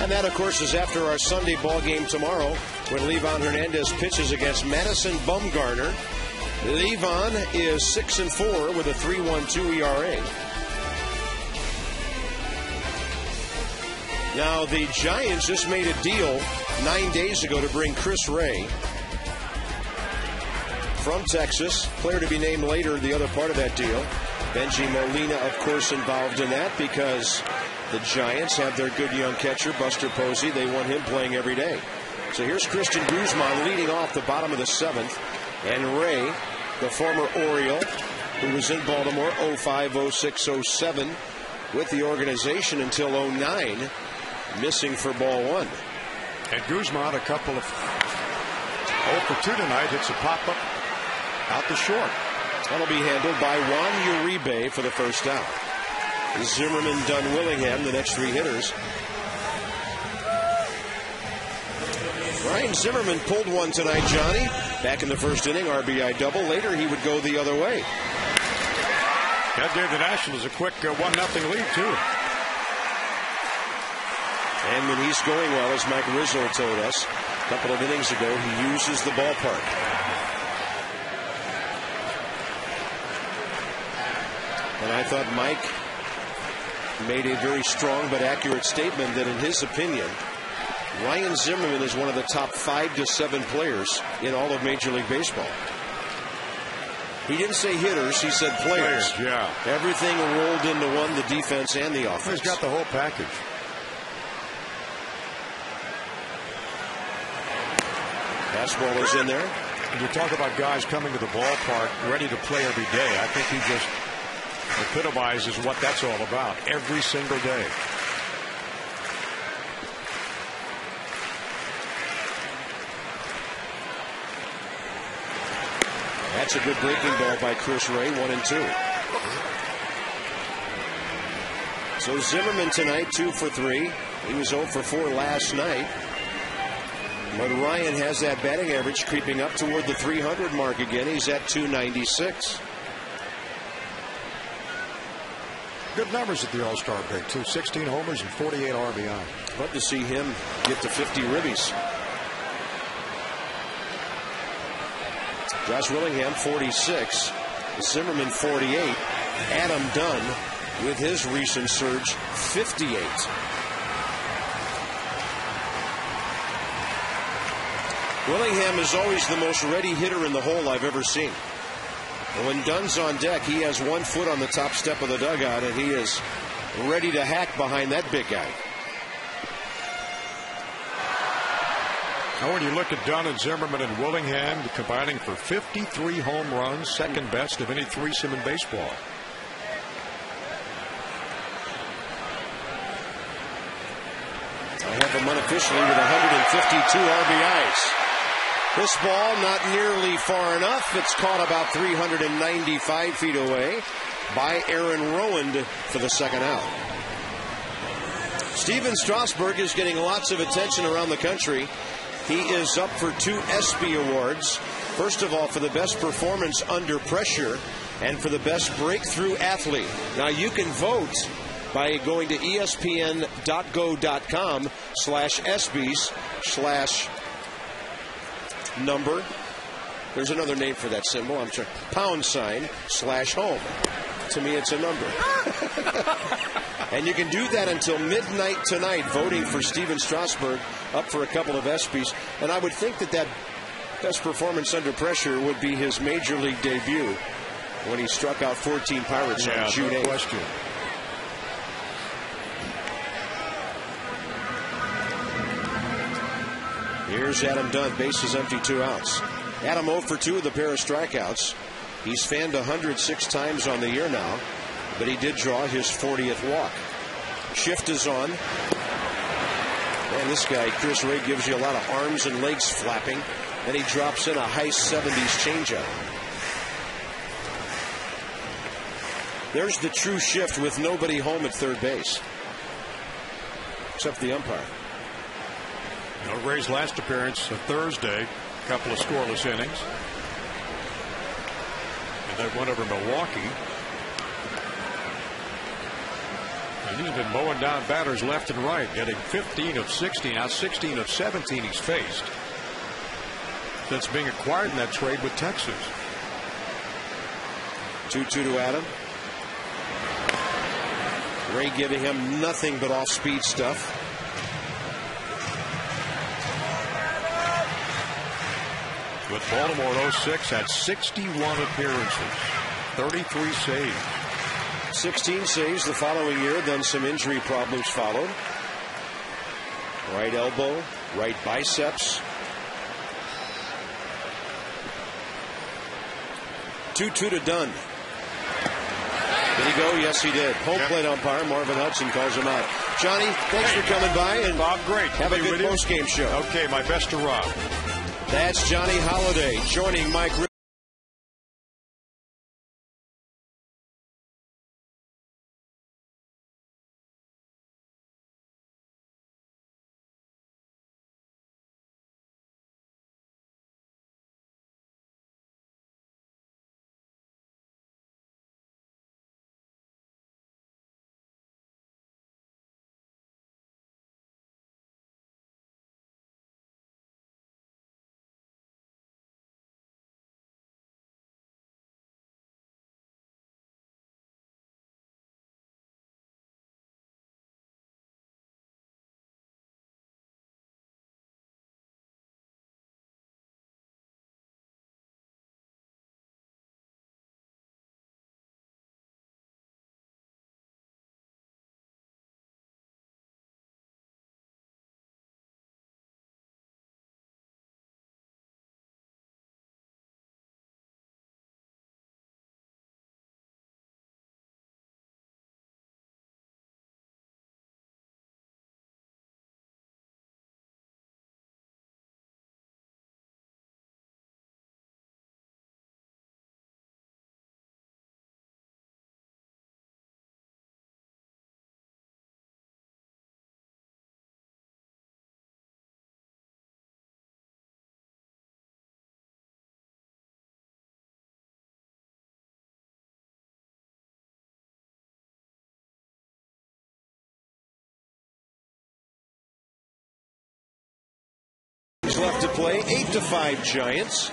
And that, of course, is after our Sunday ball game tomorrow when Livan Hernandez pitches against Madison Bumgarner. Livan is 6-4 with a 3.12 ERA. Now, the Giants just made a deal 9 days ago to bring Chris Ray from Texas. Player to be named later, the other part of that deal. Benji Molina, of course, involved in that because the Giants have their good young catcher, Buster Posey. They want him playing every day. So here's Christian Guzman leading off the bottom of the 7th. And Ray, the former Oriole, who was in Baltimore 05, 06, 07 with the organization until 09, missing for ball 1. And Guzman, a couple of 0 for 2 tonight, hits a pop-up out the short. That'll be handled by Juan Uribe for the first out. Zimmerman, Dunn, Willingham, the next 3 hitters. Ryan Zimmerman pulled one tonight, Johnny. Back in the 1st inning, RBI double. Later, he would go the other way. That gave the Nationals a quick 1-0 lead, too. And when he's going well, as Mike Rizzo told us a couple of innings ago, he uses the ballpark. And I thought Mike made a very strong but accurate statement that in his opinion, Ryan Zimmerman is one of the top 5 to 7 players in all of Major League Baseball. He didn't say hitters, he said players. Yeah. Everything rolled into one, the defense and the offense. He's got the whole package. Fastball is in there. When you talk about guys coming to the ballpark ready to play every day, I think he just epitomizes what that's all about every single day. That's a good breaking ball by Chris Ray, 1-2. So Zimmerman tonight, 2 for 3. He was 0 for 4 last night. But Ryan has that batting average creeping up toward the 300 mark again. He's at 296. Good numbers at the All-Star break, too. 16 homers and 48 RBI. Love to see him get to 50 ribbies. Josh Willingham, 46. Zimmerman, 48. Adam Dunn, with his recent surge, 58. Willingham is always the most ready hitter in the hole I've ever seen. And when Dunn's on deck, he has 1 foot on the top step of the dugout, and he is ready to hack behind that big guy. Now, when you look at Dunn and Zimmerman and Willingham combining for 53 home runs, second best of any threesome in baseball. I have him unofficially with 152 RBIs. This ball not nearly far enough. It's caught about 395 feet away by Aaron Rowand for the second out. Steven Strasburg is getting lots of attention around the country. He is up for 2 ESPY awards. First of all, for the best performance under pressure and for the best breakthrough athlete. Now, you can vote by going to ESPN.go.com/ESPYs/number. There's another name for that symbol. I'm sure. #/home. To me, it's a number. And you can do that until midnight tonight, voting for Steven Strasburg up for a couple of ESPYs. And I would think that best performance under pressure would be his major league debut when he struck out 14 Pirates on June 8th. Question. Here's Adam Dunn, bases empty, 2 outs. Adam 0 for 2 with a pair of strikeouts. He's fanned 106 times on the year now, but he did draw his 40th walk. Shift is on. Man, this guy, Chris Ray, gives you a lot of arms and legs flapping. Then he drops in a high 70s changeup. There's the true shift with nobody home at third base, except the umpire. Ray's last appearance of Thursday, a couple of scoreless innings. And then went over Milwaukee. And he's been mowing down batters left and right, getting 15 of 16, now 16 of 17 he's faced since being acquired in that trade with Texas. 2-2 to Adam. Ray giving him nothing but off-speed stuff. With Baltimore 06, had 61 appearances, 33 saves. 16 saves the following year, then some injury problems followed. Right elbow, right biceps. 2-2 to Dunn. Did he go? Yes, he did. Home plate umpire Marvin Hudson calls him out. Johnny, thanks for coming by. And Bob, great. Have a good post-game show. Okay, my best to Rob. That's Johnny Holliday joining Mike left to play. 8-5 Giants.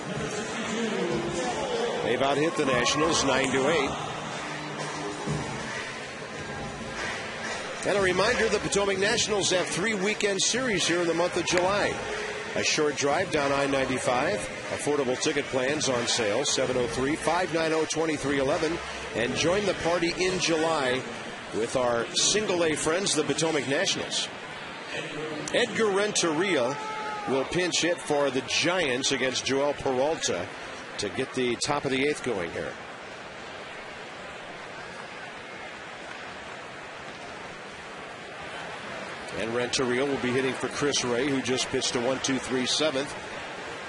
They've out-hit the Nationals 9-8. And a reminder, the Potomac Nationals have 3 weekend series here in the month of July. A short drive down I-95. Affordable ticket plans on sale, 703-590-2311. And join the party in July with our single-A friends, the Potomac Nationals. Edgar Renteria will pinch hit for the Giants against Joel Peralta to get the top of the 8th going here. And Renteria will be hitting for Chris Ray, who just pitched a 1-2-3 7th.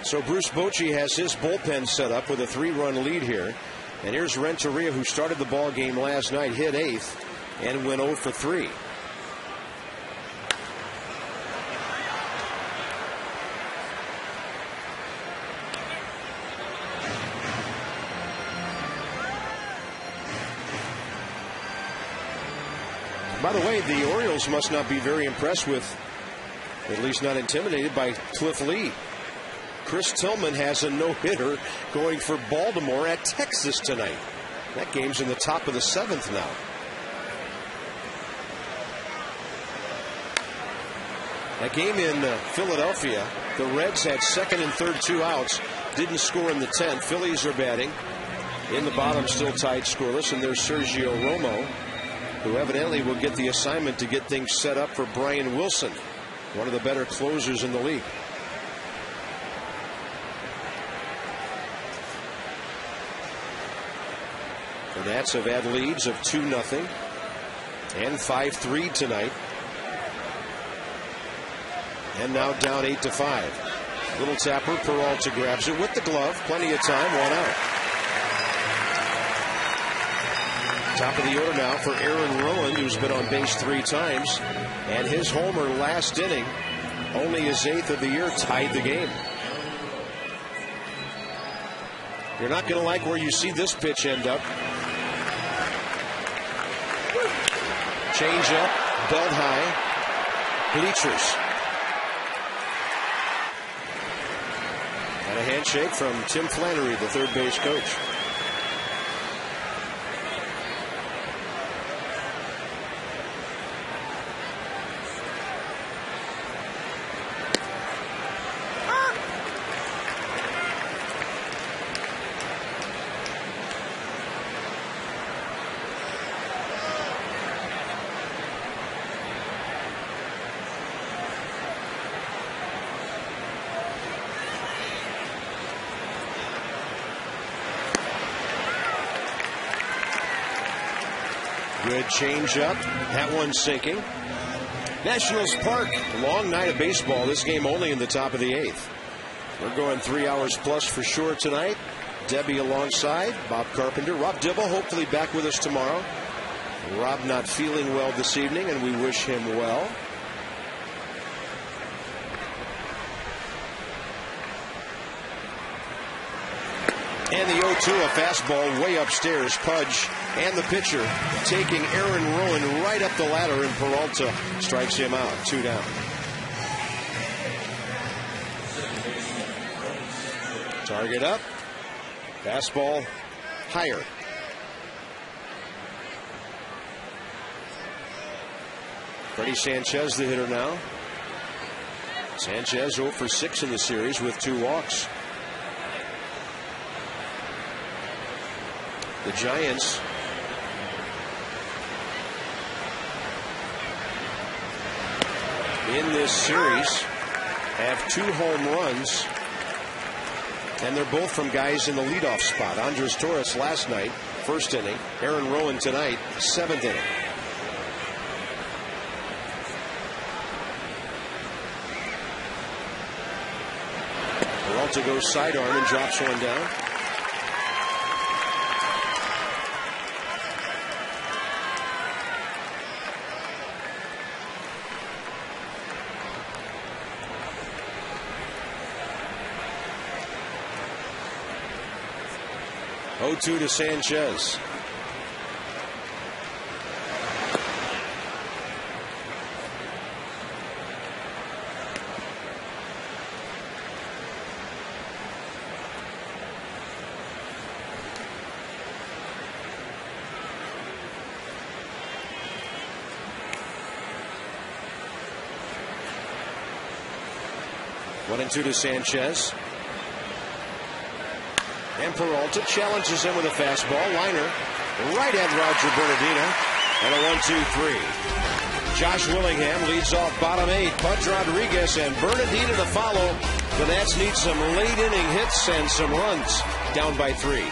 So Bruce Bochy has his bullpen set up with a 3-run lead here. And here's Renteria, who started the ball game last night, hit 8th, and went 0 for 3. By the way, the Orioles must not be very impressed with, at least not intimidated by Cliff Lee. Chris Tillman has a no-hitter going for Baltimore at Texas tonight. That game's in the top of the 7th now. That game in Philadelphia, the Reds had 2nd and 3rd 2 outs, didn't score in the 10th. Phillies are batting in the bottom, still tied scoreless, and there's Sergio Romo, who evidently will get the assignment to get things set up for Brian Wilson, one of the better closers in the league. The Nats have had leads of 2-0 and 5-3 tonight. And now down 8-5. Little tapper, Peralta grabs it with the glove. Plenty of time, 1 out. Top of the order now for Aaron Rowland, who's been on base 3 times. And his homer last inning, only his 8th of the year, tied the game. You're not going to like where you see this pitch end up. Change up, belt high, bleachers. And a handshake from Tim Flannery, the third base coach. Good change up. That one's sinking. Nationals Park. Long night of baseball. This game only in the top of the 8th. We're going 3 hours plus for sure tonight. Debbie alongside. Bob Carpenter. Rob Dibble hopefully back with us tomorrow. Rob not feeling well this evening, and we wish him well. And the 0-2, a fastball way upstairs. Pudge and the pitcher taking Aaron Rowland right up the ladder, and Peralta strikes him out. 2 down. Target up. Fastball higher. Freddie Sanchez, the hitter now. Sanchez 0 for 6 in the series with 2 walks. The Giants in this series have 2 home runs, and they're both from guys in the leadoff spot. Andres Torres last night, 1st inning. Aaron Rowland tonight, 7th inning. Peralta goes sidearm and drops one down. To Sanchez. 1-2 to Sanchez. And Peralta challenges him with a fastball. Liner right at Roger Bernardina. And a 1-2-3. Josh Willingham leads off bottom 8. Pudge Rodriguez and Bernardina to follow. The Nats need some late inning hits and some runs. Down by 3.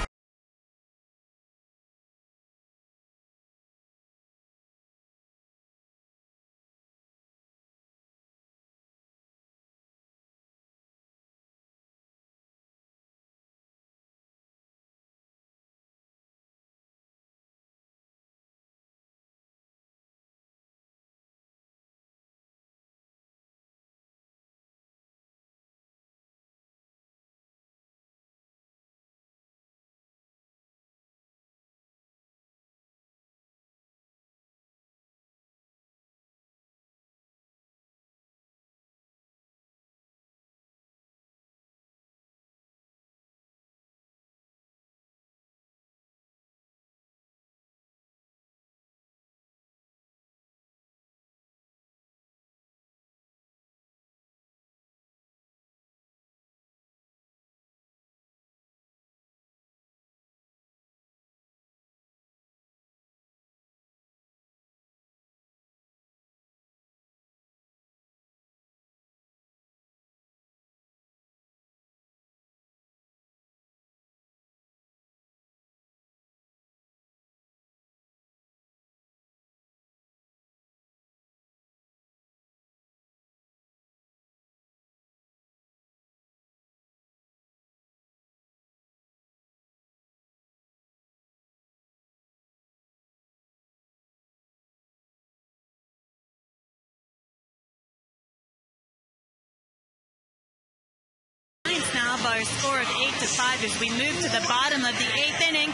Now by a score of 8-5 as we move to the bottom of the 8th inning.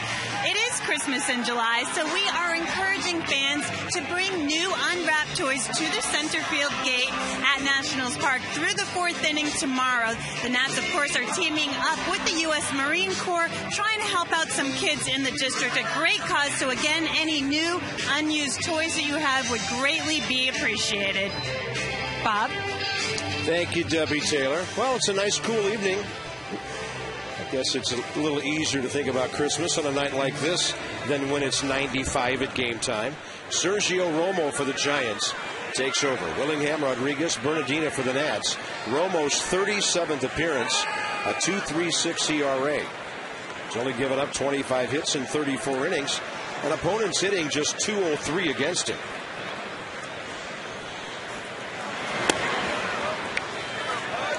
It is Christmas in July, so we are encouraging fans to bring new unwrapped toys to the center field gate at Nationals Park through the 4th inning tomorrow. The Nats, of course, are teaming up with the U.S. Marine Corps, trying to help out some kids in the district. A great cause, so again, any new unused toys that you have would greatly be appreciated. Bob? Thank you, Debbie Taylor. Well, it's a nice, cool evening. I guess it's a little easier to think about Christmas on a night like this than when it's 95 at game time. Sergio Romo for the Giants takes over. Willingham, Rodriguez, Bernardina for the Nats. Romo's 37th appearance, a 2.36 ERA. He's only given up 25 hits in 34 innings. An opponent's hitting just 203 against him.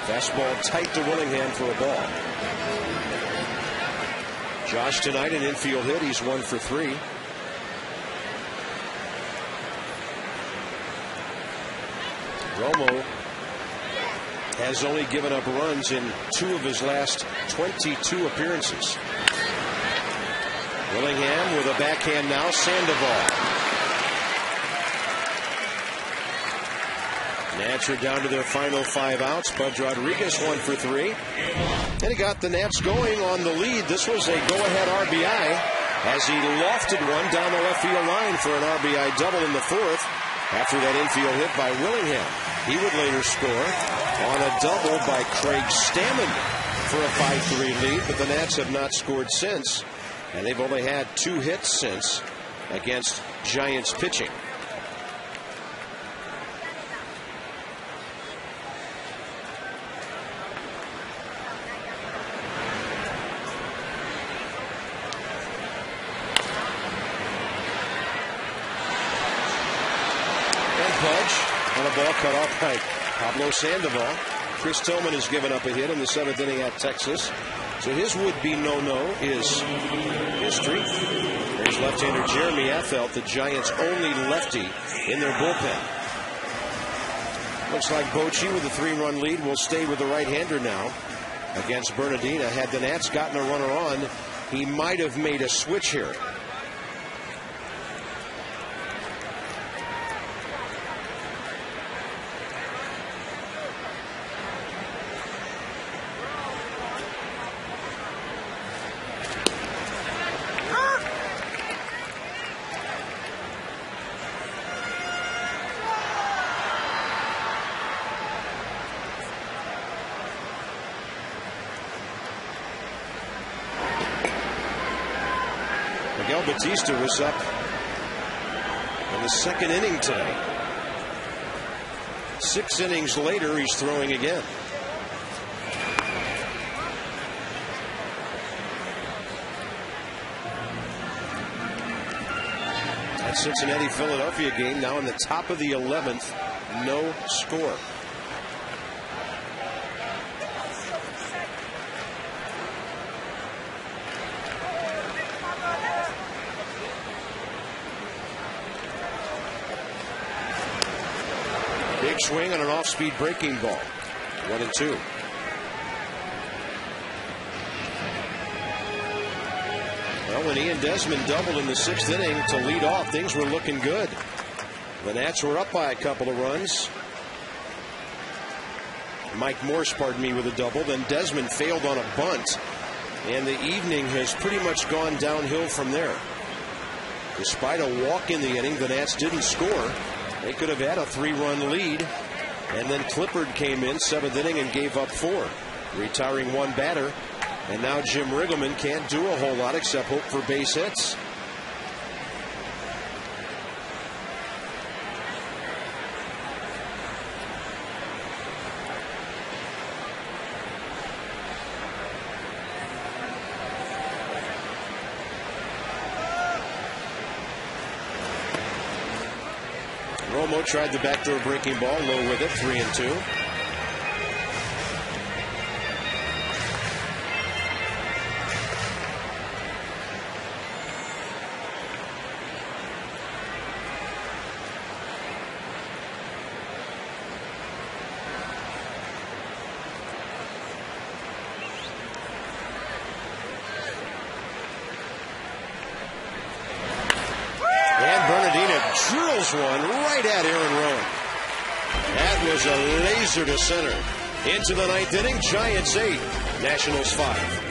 Fastball tight to Willingham for a ball. Josh tonight an infield hit. He's 1 for 3. Romo has only given up runs in 2 of his last 22 appearances. Willingham with a backhand now. Sandoval. Nats are down to their final 5 outs. Pudge Rodriguez 1 for 3. And he got the Nats going on the lead. This was a go-ahead RBI as he lofted one down the left field line for an RBI double in the 4th after that infield hit by Willingham. He would later score on a double by Craig Stammen for a 5-3 lead, but the Nats have not scored since, and they've only had 2 hits since against Giants pitching. On a ball cut off by Pablo Sandoval. Chris Tillman has given up a hit in the 7th inning at Texas. So his would-be no-no is history. There's left-hander Jeremy Affeldt, the Giants' only lefty in their bullpen. Looks like Bochy with a 3-run lead will stay with the right-hander now against Bernardina. Had the Nats gotten a runner on, he might have made a switch here. Miguel Batista was up in the second inning today. 6 innings later, he's throwing again. That Cincinnati-Philadelphia game now in the top of the 11th. No score. Big swing on an off-speed breaking ball. 1-2. Well, when Ian Desmond doubled in the 6th inning to lead off, things were looking good. The Nats were up by a couple of runs. Mike Morse, pardon me, with a double. Then Desmond failed on a bunt. And the evening has pretty much gone downhill from there. Despite a walk in the inning, the Nats didn't score. They could have had a 3-run lead. And then Clippard came in 7th inning and gave up 4, retiring 1 batter. And now Jim Riggleman can't do a whole lot except hope for base hits. Romo tried the backdoor breaking ball, low with it, 3-2. Drills one right at Aaron Rowan. That was a laser to center. Into the 9th inning, Giants 8, Nationals 5.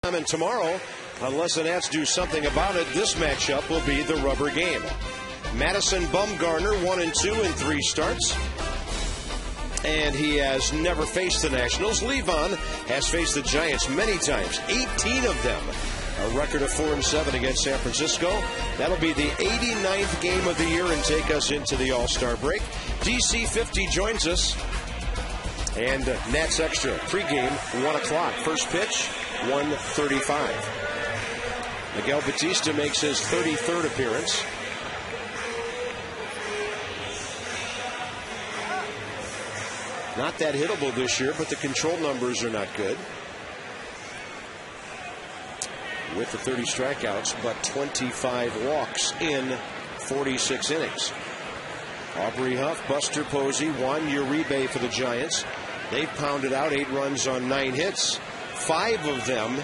And tomorrow, unless the Nats do something about it, this matchup will be the rubber game. Madison Bumgarner, 1-2 in 3 starts. And he has never faced the Nationals. Levon has faced the Giants many times, 18 of them. A record of 4-7 against San Francisco. That'll be the 89th game of the year and take us into the All-Star break. DC 50 joins us. And Nats Extra pregame, 1 o'clock. First pitch, 1:35. Miguel Batista makes his 33rd appearance. Not that hittable this year, but the control numbers are not good. With the 30 strikeouts, but 25 walks in 46 innings. Aubrey Huff, Buster Posey, Juan Uribe for the Giants. They've pounded out 8 runs on 9 hits. 5 of them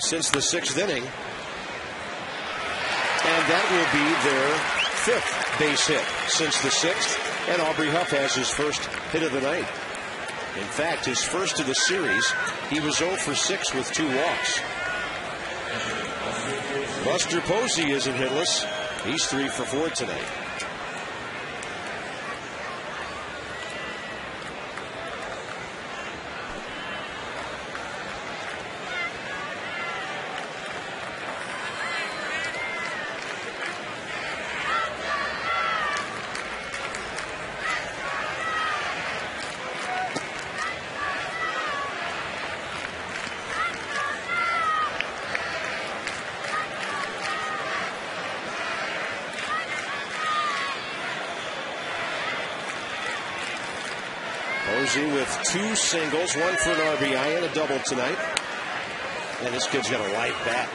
since the 6th inning. And that will be their 5th. base hit since the 6th, and Aubrey Huff has his first hit of the night. In fact, his first of the series, he was 0 for 6 with 2 walks. Buster Posey isn't hitless. He's 3 for 4 tonight. Posey with 2 singles, 1 for an RBI and a double tonight. And this kid's got a light bat.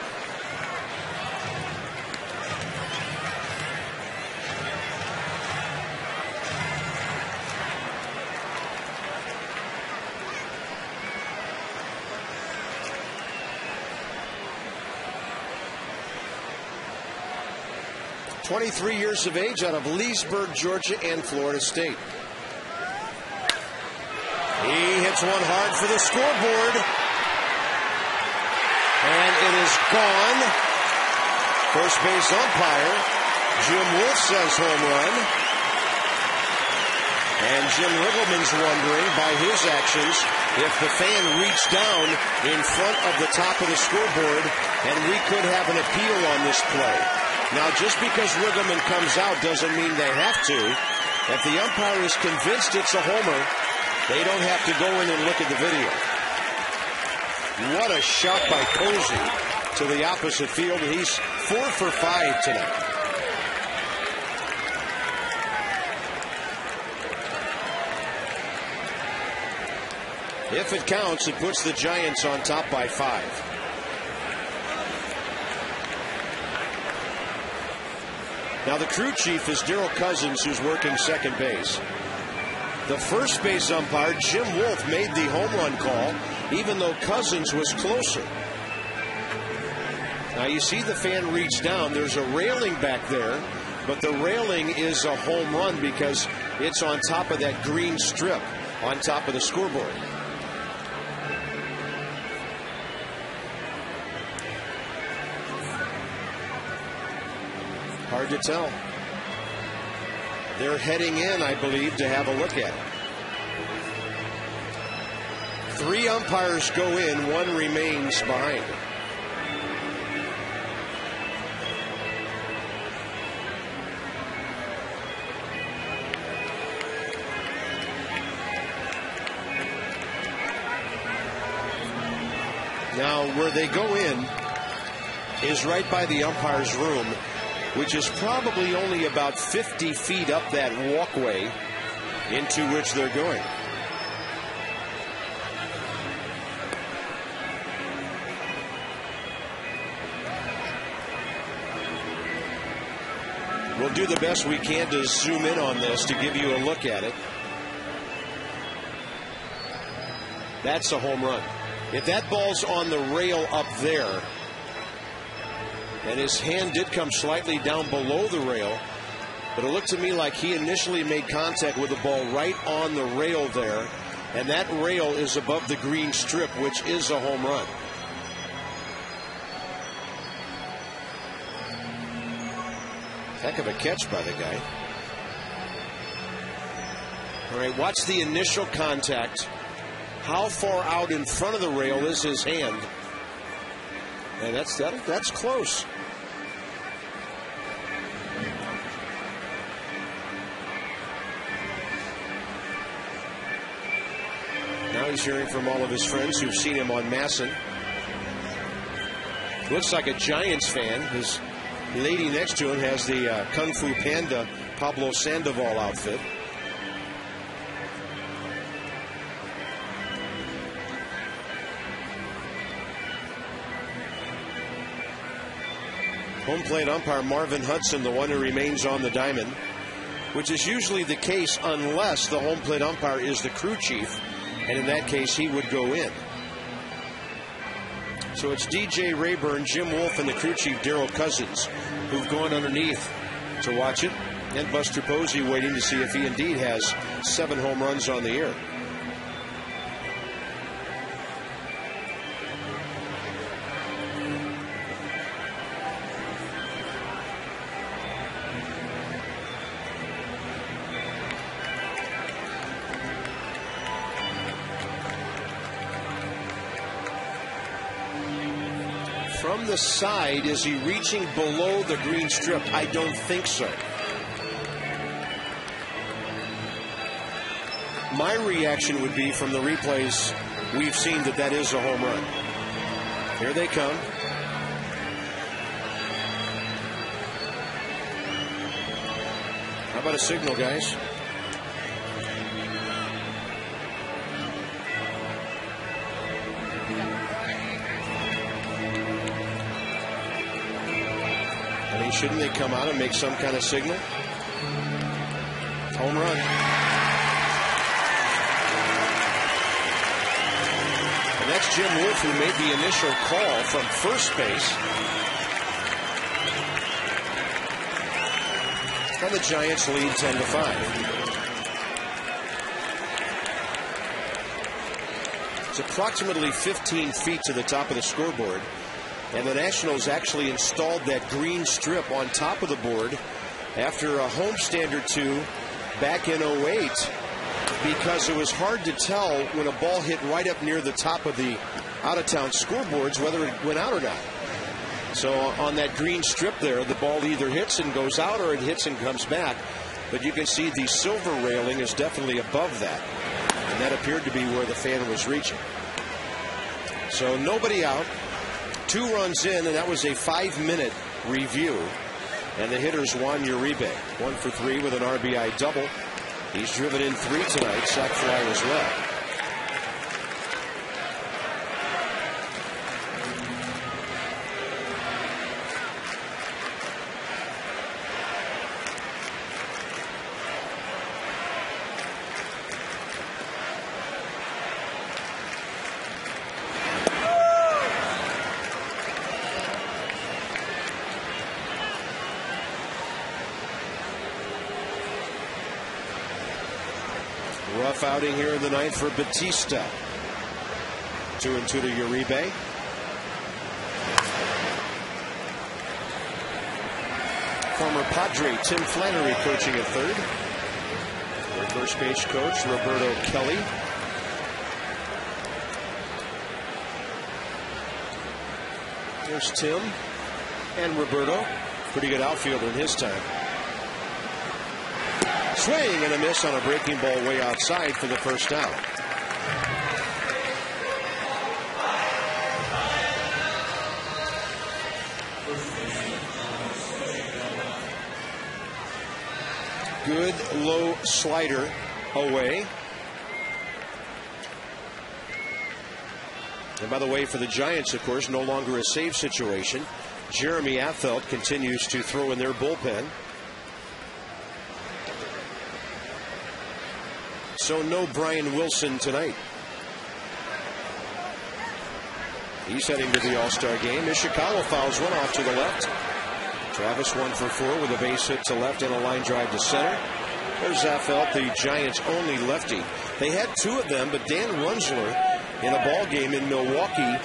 "23 years of age, out of Leesburg, Georgia, and Florida State." He hits one hard for the scoreboard. And it is gone. First base umpire, Jim Wolf, says home run. And Jim Riggleman's wondering, by his actions, if the fan reached down in front of the top of the scoreboard, and we could have an appeal on this play. Now, just because Riggleman comes out doesn't mean they have to. If the umpire is convinced it's a homer, they don't have to go in and look at the video. What a shot by Posey to the opposite field. He's 4 for 5 tonight. If it counts, it puts the Giants on top by 5. Now the crew chief is Daryl Cousins, who's working second base. The first base umpire, Jim Wolf, made the home run call, even though Cousins was closer. Now you see the fan reach down. There's a railing back there, but the railing is a home run because it's on top of that green strip on top of the scoreboard. Hard to tell. They're heading in, I believe, to have a look at it. 3 umpires go in, 1 remains behind. Now, where they go in is right by the umpire's room, which is probably only about 50 feet up that walkway into which they're going. We'll do the best we can to zoom in on this to give you a look at it. That's a home run. If that ball's on the rail up there, and his hand did come slightly down below the rail, but it looked to me like he initially made contact with the ball right on the rail there, and that rail is above the green strip, which is a home run. Heck of a catch by the guy. All right, watch the initial contact. How far out in front of the rail is his hand? And that's close. Now he's hearing from all of his friends who've seen him on Masson. Looks like a Giants fan. His lady next to him has the Kung Fu Panda Pablo Sandoval outfit. Home plate umpire Marvin Hudson, the one who remains on the diamond, which is usually the case unless the home plate umpire is the crew chief, and in that case he would go in. So it's DJ Rayburn, Jim Wolf, and the crew chief Daryl Cousins who've gone underneath to watch it. And Buster Posey waiting to see if he indeed has 7 home runs on the year. From the side, is he reaching below the green strip? I don't think so. My reaction would be, from the replays we've seen, that that is a home run. Here they come. How about a signal, guys? I mean, shouldn't they come out and make some kind of signal? Home run. And that's Jim Wolf, who made the initial call from first base. And the Giants lead 10-5. It's approximately 15 feet to the top of the scoreboard. And the Nationals actually installed that green strip on top of the board after a homestand or two back in 08, because it was hard to tell when a ball hit right up near the top of the out-of-town scoreboards whether it went out or not. So on that green strip there, the ball either hits and goes out or it hits and comes back. But you can see the silver railing is definitely above that. And that appeared to be where the fan was reaching. So nobody out. 2 runs in, and that was a 5-minute review. And the hitter's Juan Uribe, 1 for 3 with an RBI double. He's driven in 3 tonight, sac fly as well. Rough outing here in the 9th for Batista. 2-2 to Uribe. Former Padre Tim Flannery coaching at third. Their first base coach, Roberto Kelly. There's Tim and Roberto. Pretty good outfielder in his time. Swing and a miss on a breaking ball way outside for the first out. Good low slider away. And by the way, for the Giants, of course, no longer a save situation. Jeremy Affeldt continues to throw in their bullpen. So no Brian Wilson tonight. He's heading to the All-Star game. Ishikawa fouls one off to the left. Travis 1 for 4 with a base hit to left and a line drive to center. There's Affeldt, the Giants' only lefty. They had 2 of them, but Dan Runzler in a ball game in Milwaukee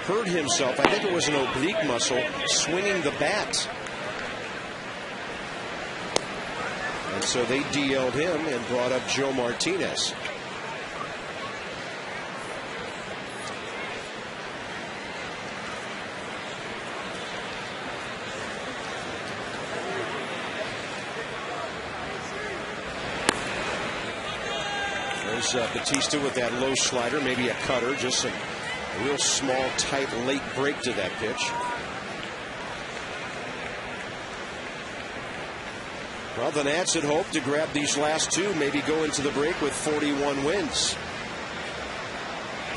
hurt himself. I think it was an oblique muscle swinging the bat. And so they DL'd him and brought up Joe Martinez. There's Batista with that low slider, maybe a cutter, just a real small, tight, late break to that pitch. Well, the Nats had hoped to grab these last 2, maybe go into the break with 41 wins.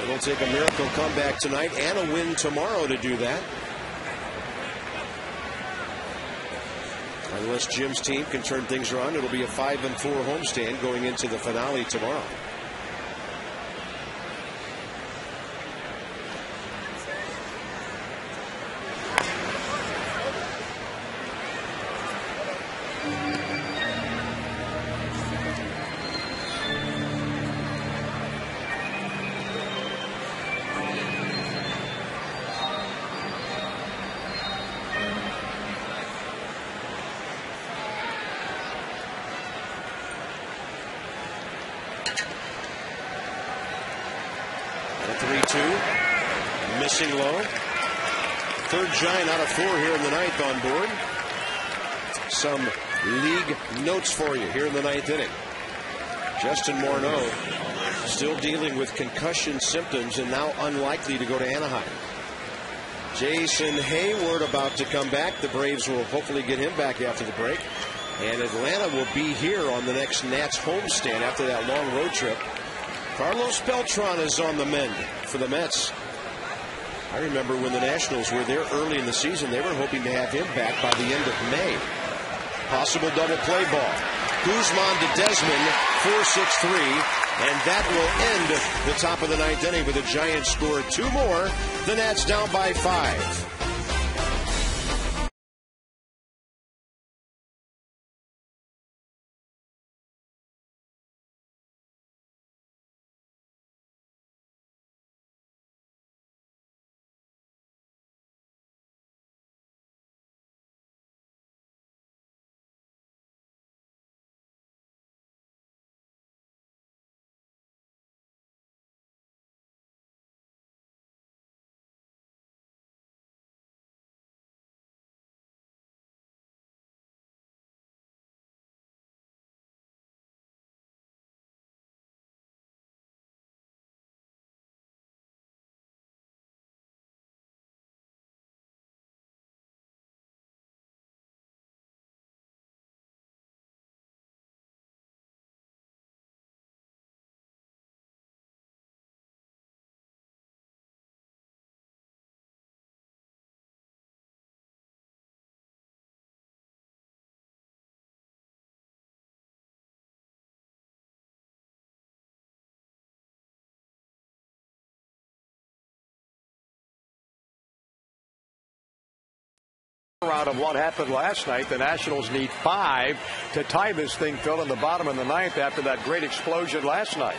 It'll take a miracle comeback tonight and a win tomorrow to do that. Unless Jim's team can turn things around, it'll be a 5-4 homestand going into the finale tomorrow. And a 3-2. Missing low. Third Giant out of 4 here in the ninth on board. Some league notes for you here in the ninth inning. Justin Morneau still dealing with concussion symptoms and now unlikely to go to Anaheim. Jason Hayward about to come back. The Braves will hopefully get him back after the break. And Atlanta will be here on the next Nats homestand after that long road trip. Carlos Beltran is on the mend for the Mets. I remember when the Nationals were there early in the season, they were hoping to have him back by the end of May. Possible double play ball. Guzman to Desmond, 4-6-3, and that will end the top of the ninth inning with the Giants score 2 more. The Nats down by 5. Round of what happened last night. The Nationals need 5 to tie this thing, Phil, in the bottom of the ninth after that great explosion last night.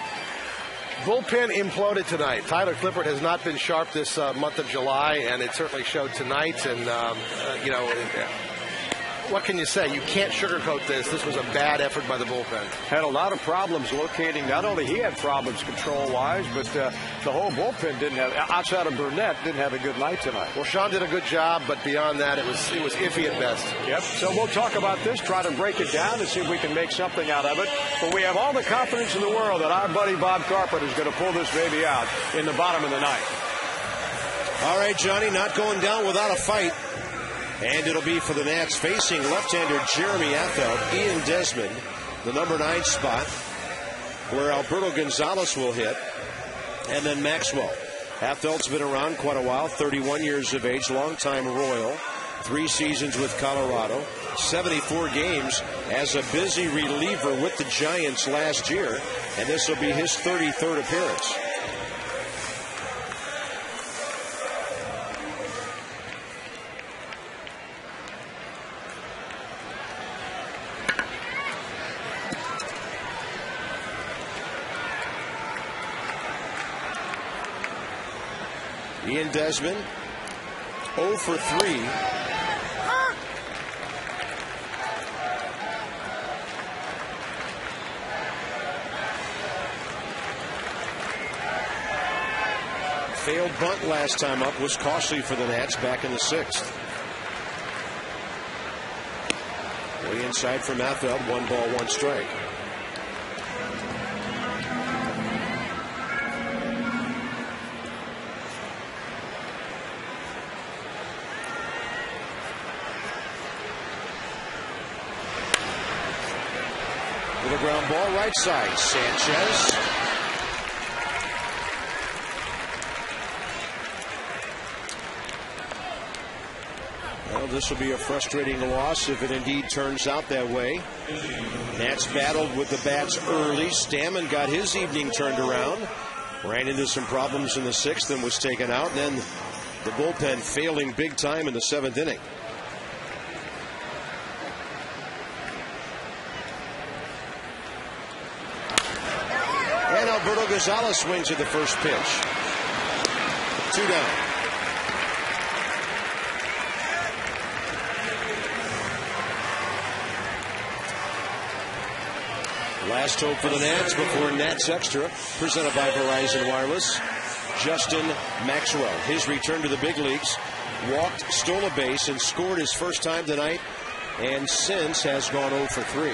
Bullpen imploded tonight. Tyler Clippard has not been sharp this month of July, and it certainly showed tonight. And, what can you say? You can't sugarcoat this. This was a bad effort by the bullpen. Had a lot of problems locating. Not only he had problems control-wise, but the whole bullpen didn't have, outside of Burnett, didn't have a good night tonight. Well, Sean did a good job, but beyond that, it was iffy at best. Yep. So we'll talk about this, try to break it down and see if we can make something out of it. But we have all the confidence in the world that our buddy Bob Carpenter is going to pull this baby out in the bottom of the ninth. All right, Johnny, not going down without a fight. And it'll be for the Nats facing left-hander Jeremy Affeldt, Ian Desmond, the number 9 spot, where Alberto Gonzalez will hit, and then Maxwell. Affeldt's been around quite a while, 31 years of age, longtime Royal, 3 seasons with Colorado, 74 games as a busy reliever with the Giants last year, and this will be his 33rd appearance. Ian Desmond, 0 for 3. Failed bunt last time up was costly for the Nats back in the 6th. Way inside from Affeldt, 1 ball, 1 strike. With a ground ball right side, Sanchez. Well, this will be a frustrating loss if it indeed turns out that way. Nats battled with the bats early. Stammen got his evening turned around. Ran into some problems in the 6th and was taken out. And then the bullpen failing big time in the 7th inning. And Alberto Gonzalez swings at the first pitch. 2 down. Last hope for the Nats before Nats Extra, presented by Verizon Wireless. Justin Maxwell, his return to the big leagues, walked, stole a base, and scored his first time tonight, and since has gone 0 for 3.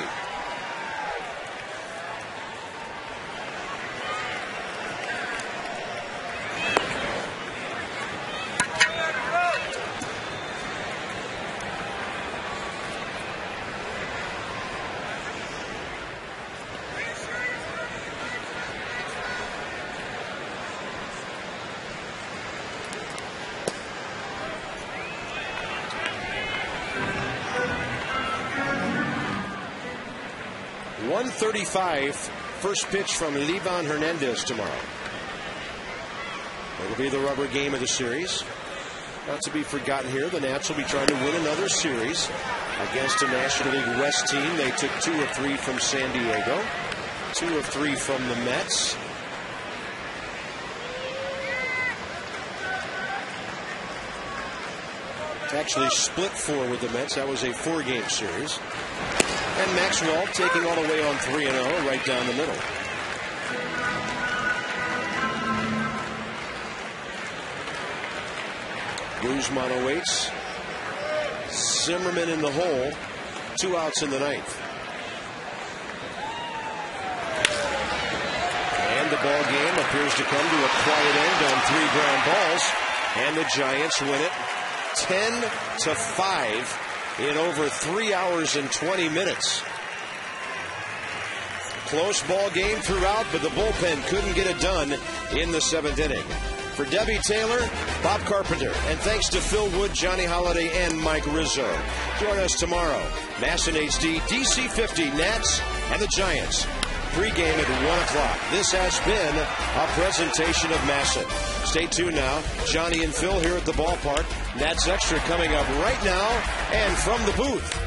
.135, first pitch from Livan Hernandez tomorrow. It'll be the rubber game of the series. Not to be forgotten here, the Nats will be trying to win another series against a National League West team. They took 2 of 3 from San Diego, 2 of 3 from the Mets. Actually split 4 with the Mets. That was a 4-game series. And Maxwell taking all the way on 3-0 right down the middle. Guzman awaits. Zimmerman in the hole. 2 outs in the 9th. And the ball game appears to come to a quiet end on 3 ground balls. And the Giants win it 10-5 in over 3 hours and 20 minutes. Close ball game throughout, but the bullpen couldn't get it done in the 7th inning. For Debbie Taylor, Bob Carpenter, and thanks to Phil Wood, Johnny Holiday, and Mike Rizzo. Join us tomorrow. Mass in HD, DC 50, Nats, and the Giants. Pre-game at 1 o'clock. This has been a presentation of Masson. Stay tuned now. Johnny and Phil here at the ballpark. Nats Extra coming up right now and from the booth.